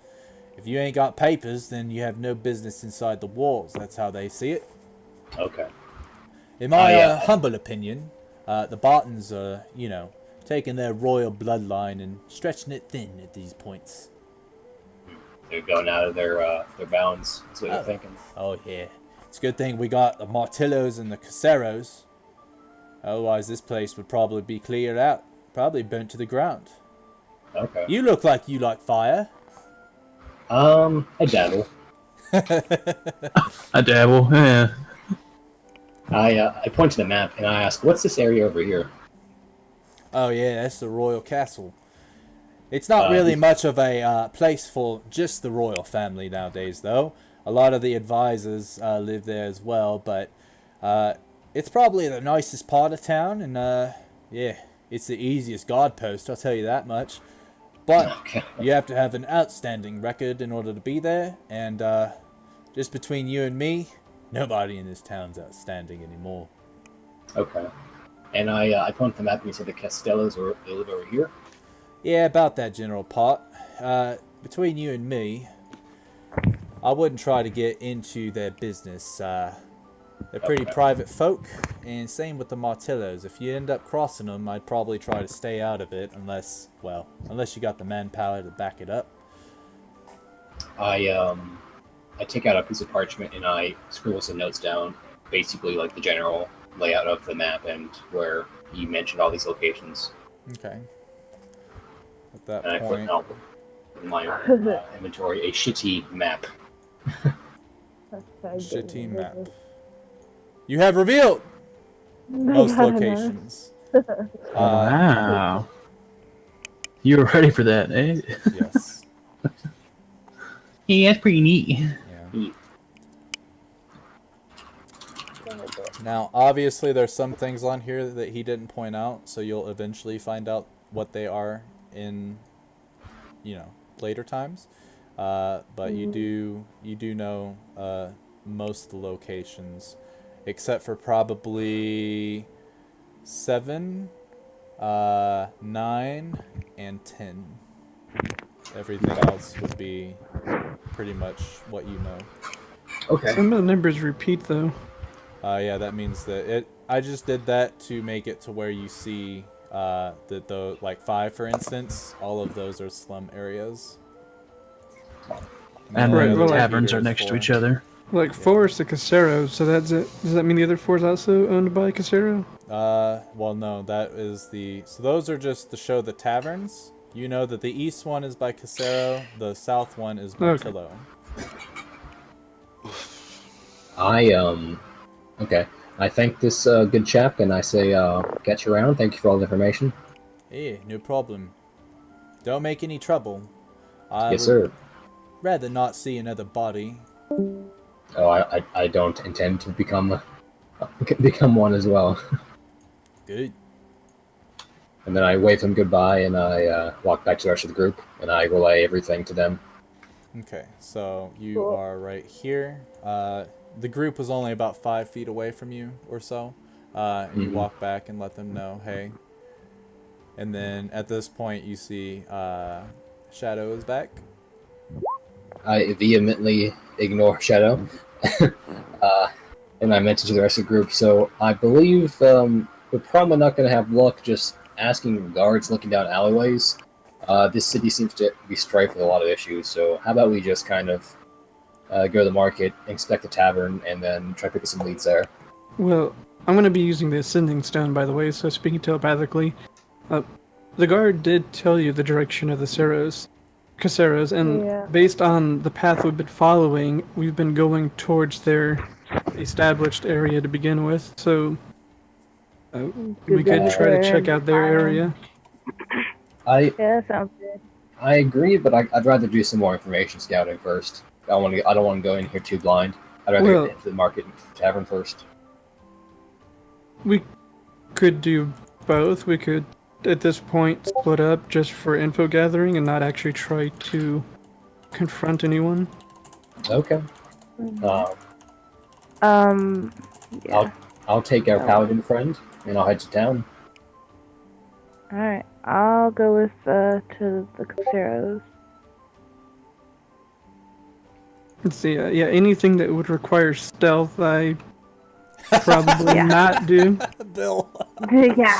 If you ain't got papers, then you have no business inside the walls. That's how they see it. Okay. In my humble opinion, the Bartons are, taking their royal bloodline and stretching it thin at these points. They're going out of their bounds. That's what you're thinking. Oh, yeah. It's a good thing we got the Martillos and the Caseros. Otherwise, this place would probably be cleared out. Probably burnt to the ground. Okay. You look like you like fire. I dabble. I dabble, yeah. I point to the map and I ask, what's this area over here? Oh, yeah, that's the royal castle. It's not really much of a place for just the royal family nowadays, though. A lot of the advisors live there as well, but it's probably the nicest part of town, and yeah, it's the easiest guard post, I'll tell you that much. But Okay. you have to have an outstanding record in order to be there, and just between you and me, nobody in this town's outstanding anymore. Okay. And I point to the map and you said the Castellos they live over here? Yeah, about that general part. Between you and me, I wouldn't try to get into their business. They're pretty private folk, and same with the Martillos. If you end up crossing them, I'd probably try to stay out of it, unless you got the manpower to back it up. I take out a piece of parchment and I scribble some notes down, basically like the general layout of the map and where you mentioned all these locations. Okay. At that And I put point, out in my inventory a shitty map. shitty map. You have revealed most locations. Wow. You were ready for that, eh? Yes. Yeah, that's pretty neat. Yeah. Now, obviously, there's some things on here that he didn't point out, so you'll eventually find out what they are in, later times. But you do know most of the locations, except for probably 7, 9, and 10. Everything else would be pretty much what you know. Okay. Some of the numbers repeat though. Yeah, that means that I just did that to make it to where you see that the like 5, for instance, all of those are slum areas. And all Right, then the well, like- taverns are is next to 4. each other. Like 4 is the Casero, so that's it. Does that mean the other 4 is also owned by Casero? Well, no, that is so those are just to show the taverns. You know that the east one is by Casero, the south one is Okay. Martillo. Okay. I thank this good chap, and I say, catch you around. Thank you for all the information. Hey, no problem. Don't make any trouble. I Yes, would sir. rather not see another body. Oh, I don't intend to become one as well. Good. And then I wave him goodbye, and I walk back to the rest of the group, and I relay everything to them. Okay, so you Cool. are right here. The group was only about 5 feet away from you or so. And you walk back and let them know, hey. And then at this point, you see Shadow is back. I vehemently ignore Shadow, and I mention to the rest of the group. So I believe we're probably not going to have luck just asking guards looking down alleyways. This city seems to be strife with a lot of issues. So how about we just kind of go to the market, inspect the tavern, and then try to pick up some leads there. Well, I'm going to be using the Ascending Stone, by the way, so speaking telepathically. The guard did tell you the direction of the Caseros, and Yeah. based on the path we've been following, we've been going towards their established area to begin with, so we go could try to there check and out their find- area. I Yeah, that sounds good. agree, but I'd rather do some more information scouting first. I don't want to go in here too blind. I'd rather Well- get into the market and tavern first. We could do both. We could, at this point, split up just for info gathering and not actually try to confront anyone. Okay. Yeah. I'll take our Oh. paladin friend, and I'll head to town. All right. I'll go with to the Caseros. Let's see. Yeah, anything that would require stealth, I probably Yeah. not do. Bill. Yeah.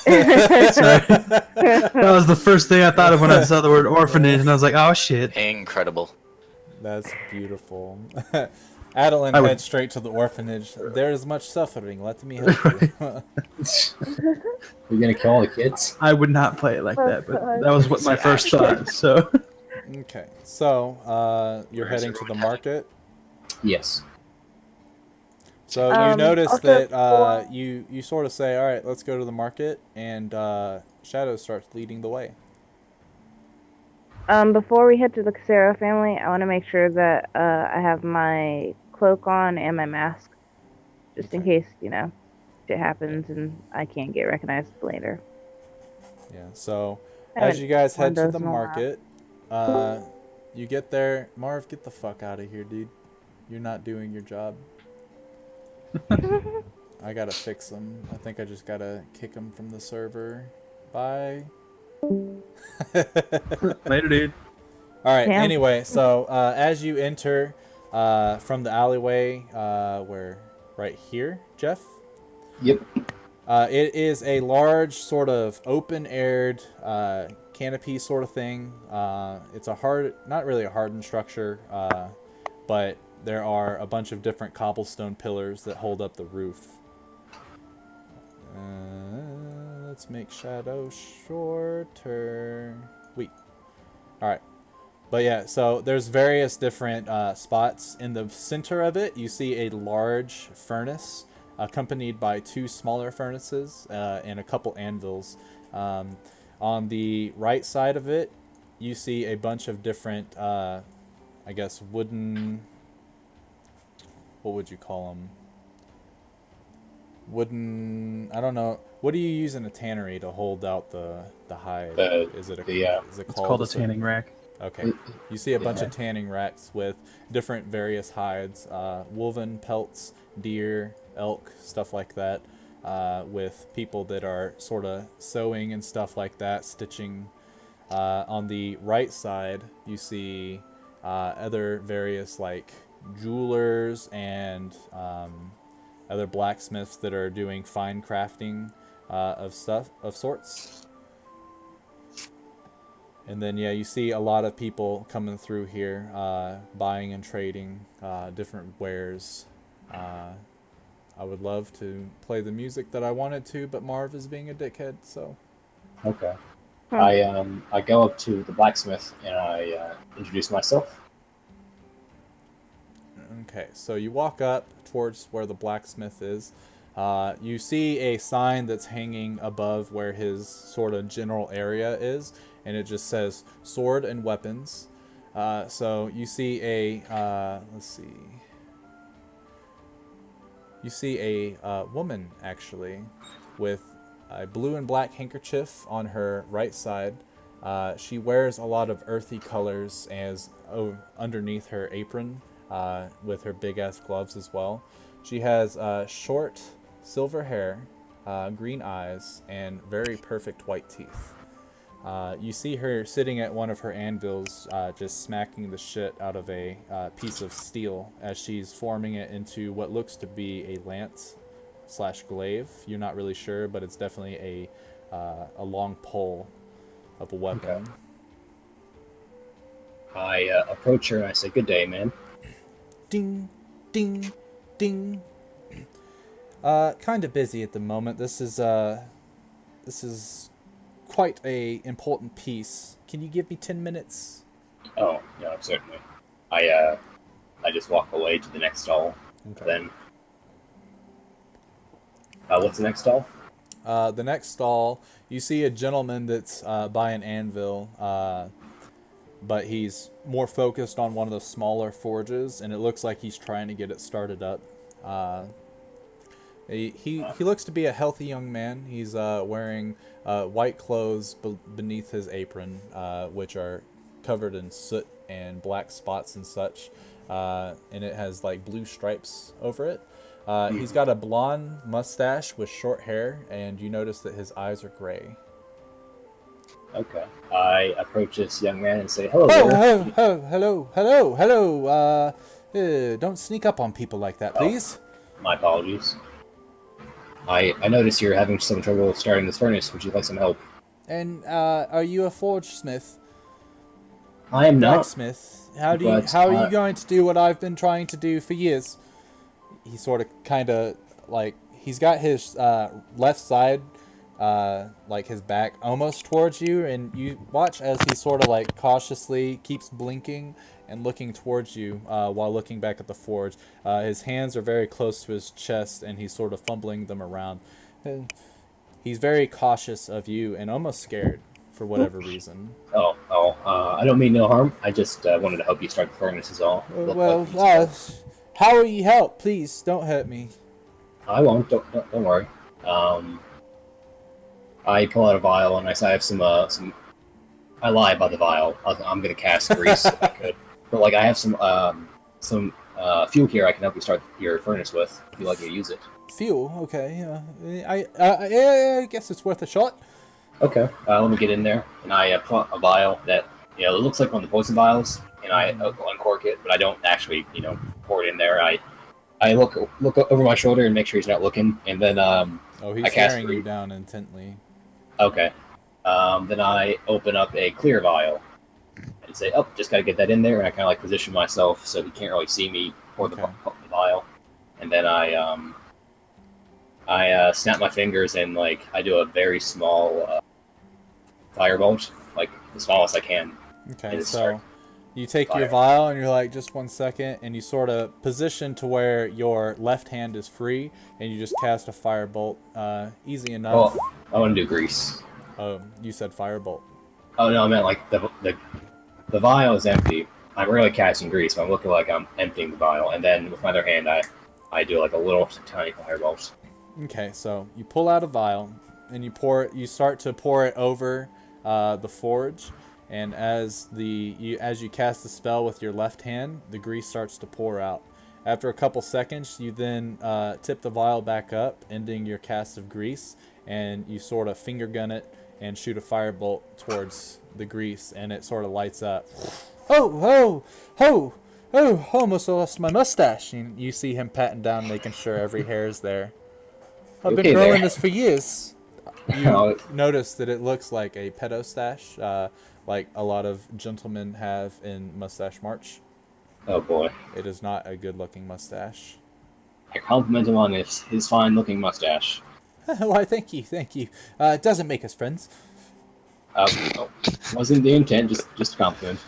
That was the first thing I thought of when I saw the word orphanage, and I was like, oh shit. Incredible. That's beautiful. Adeline I would- heads straight to the orphanage. There is much suffering. Let me help you. You're gonna kill all the kids? I would not play it like that, but that was what my See, first actually- thought. So Okay, so you're heading to the market. Yes. So you notice also that for- you sort of say, all right, let's go to the market, and Shadow starts leading the way. Before we head to the Casero family, I want to make sure that I have my cloak on and my mask, just in case shit happens and I can't get recognized later. Yeah. So I as haven't you guys worn head to those the in a while. market, you get there. Marv, get the fuck out of here, dude. You're not doing your job. I gotta fix him. I think I just gotta kick him from the server. Bye. later, dude. All right. Yeah. Anyway, so as you enter from the alleyway, where right here, Jeff. Yep. It is a large, sort of open-aired canopy sort of thing. It's not really a hardened structure, but there are a bunch of different cobblestone pillars that hold up the roof. Let's make Shadow shorter. All right. But yeah, so there's various different spots. In the center of it, you see a large furnace accompanied by 2 smaller furnaces and a couple anvils. On the right side of it, you see a bunch of different, I guess, wooden... What would you call them? wooden. I don't know. What do you use in a tannery to hold out the hide? Is it it's called a certain- tanning rack. Okay. You see a bunch Yeah. of tanning racks with different various hides, woven pelts, deer, elk, stuff like that, with people that are sort of sewing and stuff like that, stitching. On the right side, you see other various like jewelers and other blacksmiths that are doing fine crafting of stuff of sorts. And then, yeah, you see a lot of people coming through here, buying and trading different wares. I would love to play the music that I wanted to, but Marv is being a dickhead, so. Okay. Hmm. I go up to the blacksmith and I introduce myself. Okay, so you walk up towards where the blacksmith is. You see a sign that's hanging above where his sort of general area is, and it just says sword and weapons. So you see let's see. You see a woman actually with a blue and black handkerchief on her right side. She wears a lot of earthy colors as underneath her apron, with her big ass gloves as well. She has short silver hair, green eyes, and very perfect white teeth. You see her sitting at one of her anvils, just smacking the shit out of a piece of steel as she's forming it into what looks to be a lance / glaive. You're not really sure, but it's definitely a long pole of a weapon. Okay. I approach her and I say, "Good day, man." Ding, ding, ding. Kind of busy at the moment. This is quite a important piece. Can you give me 10 minutes? Oh, no, certainly. I just walk away to the next stall. Okay. Then, what's the next stall? The next stall, you see a gentleman that's by an anvil, but he's more focused on one of the smaller forges, and it looks like he's trying to get it started up. He looks to be a healthy young man. He's wearing white clothes beneath his apron, which are covered in soot and black spots and such, and it has like blue stripes over it. He's got a blonde mustache with short hair, and you notice that his eyes are gray. Okay. I approach this young man and say, "Hello Oh, there." hello. Don't sneak up on people like that, please. My apologies. I notice you're having some trouble starting this furnace. Would you like some help? And are you a forge smith? I am not. Blacksmith? How are you going to do what I've been trying to do for years? He sort of kind of like he's got his left side, like his back almost towards you, and you watch as he sort of like cautiously keeps blinking and looking towards you while looking back at the forge. His hands are very close to his chest, and he's sort of fumbling them around. And he's very cautious of you and almost scared for whatever reason. I don't mean no harm. I just wanted to help you start the furnace is all. How will you help? Please don't hurt me. I won't. Don't worry. I pull out a vial and I say I have some. I lie about the vial. I'm gonna cast grease if I could. But like I have some fuel here I can help you start your furnace with if you'd like to use it. Fuel? Okay, yeah. I guess it's worth a shot. Okay. Let me get in there and I pull out a vial that it looks like one of the poison vials, and I uncork it, but I don't actually pour it in there. I look over my shoulder and make sure he's not looking, and then he's staring you down intently. Okay. Then I open up a clear vial and say, "Oh, just gotta get that in there," and I kind of like position myself so he can't really see me pour the vial, and then I snap my fingers and like I do a very small firebolt, like the smallest I can. Okay, so you take your vial and you're like, just 1 second, and you sort of position to where your left hand is free, and you just cast a firebolt. Easy enough. Oh, I want to do grease. Oh, you said firebolt. Oh no, I meant like the vial is empty. I'm really casting grease, but I'm looking like I'm emptying the vial, and then with my other hand, I do like a little tiny firebolt. Okay, so you pull out a vial and you start to pour it over the forge, and as you cast the spell with your left hand, the grease starts to pour out. After a couple seconds, you then tip the vial back up, ending your cast of grease, and you sort of finger gun it and shoot a firebolt towards the grease, and it sort of lights up. Oh, oh, oh, oh! Almost lost my mustache. And you see him patting down, making sure every hair is there. I've been Okay growing there. this for years. You Oh, notice that it looks like a pedo stash, like a lot of gentlemen have in Mustache March. oh boy. It is not a good-looking mustache. I compliment him on his fine-looking mustache. Why, thank you, thank you. It doesn't make us friends. Oh, wasn't the intent, just a compliment.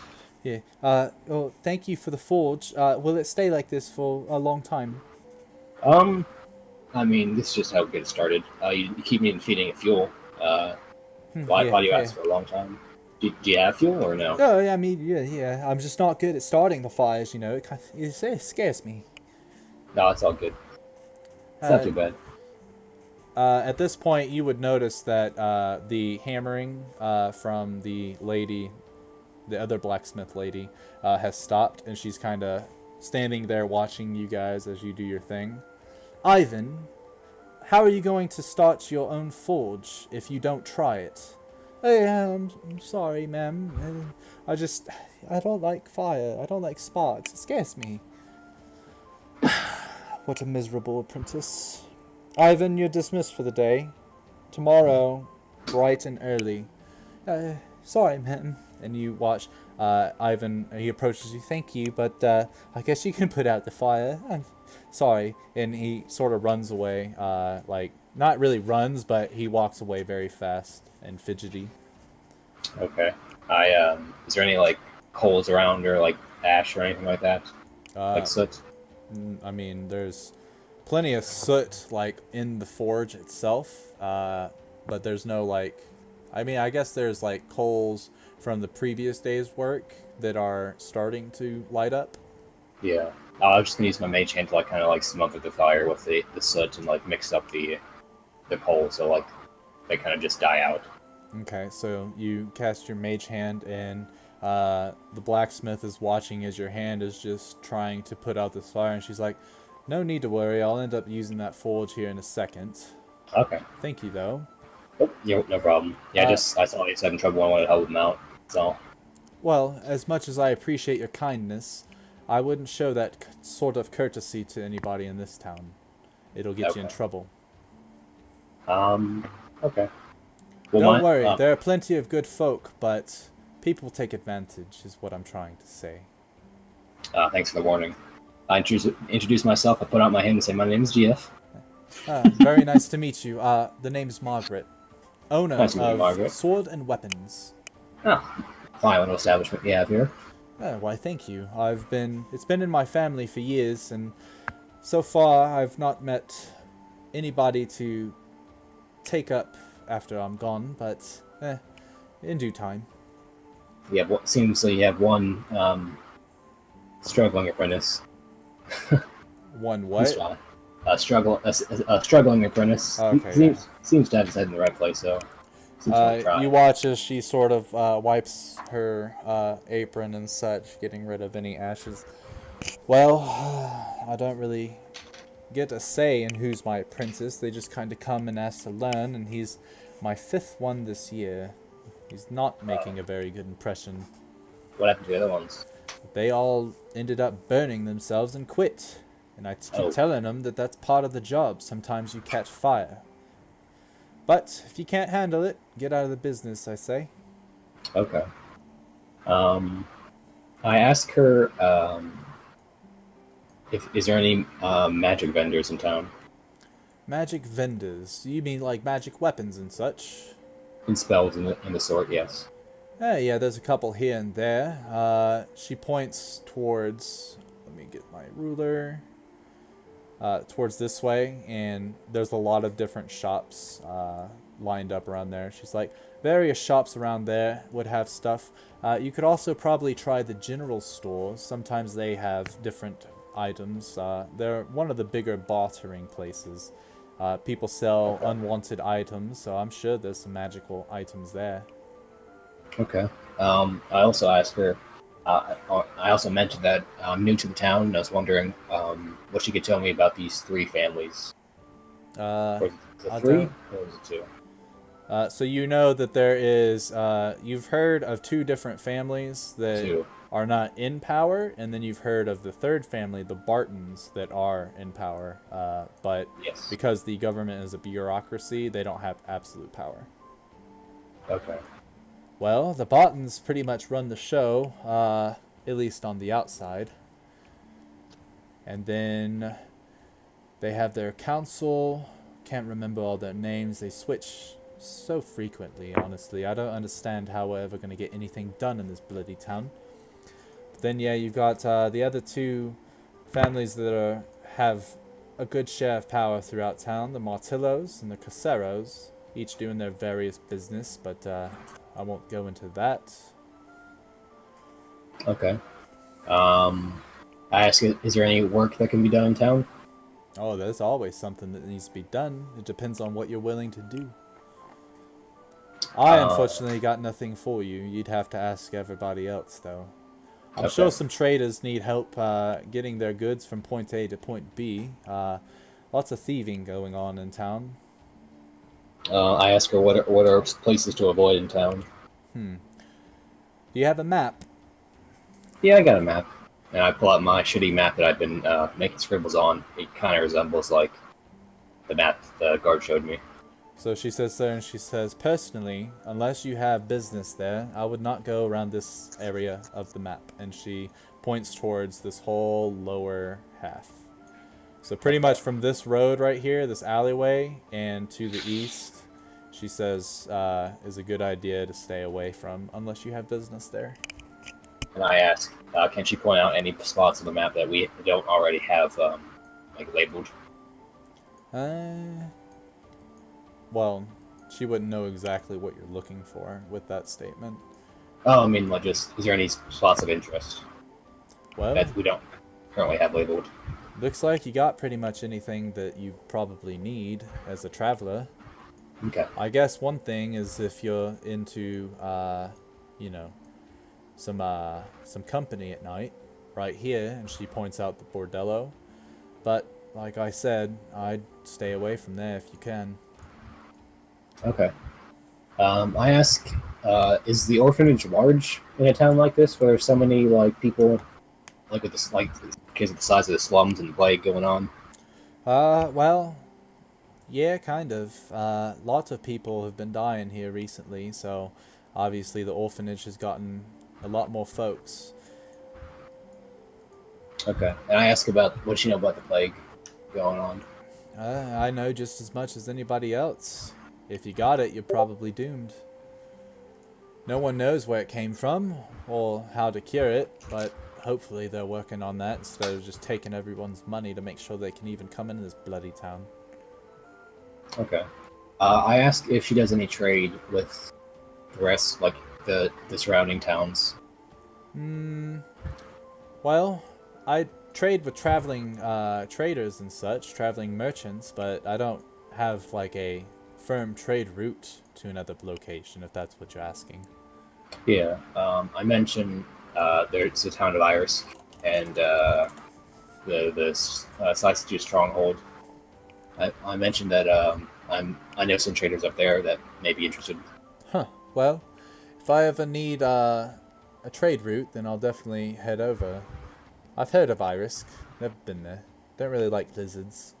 Yeah. Well, thank you for the forge. Will it stay like this for a long time? I mean, this is just how it gets started. You keep me feeding it fuel. Why Yeah, do you yeah. ask for a long time? Do you have fuel or no? Oh, yeah, I mean, yeah. I'm just not good at starting the fires, you know. It scares me. No, it's all good. It's not Uh, too bad. At this point, you would notice that the hammering from the other blacksmith lady, has stopped, and she's kind of standing there watching you guys as you do your thing. Ivan, how are you going to start your own forge if you don't try it? Hey, I'm sorry, ma'am. I don't like fire. I don't like sparks. It scares me. What a miserable apprentice. Ivan, you're dismissed for the day. Tomorrow, bright and early. Sorry, ma'am. And you watch Ivan, he approaches you. Thank you, but I guess you can put out the fire. I'm sorry. And he sort of runs away. Like, not really runs, but he walks away very fast and fidgety. Okay. Is there any like coals around or like ash or anything like that? Like soot? I mean, there's plenty of soot, like, in the forge itself, but there's no, like, I mean, I guess there's, like, coals from the previous day's work that are starting to light up. Yeah. I was just gonna use my mage hand to like kind of like smother the fire with the soot and like mix up the coal so like they kind of just die out. Okay, so you cast your mage hand, and the blacksmith is watching as your hand is just trying to put out this fire, and she's like, no need to worry, I'll end up using that forge here in a second. Okay. Thank you, though. Oh, yeah, no problem. Yeah, I saw you was having trouble. I wanted to help him out. So. Well, as much as I appreciate your kindness, I wouldn't show that sort of courtesy to anybody in this town. It'll get you in trouble. Okay. Well, Don't worry, there are plenty of good folk, but people take advantage, is what I'm trying to say. Thanks for the warning. I introduce myself. I put out my hand and say, my name is GF. Very nice to meet you. The name's Margaret. Owner Nice to meet you, of Margaret. Sword and Weapons. Oh, fine little establishment you have here. Why, thank you. It's been in my family for years, and so far I've not met anybody to take up after I'm gone, but in due time. Yeah, seems like you have one struggling apprentice. One what? A struggling apprentice. Okay, Seems to have his head in the right place, so. You watch as she sort of wipes her apron and such, getting rid of any ashes. Well, I don't really get a say in who's my apprentice. They just kind of come and ask to learn, and he's my 5th one this year. He's not making a very good impression. What happened to the other ones? They all ended up burning themselves and quit. And I keep telling them that that's part of the job. Sometimes you catch fire. But if you can't handle it, get out of the business, I say. Okay. I ask her, is there any magic vendors in town? Magic vendors? You mean like magic weapons and such? And spells in the sort, yes. Yeah, there's a couple here and there. She points towards, let me get my ruler, towards this way, and there's a lot of different shops lined up around there. She's like, various shops around there would have stuff. You could also probably try the general store. Sometimes they have different items. They're one of the bigger bartering places. People sell unwanted items, so I'm sure there's some magical items there. Okay. I also asked her. I also mentioned that I'm new to the town, and I was wondering what she could tell me about these three families. Or is it I three? don't. Or was it two? So you know that there is. You've heard of two different families that Two. are not in power, and then you've heard of the third family, the Bartons, that are in power. But Yes. because the government is a bureaucracy, they don't have absolute power. Okay. Well, the Bartons pretty much run the show, at least on the outside. And then they have their council. Can't remember all their names. They switch so frequently, honestly. I don't understand how we're ever going to get anything done in this bloody town. But then, yeah, you've got the other two families that have a good share of power throughout town. The Martillos and the Caseros, each doing their various business, but I won't go into that. Okay. I ask, is there any work that can be done in town? Oh, there's always something that needs to be done. It depends on what you're willing to do. I unfortunately got nothing for you. You'd have to ask everybody else, though. I'm sure some traders need help getting their goods from point A to point B. Lots of thieving going on in town. I ask her what are places to avoid in town. Do you have a map? Yeah, I got a map. And I pull out my shitty map that I've been making scribbles on. It kind of resembles, like, the map the guard showed me. So she sits there and she says, personally, unless you have business there, I would not go around this area of the map. And she points towards this whole lower half. So pretty much from this road right here, this alleyway, and to the east, she says is a good idea to stay away from, unless you have business there. And I ask, can she point out any spots on the map that we don't already have, like, labeled? Well, she wouldn't know exactly what you're looking for with that statement. Oh, I mean, like, just, is there any spots of interest Well, that we don't currently have labeled? looks like you got pretty much anything that you probably need as a traveler. Okay. I guess one thing is if you're into, you know, some company at night, right here, and she points out the bordello. But like I said, I'd stay away from there if you can. Okay. I ask, is the orphanage large in a town like this, where there's so many like people, like with this, like because of the size of the slums and the plague going on? Well, yeah, kind of. Lots of people have been dying here recently, so obviously the orphanage has gotten a lot more folks. Okay. And I ask about what you know about the plague going on. I know just as much as anybody else. If you got it, you're probably doomed. No one knows where it came from or how to cure it, but hopefully they're working on that instead of just taking everyone's money to make sure they can even come into this bloody town. Okay. I ask if she does any trade with the rest, like the surrounding towns. Well, I trade with traveling traders and such, traveling merchants, but I don't have like a firm trade route to another location, if that's what you're asking. Yeah. I mentioned there's the town of Iris and the Sliced stronghold. I mentioned that I know some traders up there that may be interested. Huh. Well, if I ever need a trade route, then I'll definitely head over. I've heard of Iris. Never been there. Don't really like lizards.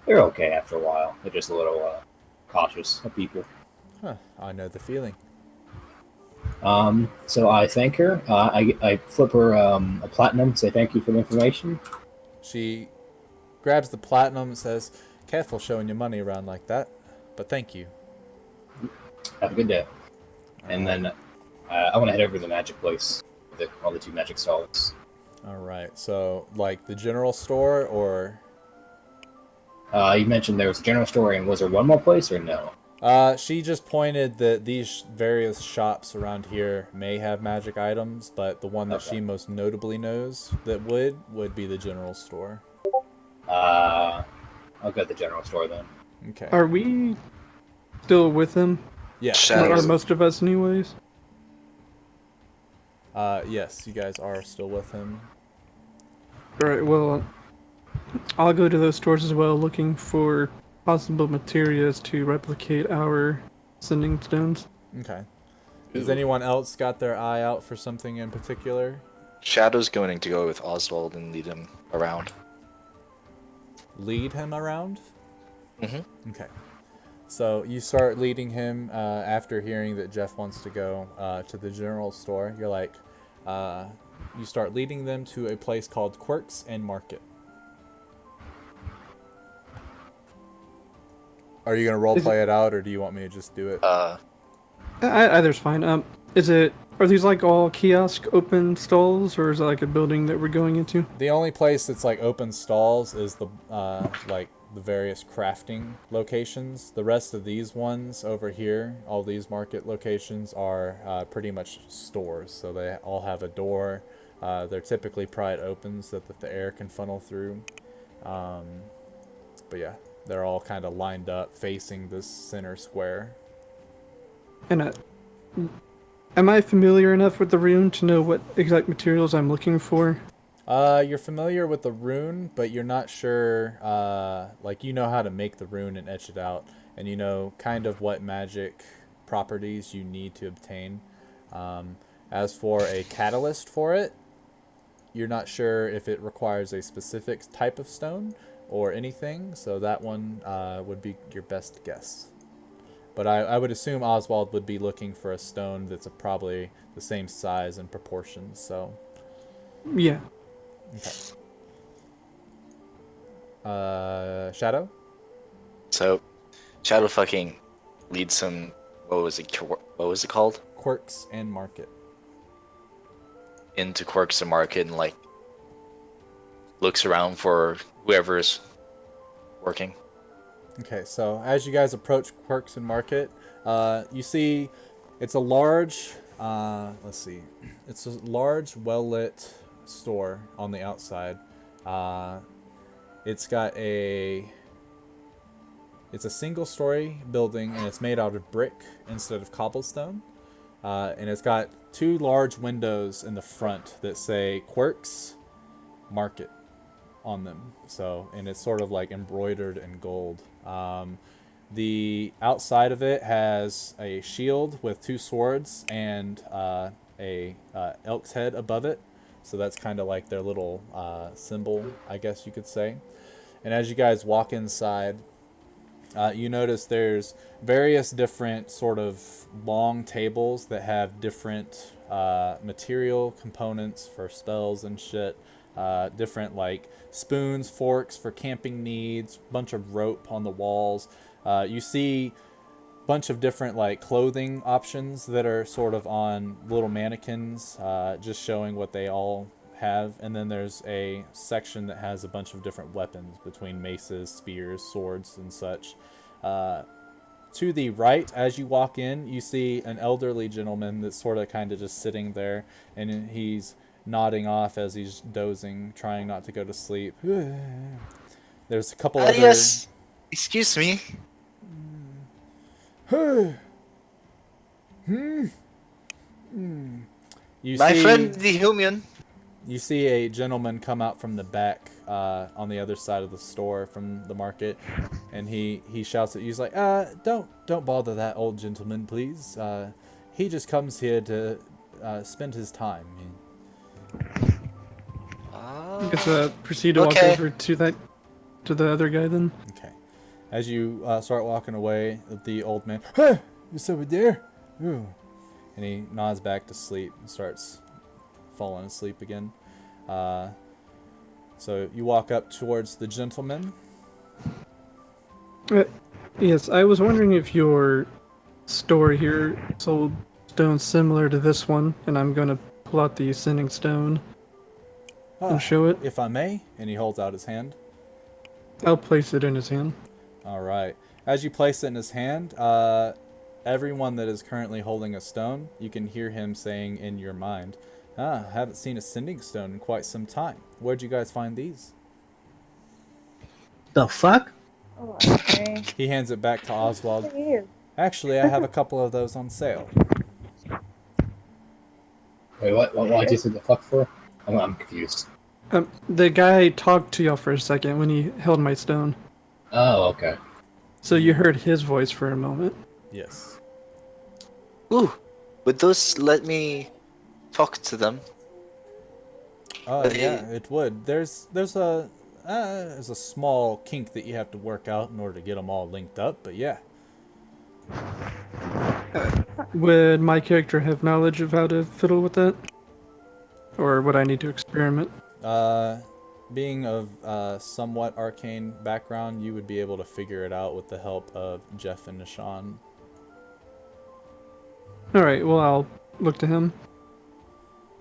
They're okay after a while. They're just a little cautious of people. Huh. I know the feeling. So I thank her. I flip her a platinum, say thank you for the information. She grabs the platinum and says, "Careful showing your money around like that, but thank you." Have a good day. And then I want to head over to the magic place, all the two magic stalls. Alright, so like the general store or... You mentioned there was a general store, and was there one more place or no? She just pointed that these various shops around here may have magic items, but the one that she most notably knows that would be the general store. I'll go to the general store then. Okay. Are we still with him? Yes. Shadows. Are most of us, anyways? Yes, you guys are still with him. Alright, well, I'll go to those stores as well, looking for possible materials to replicate our sending stones. Okay. Has Ooh. anyone else got their eye out for something in particular? Shadow's going to go with Oswald and lead him around. Lead him around? Mm-hmm. Okay. So you start leading him after hearing that Jeff wants to go to the general store. You're like, you start leading them to a place called Quirks and Market. Are you gonna roleplay it out, or do you want me to just do it? Either's fine. Are these like all kiosk open stalls, or is it like a building that we're going into? The only place that's like open stalls is the like the various crafting locations. The rest of these ones over here, all these market locations are pretty much stores. So they all have a door. They're typically pried open so that the air can funnel through. But yeah, they're all kind of lined up facing this center square. And am I familiar enough with the rune to know what exact materials I'm looking for? You're familiar with the rune, but you're not sure, like, you know how to make the rune and etch it out, and you know kind of what magic properties you need to obtain. As for a catalyst for it, you're not sure if it requires a specific type of stone or anything, so that one would be your best guess. But I would assume Oswald would be looking for a stone that's probably the same size and proportions, so... Yeah. Okay. Shadow? So, Shadow fucking leads him. What was it called? Quirks and Market. Into Quirks and Market and like looks around for whoever's working. Okay, so as you guys approach Quirks and Market, you see it's a large, let's see, it's a large, well-lit store on the outside. It's a single-story building, and it's made out of brick instead of cobblestone. And it's got two large windows in the front that say Quirks Market on them. So, and it's sort of like embroidered in gold. The outside of it has a shield with two swords and a elk's head above it. So that's kind of like their little symbol, I guess you could say. And as you guys walk inside, you notice there's various different sort of long tables that have different material components for spells and shit. Different like spoons, forks for camping needs, bunch of rope on the walls. You see a bunch of different like clothing options that are sort of on little mannequins, just showing what they all have. And then there's a section that has a bunch of different weapons between maces, spears, swords, and such. To the right, as you walk in, you see an elderly gentleman that's sort of kind of just sitting there, and he's nodding off as he's dozing, trying not to go to sleep. There's a couple other... Yes. Excuse me. My friend the human. You see a gentleman come out from the back on the other side of the store from the market, and he shouts at you. He's like, don't bother that old gentleman, please. He just comes here to spend his time. I guess proceed to walk over to the other guy then. Okay. As you start walking away, the old man, hey, what's over there? Ooh. And he nods back to sleep and starts falling asleep again. So you walk up towards the gentleman. Yes, I was wondering if your store here sold stones similar to this one, and I'm going to pull out the ascending stone and show it. If I may. And he holds out his hand. I'll place it in his hand. All right. As you place it in his hand, everyone that is currently holding a stone, you can hear him saying in your mind, I haven't seen a sending stone in quite some time. Where'd you guys find these? The fuck? Oh, okay. He hands it back to Oswald. Look at you. Actually, I have a couple of those on sale. Wait, why'd you say the fuck for? I'm confused. The guy talked to y'all for a second when he held my stone. Oh, okay. So you heard his voice for a moment. Yes. Ooh, would those let me talk to them? Yeah, it would. There's a small kink that you have to work out in order to get them all linked up, but yeah. Would my character have knowledge of how to fiddle with that? Or would I need to experiment? Being of somewhat arcane background, you would be able to figure it out with the help of Jeff and Nishan. Alright, well, I'll look to him.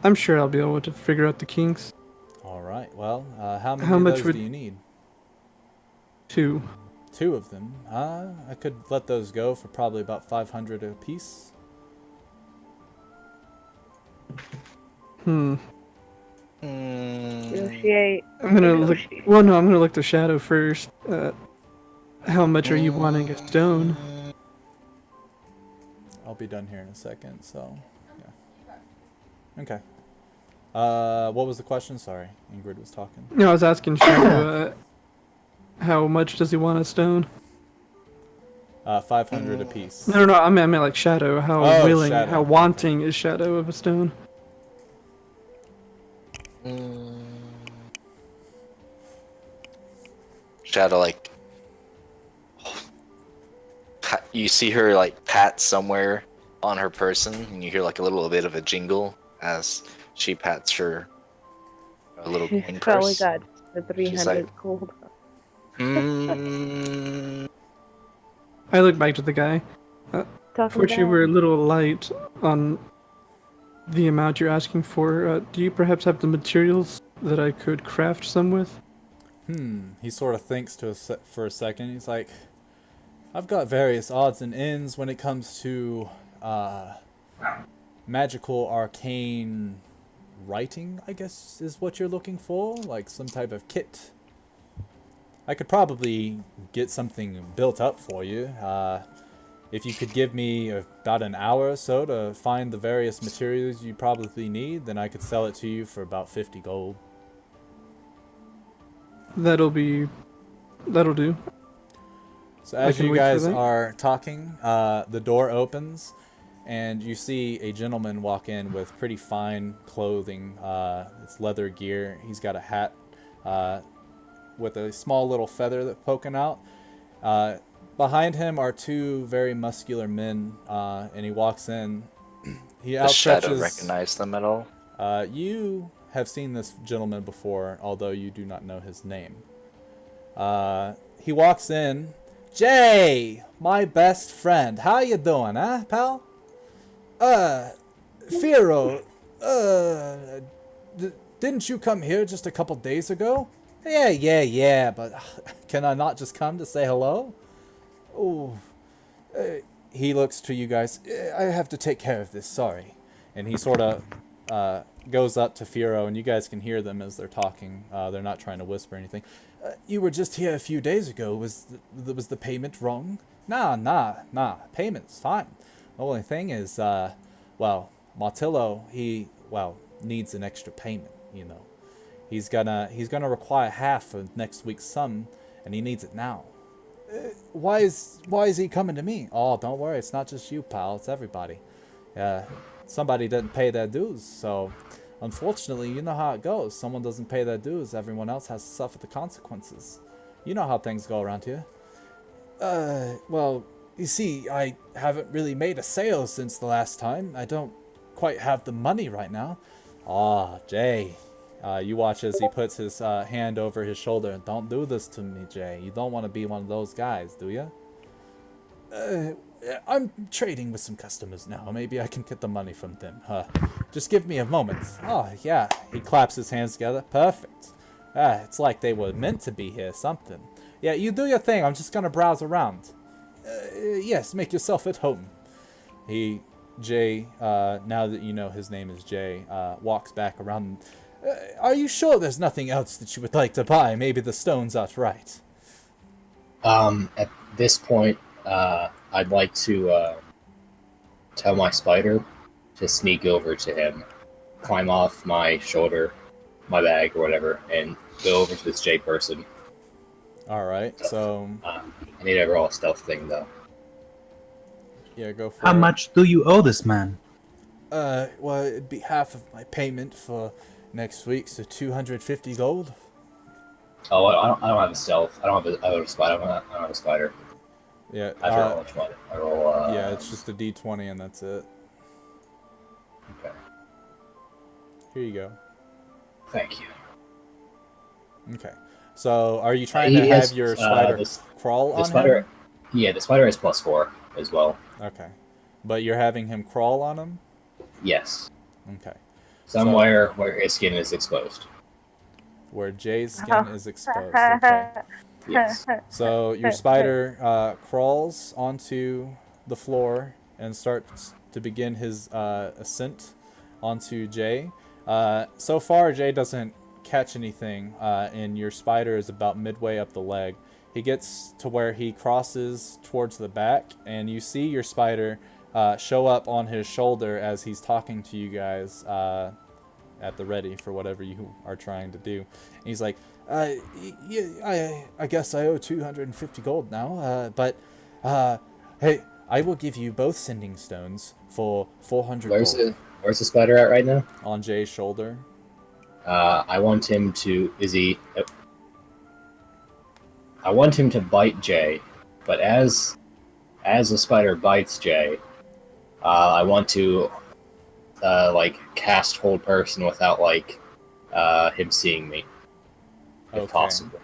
I'm sure I'll be able to figure out the kinks. All right. Well, how many How of much those would- do you need? 2. 2 of them. I could let those go for probably about 500 a piece. Negotiate. I'm gonna look. Negotiate. Well, no, I'm gonna look to Shadow first. How much are you wanting a stone? I'll be done here in a second, so yeah. Okay. What was the question? Sorry, Ingrid was talking. No, I was asking Shadow. How much does he want a stone? 500 a piece. No, I meant like Shadow. How Oh, willing, Shadow. how wanting is Shadow of a stone? Shadow, like, you see her like pat somewhere on her person, and you hear like a little bit of a jingle as she pats her little She's coin probably purse. got the 300 like- gold. I look back to the guy. Talking Fortunately, about we're a little light on the amount you're asking for. Do you perhaps have the materials that I could craft some with? He sort of thinks for a second. He's like, I've got various odds and ends when it comes to magical arcane writing, I guess is what you're looking for, like some type of kit. I could probably get something built up for you. If you could give me about an hour or so to find the various materials you probably need, then I could sell it to you for about 50 gold. That'll do. So I as can you wait for guys that. are talking, the door opens, and you see a gentleman walk in with pretty fine clothing. It's leather gear. He's got a hat with a small little feather that's poking out. Behind him are 2 very muscular men, and he walks in. He Does Shadow outstretches. recognize them at all? You have seen this gentleman before, although you do not know his name. He walks in. Jay, my best friend. How you doing, huh, pal? Firo, didn't you come here just a couple days ago? Yeah, but can I not just come to say hello? Oh, he looks to you guys. I have to take care of this, sorry. And he sort of goes up to Firo, and you guys can hear them as they're talking. They're not trying to whisper anything. You were just here a few days ago. Was the payment wrong? Nah. Payment's fine. The only thing is, Martillo, he needs an extra payment. You know, he's gonna require half of next week's sum, and he needs it now. Why is he coming to me? Oh, don't worry. It's not just you, pal. It's everybody. Somebody didn't pay their dues, so unfortunately, you know how it goes. Someone doesn't pay their dues, everyone else has to suffer the consequences. You know how things go around here. Well, you see, I haven't really made a sale since the last time. I don't quite have the money right now. Ah, Jay. You watch as he puts his hand over his shoulder. Don't do this to me, Jay. You don't want to be one of those guys, do you? I'm trading with some customers now. Maybe I can get the money from them. Just give me a moment. Oh, yeah. He claps his hands together. Perfect. It's like they were meant to be here, something. Yeah, you do your thing. I'm just going to browse around. Yes, make yourself at home. Jay, now that you know his name is Jay, walks back around. Are you sure there's nothing else that you would like to buy? Maybe the stone's outright. At this point, I'd like to tell my spider to sneak over to him, climb off my shoulder, my bag or whatever, and go over to this J person. All right. So I need to roll a stealth thing though. yeah, go for How it. much do you owe this man? Well, it'd be half of my payment for next week, so 250 gold. Oh, I don't have a stealth. I have a spider. I don't have a spider. Yeah. I forgot which one. I roll. Yeah, it's just a D20 and that's it. Okay. Here you go. Thank you. Okay. So, are you trying to He have has, your spider crawl The on spider. him? Yeah, the spider has +4 as well. Okay. But you're having him crawl on him? Yes. Okay. Somewhere where his skin is exposed. Where Jay's skin is exposed. Okay. Yes. So your spider crawls onto the floor and starts to begin his ascent onto Jay. So far, Jay doesn't catch anything, and your spider is about midway up the leg. He gets to where he crosses towards the back, and you see your spider show up on his shoulder as he's talking to you guys at the ready for whatever you are trying to do. And he's like, yeah, I guess I owe 250 gold now, but hey, I will give you both sending stones for 400 gold. Where's the spider at right now? On Jay's shoulder. I want him to. I want him to bite Jay, but as the spider bites Jay, I want to cast hold person without him seeing me, if possible.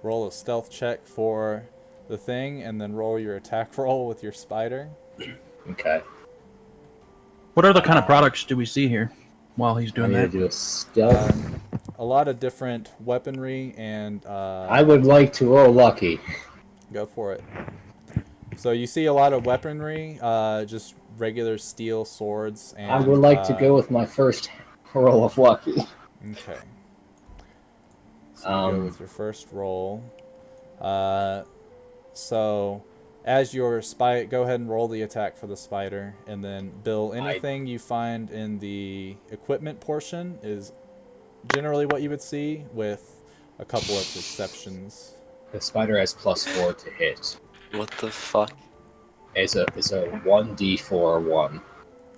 Roll a stealth check for the thing, and then roll your attack roll with your spider. Okay. What other kind of products do we see here while he's doing I that? need to do a stealth. A lot of different weaponry and. I would like to roll lucky. Go for it. So you see a lot of weaponry, just regular steel swords, and I would like to go with my first roll of lucky. Okay. So you go with your first roll. So as your spider, go ahead and roll the attack for the spider, and then Bill, anything you find in the equipment portion is generally what you would see, with a couple of exceptions. The spider has +4 to hit. What the fuck? It's a 1d4 1.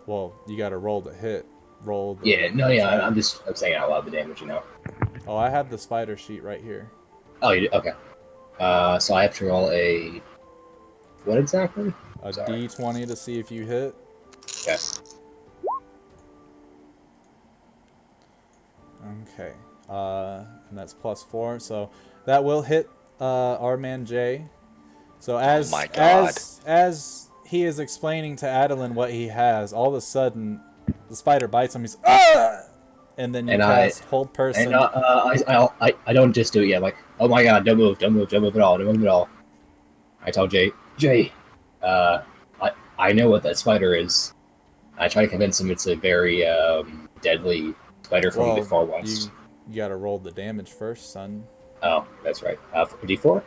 Well, you got to roll to hit. Roll. I'm saying out loud the damage, you know. Oh, I have the spider sheet right here. Oh, you do? Okay. So I have to roll a. What exactly? A D20 to see if you hit. Yes. Okay. And that's +4, so that will hit our man Jay. So as as he is explaining to Adeline what he has, all of a sudden the spider bites him. He's and then you cast hold person. And I don't just do it yet. Like, oh my god, don't move at all. I tell Jay, I know what that spider is. I try to convince him it's a very deadly spider from before once. You gotta roll the damage first, son. Oh, that's right. For D4?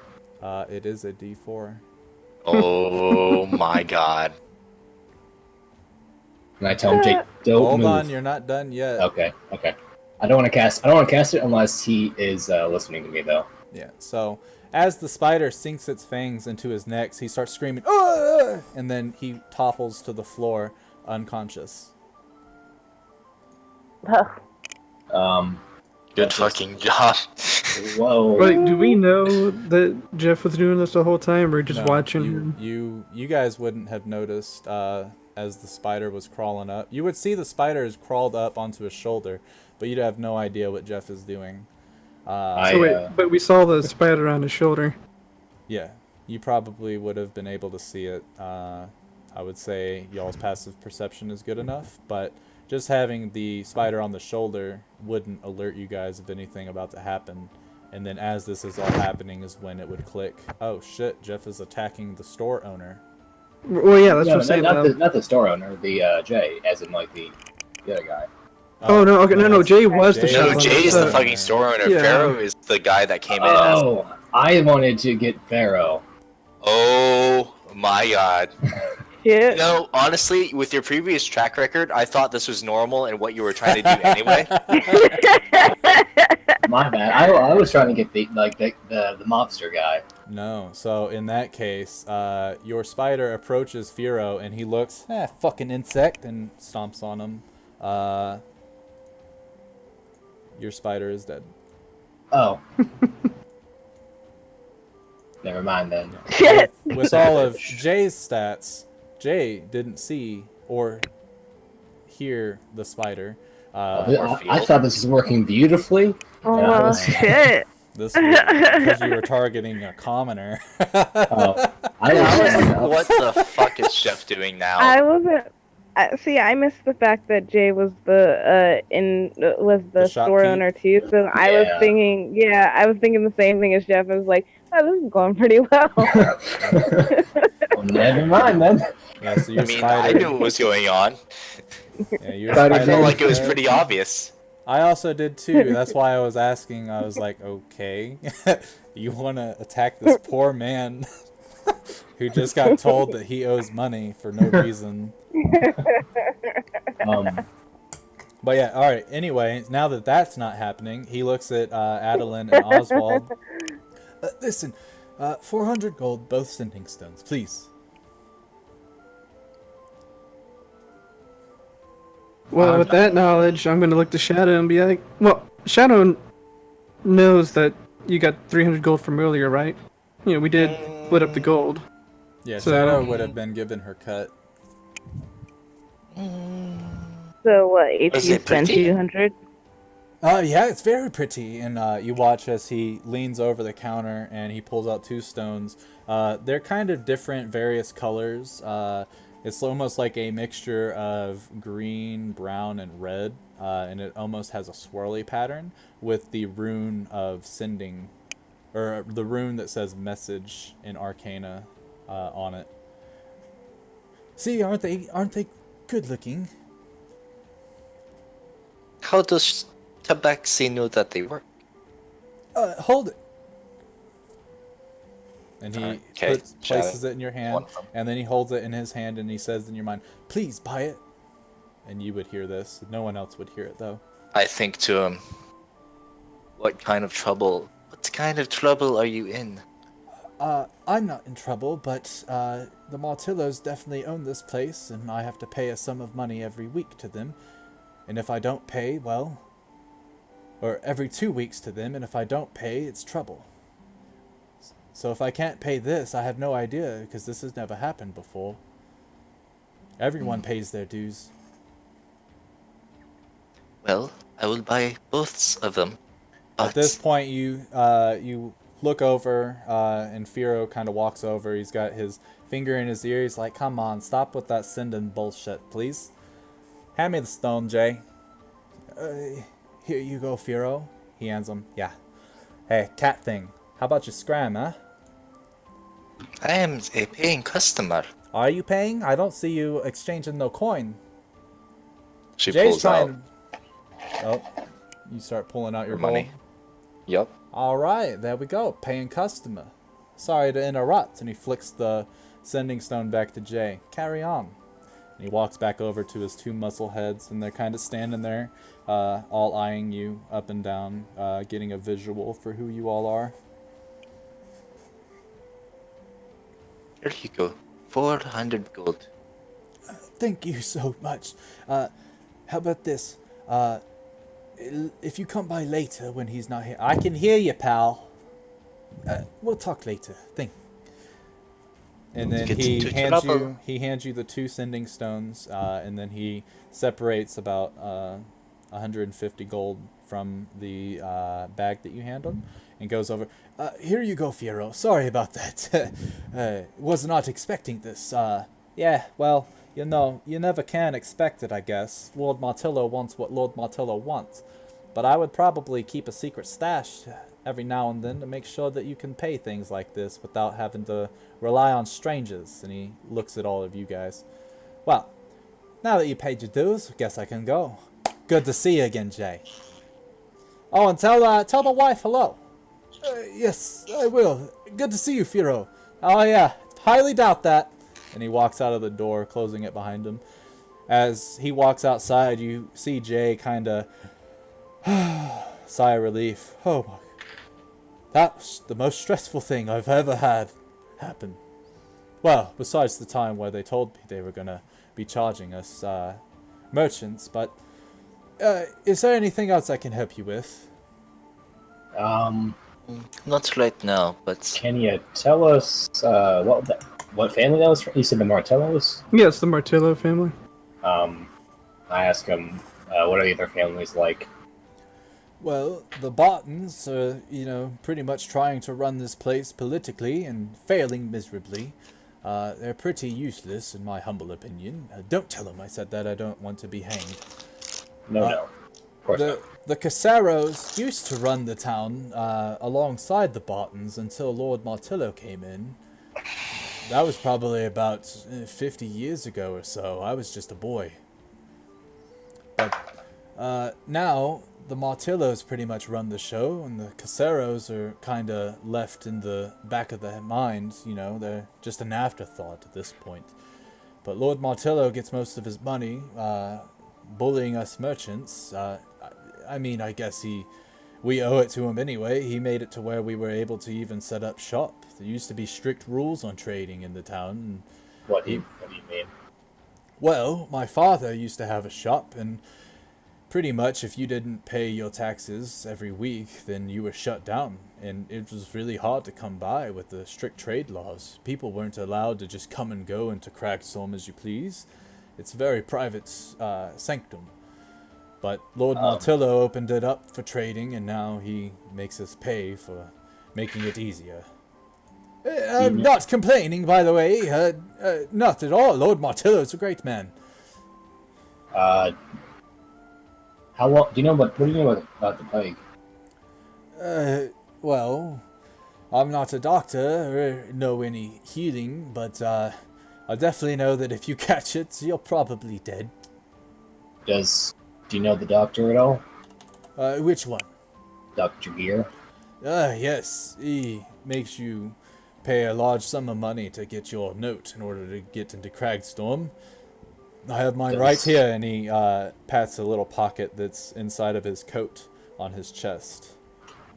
It is a D4. Oh my god. And I tell him, Jake, don't move. Hold on, you're not done yet. Okay. I don't want to cast it unless he is listening to me, though. Yeah. So as the spider sinks its fangs into his neck, he starts screaming, "Ah!" And then he topples to the floor, unconscious. Good fucking job. Whoa. Like, do we know that Jeff was doing this the whole time, or just No, watching him? You guys wouldn't have noticed as the spider was crawling up. You would see the spider has crawled up onto his shoulder, but you'd have no idea what Jeff is doing. But we saw the spider on his shoulder. Yeah, you probably would have been able to see it. I would say y'all's passive perception is good enough, but just having the spider on the shoulder wouldn't alert you guys of anything about to happen. And then as this is all happening is when it would click, oh shit, Jeff is attacking the store owner. Well, yeah, that's what I'm saying. Not the store owner, the Jay, as in like the other guy. Oh no, okay, no, Jay was the shop No, owner. Jay's the fucking store owner. Yeah. Pharaoh is the guy that came in. Oh, I wanted to get Pharaoh. Oh my god. Shit. No, honestly, with your previous track record, I thought this was normal and what you were trying to do anyway. My bad. I was trying to get the mobster guy. No, so in that case, your spider approaches Firo and he looks, fucking insect, and stomps on him. Your spider is dead. Oh. Never mind then. Shit. With all of Jay's stats, Jay didn't see or hear the spider. I thought this was working beautifully. Oh, Yeah, well, shit. This was because you were targeting a commoner. Oh, I was like, I what the fuck is Chef doing now? I wasn't. See, I missed the fact that Jay was the The store shopkeep? owner too. So I was Yeah. thinking, I was thinking the same thing as Jeff. I was like, oh, this is going pretty well. well, never mind then. Yeah, so your I mean, spider. I knew what was going on. Yeah, your Spider I spider felt Man. like it was dead. pretty obvious. I also did too. That's why I was asking. I was like, okay, you want to attack this poor man who just got told that he owes money for no reason. But yeah, all right. Anyway, now that that's not happening, he looks at Adeline and Oswald. Listen, 400 gold, both sending stones, please. Well, with that knowledge, I'm going to look to Shadow and be like, well, Shadow knows that you got 300 gold from earlier, right? You know, we did split up the gold. Yeah, So- Shadow would have been given her cut. So what? Was HP it spend pretty? 200. Yeah, it's very pretty. And you watch as he leans over the counter and he pulls out two stones. They're kind of different, various colors. It's almost like a mixture of green, brown, and red. And it almost has a swirly pattern with the rune of sending, or the rune that says message in Arcana on it. See, aren't they good looking? How does Tabaxi know that they work? Hold it. And he Okay, places it in your hand, One of them. and then he holds it in his hand, and he says in your mind, "Please buy it." And you would hear this. No one else would hear it, though. I think to him, what kind of trouble are you in? I'm not in trouble, but the Martillos definitely own this place, and I have to pay a sum of money every week to them. And if I don't pay, well... Or every 2 weeks to them, and if I don't pay, it's trouble. So if I can't pay this, I have no idea, because this has never happened before. Everyone pays their dues. Well, I will buy both of them. But At this point, you look over, and Firo kind of walks over. He's got his finger in his ear. He's like, "Come on, stop with that sending bullshit, please. Hand me the stone, Jay." Here you go, Firo. He hands him. Yeah. Hey, cat thing. How about you scram, huh? I am a paying customer. Are you paying? I don't see you exchanging no coin. She Jay's pulls out trying. Oh, you start pulling out your her money. gold. Yup. All right, there we go. Paying customer. Sorry to interrupt. And he flicks the sending stone back to Jay. Carry on. And he walks back over to his two muscle heads, and they're kind of standing there, all eyeing you up and down, getting a visual for who you all are. Here you go. 400 gold. Thank you so much. How about this? If you come by later when he's not here, I can hear you, pal. We'll talk later. And then Get he into hands trouble. you the two sending stones, and then he separates about 150 gold from the bag that you hand him, and goes over. Here you go, Firo. Sorry about that. Was not expecting this. Yeah, well, you know, you never can expect it, I guess. Lord Martillo wants what Lord Martillo wants. But I would probably keep a secret stash every now and then to make sure that you can pay things like this without having to rely on strangers. And he looks at all of you guys. Well, now that you paid your dues, guess I can go. Good to see you again, Jay. Oh, and tell the wife hello. Yes, I will. Good to see you, Firo. Oh, yeah, highly doubt that. And he walks out of the door, closing it behind him. As he walks outside, you see Jay kind of sigh of relief. Oh, my. That was the most stressful thing I've ever had happen. Well, besides the time where they told me they were going to be charging us merchants, but is there anything else I can help you with? Not right now, but Can you tell us what family that was from? You said the Martellos? Yes, the Martillo family. I ask him, what are the other families like? Well, the Bartons are, pretty much trying to run this place politically and failing miserably. They're pretty useless, in my humble opinion. Don't tell them I said that. I don't want to be hanged. No, of course not. The Casaros used to run the town alongside the Bartons until Lord Martillo came in. That was probably about 50 years ago or so. I was just a boy. But now, the Martillos pretty much run the show, and the Casaros are kind of left in the back of the mind. They're just an afterthought at this point. But Lord Martillo gets most of his money bullying us merchants. I guess we owe it to him anyway. He made it to where we were able to even set up shop. There used to be strict rules on trading in the town. And What do you mean? well, my father used to have a shop, and pretty much if you didn't pay your taxes every week, then you were shut down. And it was really hard to come by with the strict trade laws. People weren't allowed to just come and go into Cragstorm as you please. It's a very private sanctum. But Lord Martillo opened it up for trading, and now he makes us pay for making it easier. I'm not complaining, by the way. Not at all. Lord Martillo's a great man. How long? Do you know what do you know about the plague? Well, I'm not a doctor or know any healing, but I definitely know that if you catch it, you're probably dead. Do you know the doctor at all? Which one? Dr. Gear? Yes. He makes you pay a large sum of money to get your note in order to get into Cragstorm. I have mine right here, and he pats a little pocket that's inside of his coat on his chest.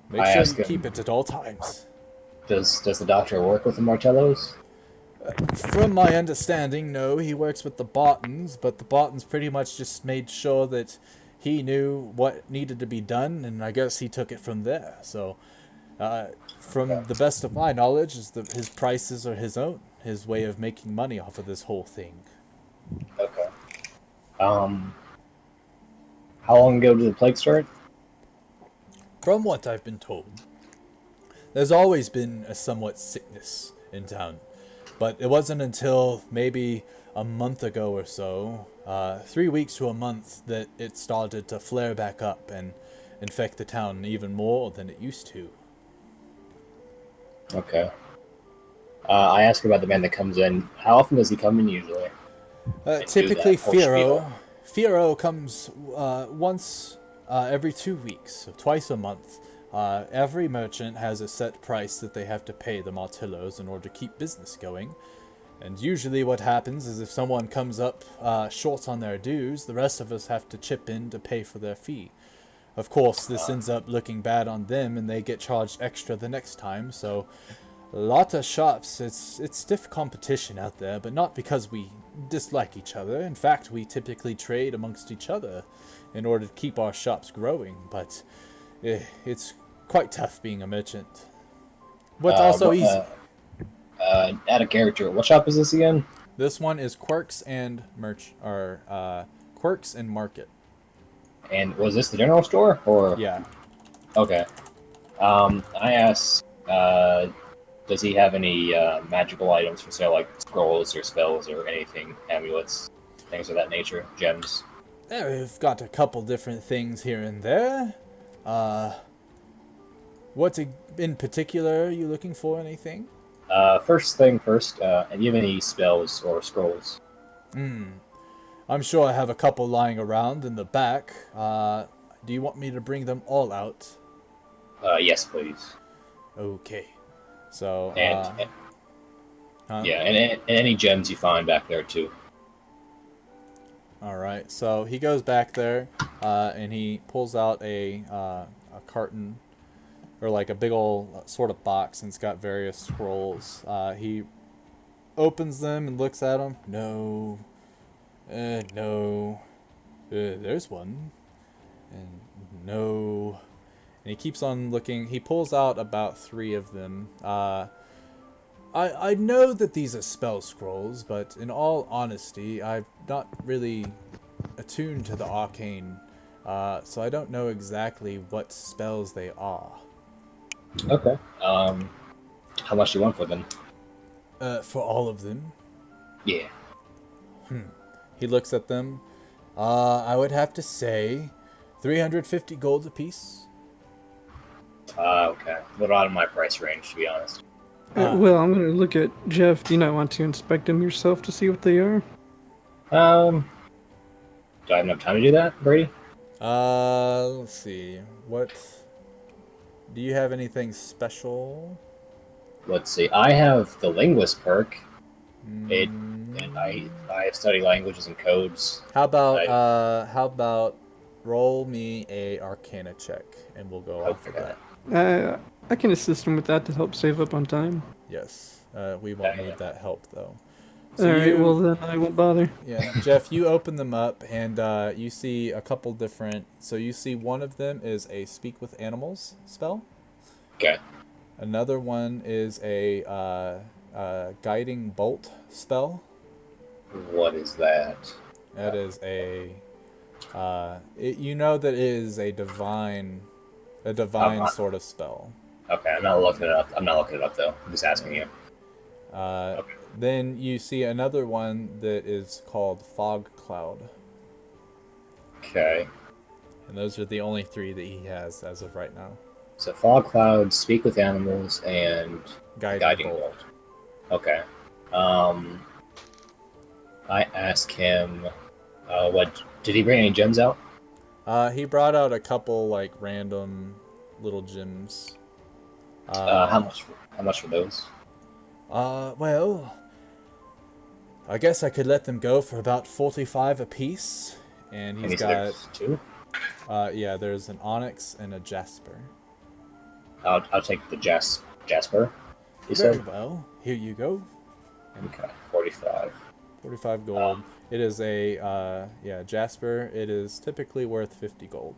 Make sure you keep it at all times. Does the doctor work with the Martellos? From my understanding, no. He works with the Bartons, but the Bartons pretty much just made sure that he knew what needed to be done, and I guess he took it from there. So, from the best of my knowledge, his prices are his own. His way of making money off of this whole thing. Okay. How long ago did the plague start? From what I've been told, there's always been a somewhat sickness in town. But it wasn't until maybe a month ago or so, 3 weeks to a month, that it started to flare back up and infect the town even more than it used to. Okay. I ask about the man that comes in. How often does he come in usually? Typically, Firo comes once every 2 weeks, so twice a month. Every merchant has a set price that they have to pay the Martillos in order to keep business going. And usually what happens is if someone comes up short on their dues, the rest of us have to chip in to pay for their fee. Of course, this ends up looking bad on them, and they get charged extra the next time, so a lot of shops, it's stiff competition out there, but not because we dislike each other. In fact, we typically trade amongst each other in order to keep our shops growing, but it's quite tough being a merchant. But also easy. Out of character, what shop is this again? This one is Quirks and Quirks and Market. And was this the general store, or? Yeah. Okay. I asked, does he have any magical items for sale, like scrolls or spells or anything, amulets, things of that nature, gems? We've got a couple different things here and there. What in particular are you looking for? Anything? First thing first, do you have any spells or scrolls? I'm sure I have a couple lying around in the back. Do you want me to bring them all out? Yes, please. Okay. So, And huh? yeah, and any gems you find back there too. All right. So he goes back there, and he pulls out a carton, or like a big old sort of box, and it's got various scrolls. He opens them and looks at them. No, no. There's one, and no. And he keeps on looking. He pulls out about 3 of them. I know that these are spell scrolls, but in all honesty, I've not really attuned to the arcane, so I don't know exactly what spells they are. Okay. How much do you want for them? For all of them. Yeah. He looks at them. I would have to say 350 gold apiece. Okay. A little out of my price range, to be honest. Well, I'm gonna look at Jeff. Do you not want to inspect them yourself to see what they are? Do I have enough time to do that, Brady? Let's see. What? Do you have anything special? Let's see. I have the linguist perk. It Mm, and I study languages and codes. How about roll me a Arcana check, and we'll go off of Okay. that. I can assist him with that to help save up on time. Yes. We won't Okay. need that help though. All right. Well, then I won't bother. Yeah, Jeff, you open them up and you see a couple different. So you see one of them is a speak with animals spell. Okay. Another one is a guiding bolt spell. What is that? That is a. You know that it is a divine sort of spell. Okay, I'm not looking it up. I'm not looking it up though. I'm just asking you. Okay. Then you see another one that is called Fog Cloud. Okay. And those are the only 3 that he has as of right now. So fog cloud, speak with animals, and Guiding bolt. Okay. I asked him, what did he bring any gems out? He brought out a couple like random little gems. How much? How much for those? Well, I guess I could let them go for about 45 apiece. And he's got there's 2. yeah, there's an onyx and a jasper. I'll take the Jasper. You Very said. well. Here you go. Okay, 45. 45 gold. It is a jasper. It is typically worth 50 gold.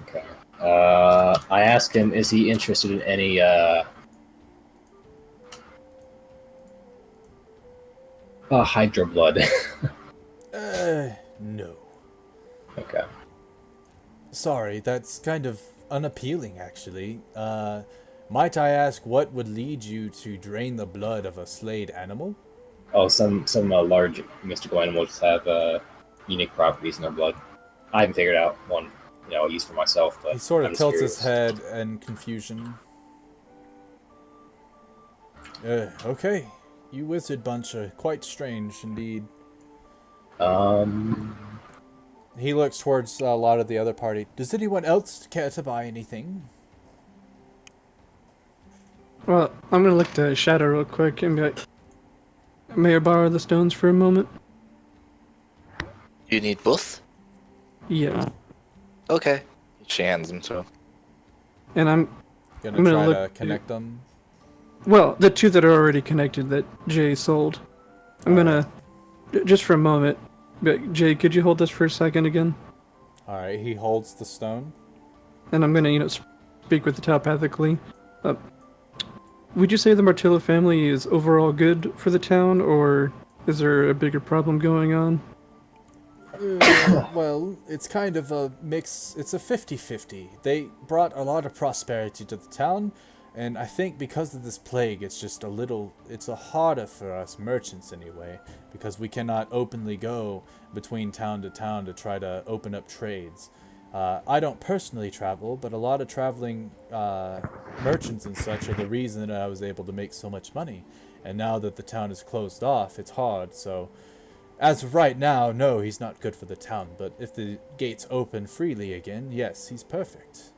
Okay. I asked him, is he interested in any Hydra blood? No. Okay. Sorry, that's kind of unappealing, actually. Might I ask what would lead you to drain the blood of a slayed animal? Oh, some large mystical animals have unique properties in their blood. I haven't figured out one, I'll use for myself, but He sort of I'm just tilts his curious. head in confusion. Okay. You wizard bunch are quite strange indeed. He looks towards a lot of the other party. Does anyone else care to buy anything? Well, I'm gonna look to Shadow real quick and be like, "May I borrow the stones for a moment?" You need both? Yeah. Okay. She hands them to him. And I'm Gonna I'm gonna try look to connect them. well, the 2 that are already connected that Jay sold. I'm gonna just for a moment. But Jay, could you hold this for a second again? Alright, he holds the stone. And I'm gonna, speak with it telepathically. Would you say the Martillo family is overall good for the town, or is there a bigger problem going on? Well, it's kind of a mix. It's a 50-50. They brought a lot of prosperity to the town, and I think because of this plague, it's just it's harder for us merchants anyway, because we cannot openly go between town to try to open up trades. I don't personally travel, but a lot of traveling merchants and such are the reason that I was able to make so much money. And now that the town is closed off, it's hard, so... As of right now, no, he's not good for the town, but if the gates open freely again, yes, he's perfect.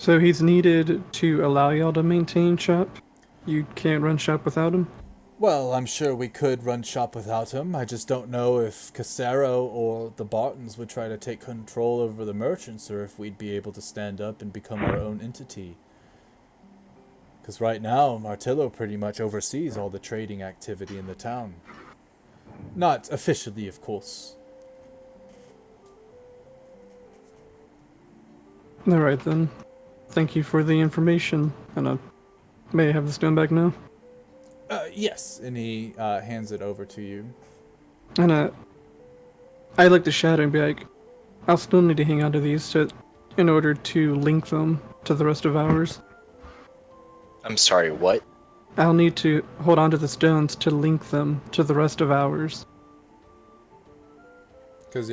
So he's needed to allow y'all to maintain shop? You can't run shop without him? Well, I'm sure we could run shop without him. I just don't know if Casero or the Bartons would try to take control over the merchants, or if we'd be able to stand up and become our own entity. Because right now, Martillo pretty much oversees all the trading activity in the town. Not officially, of course. Alright then. Thank you for the information, and I may have the stone back now. Yes, and he hands it over to you. And I look to Shadow and be like, I'll still need to hang on to these in order to link them to the rest of ours. I'm sorry, what? I'll need to hold on to the stones to link them to the rest of ours.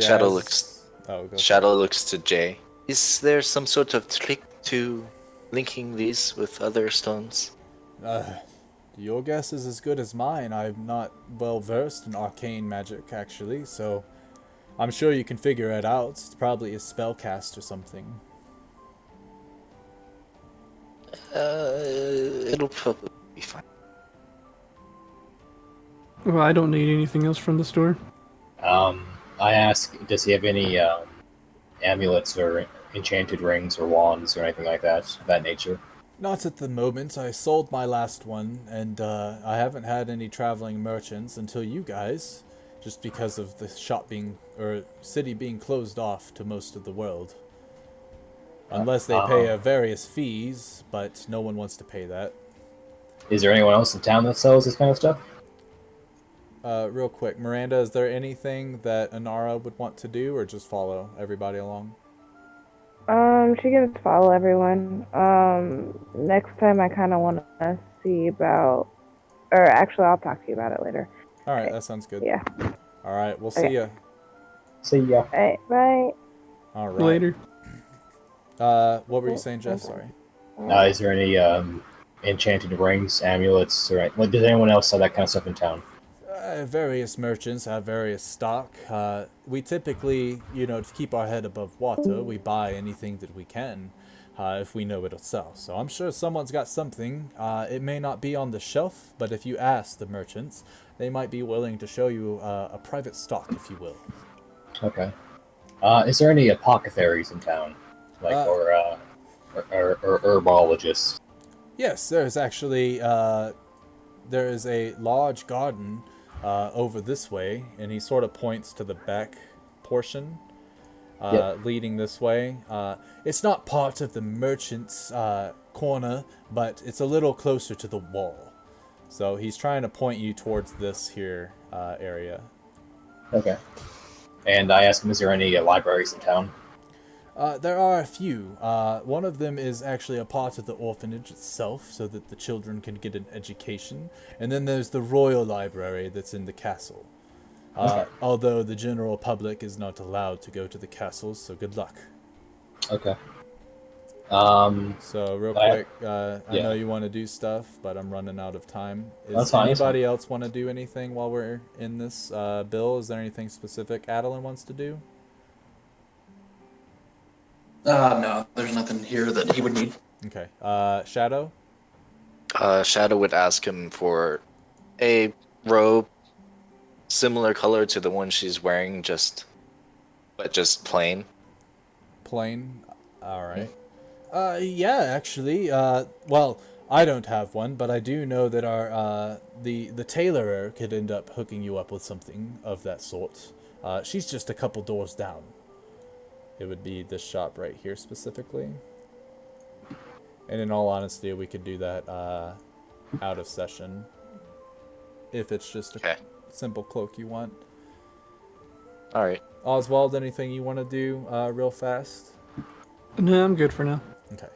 Shadow looks. Oh, go Shadow looks to Jay. Is there some sort of trick to linking these with other stones? Your guess is as good as mine. I'm not well versed in arcane magic, actually, so I'm sure you can figure it out. It's probably a spell cast or something. It'll probably be fine. Well, I don't need anything else from the store. I ask, does he have any amulets or enchanted rings or wands or anything like that, of that nature? Not at the moment. I sold my last one, and I haven't had any traveling merchants until you guys, just because of the city being closed off to most of the world. Unless they pay various fees, but no one wants to pay that. Is there anyone else in town that sells this kind of stuff? Real quick, Miranda, is there anything that Anara would want to do, or just follow everybody along? She can just follow everyone. Next time I kind of want to see about, or actually I'll talk to you about it later. All right, that sounds good. Yeah. All right, we'll see ya. See ya. Alright, bye. All right. Later. What were you saying, Jeff? Sorry. Is there any enchanted rings, amulets, or does anyone else sell that kind of stuff in town? Various merchants have various stock. We typically, to keep our head above water, we buy anything that we can if we know it'll sell. So I'm sure someone's got something. It may not be on the shelf, but if you ask the merchants, they might be willing to show you a private stock, if you will. Okay. Is there any apothecaries in town, or herbologists? Yes, there's actually there is a large garden over this way, and he sort of points to the back portion leading this way. It's not part of the merchant's corner, but it's a little closer to the wall. So he's trying to point you towards this here area. Okay. And I asked him, is there any libraries in town? There are a few. One of them is actually a part of the orphanage itself, so that the children can get an education. And then there's the royal library that's in the castle. Although the general public is not allowed to go to the castles, so good luck. Okay. So real quick, I know you want to do stuff, but I'm running out of time. Is anybody else want to do anything while we're in this bill? Is there anything specific Adeline wants to do? No, there's nothing here that he would need. Okay. Shadow? Shadow would ask him for a robe similar color to the one she's wearing, but just plain. Plain? Alright. Yeah, actually. Well, I don't have one, but I do know that our the tailorer could end up hooking you up with something of that sort. She's just a couple doors down. It would be this shop right here specifically. And in all honesty, we could do that out of session. If it's just a simple cloak you want. Alright. Oswald, anything you want to do real fast? No, I'm good for now. Okay.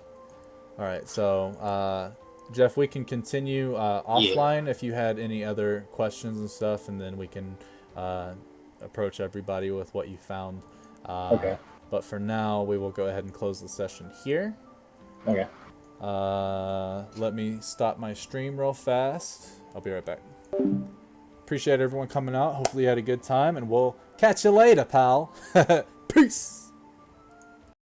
Alright, so Jeff, we can continue offline if you had any other questions and stuff, and then we can approach everybody with what you found. Okay. But for now, we will go ahead and close the session here. Okay. Let me stop my stream real fast. I'll be right back. Appreciate everyone coming out. Hopefully you had a good time, and we'll catch you later, pal. Peace!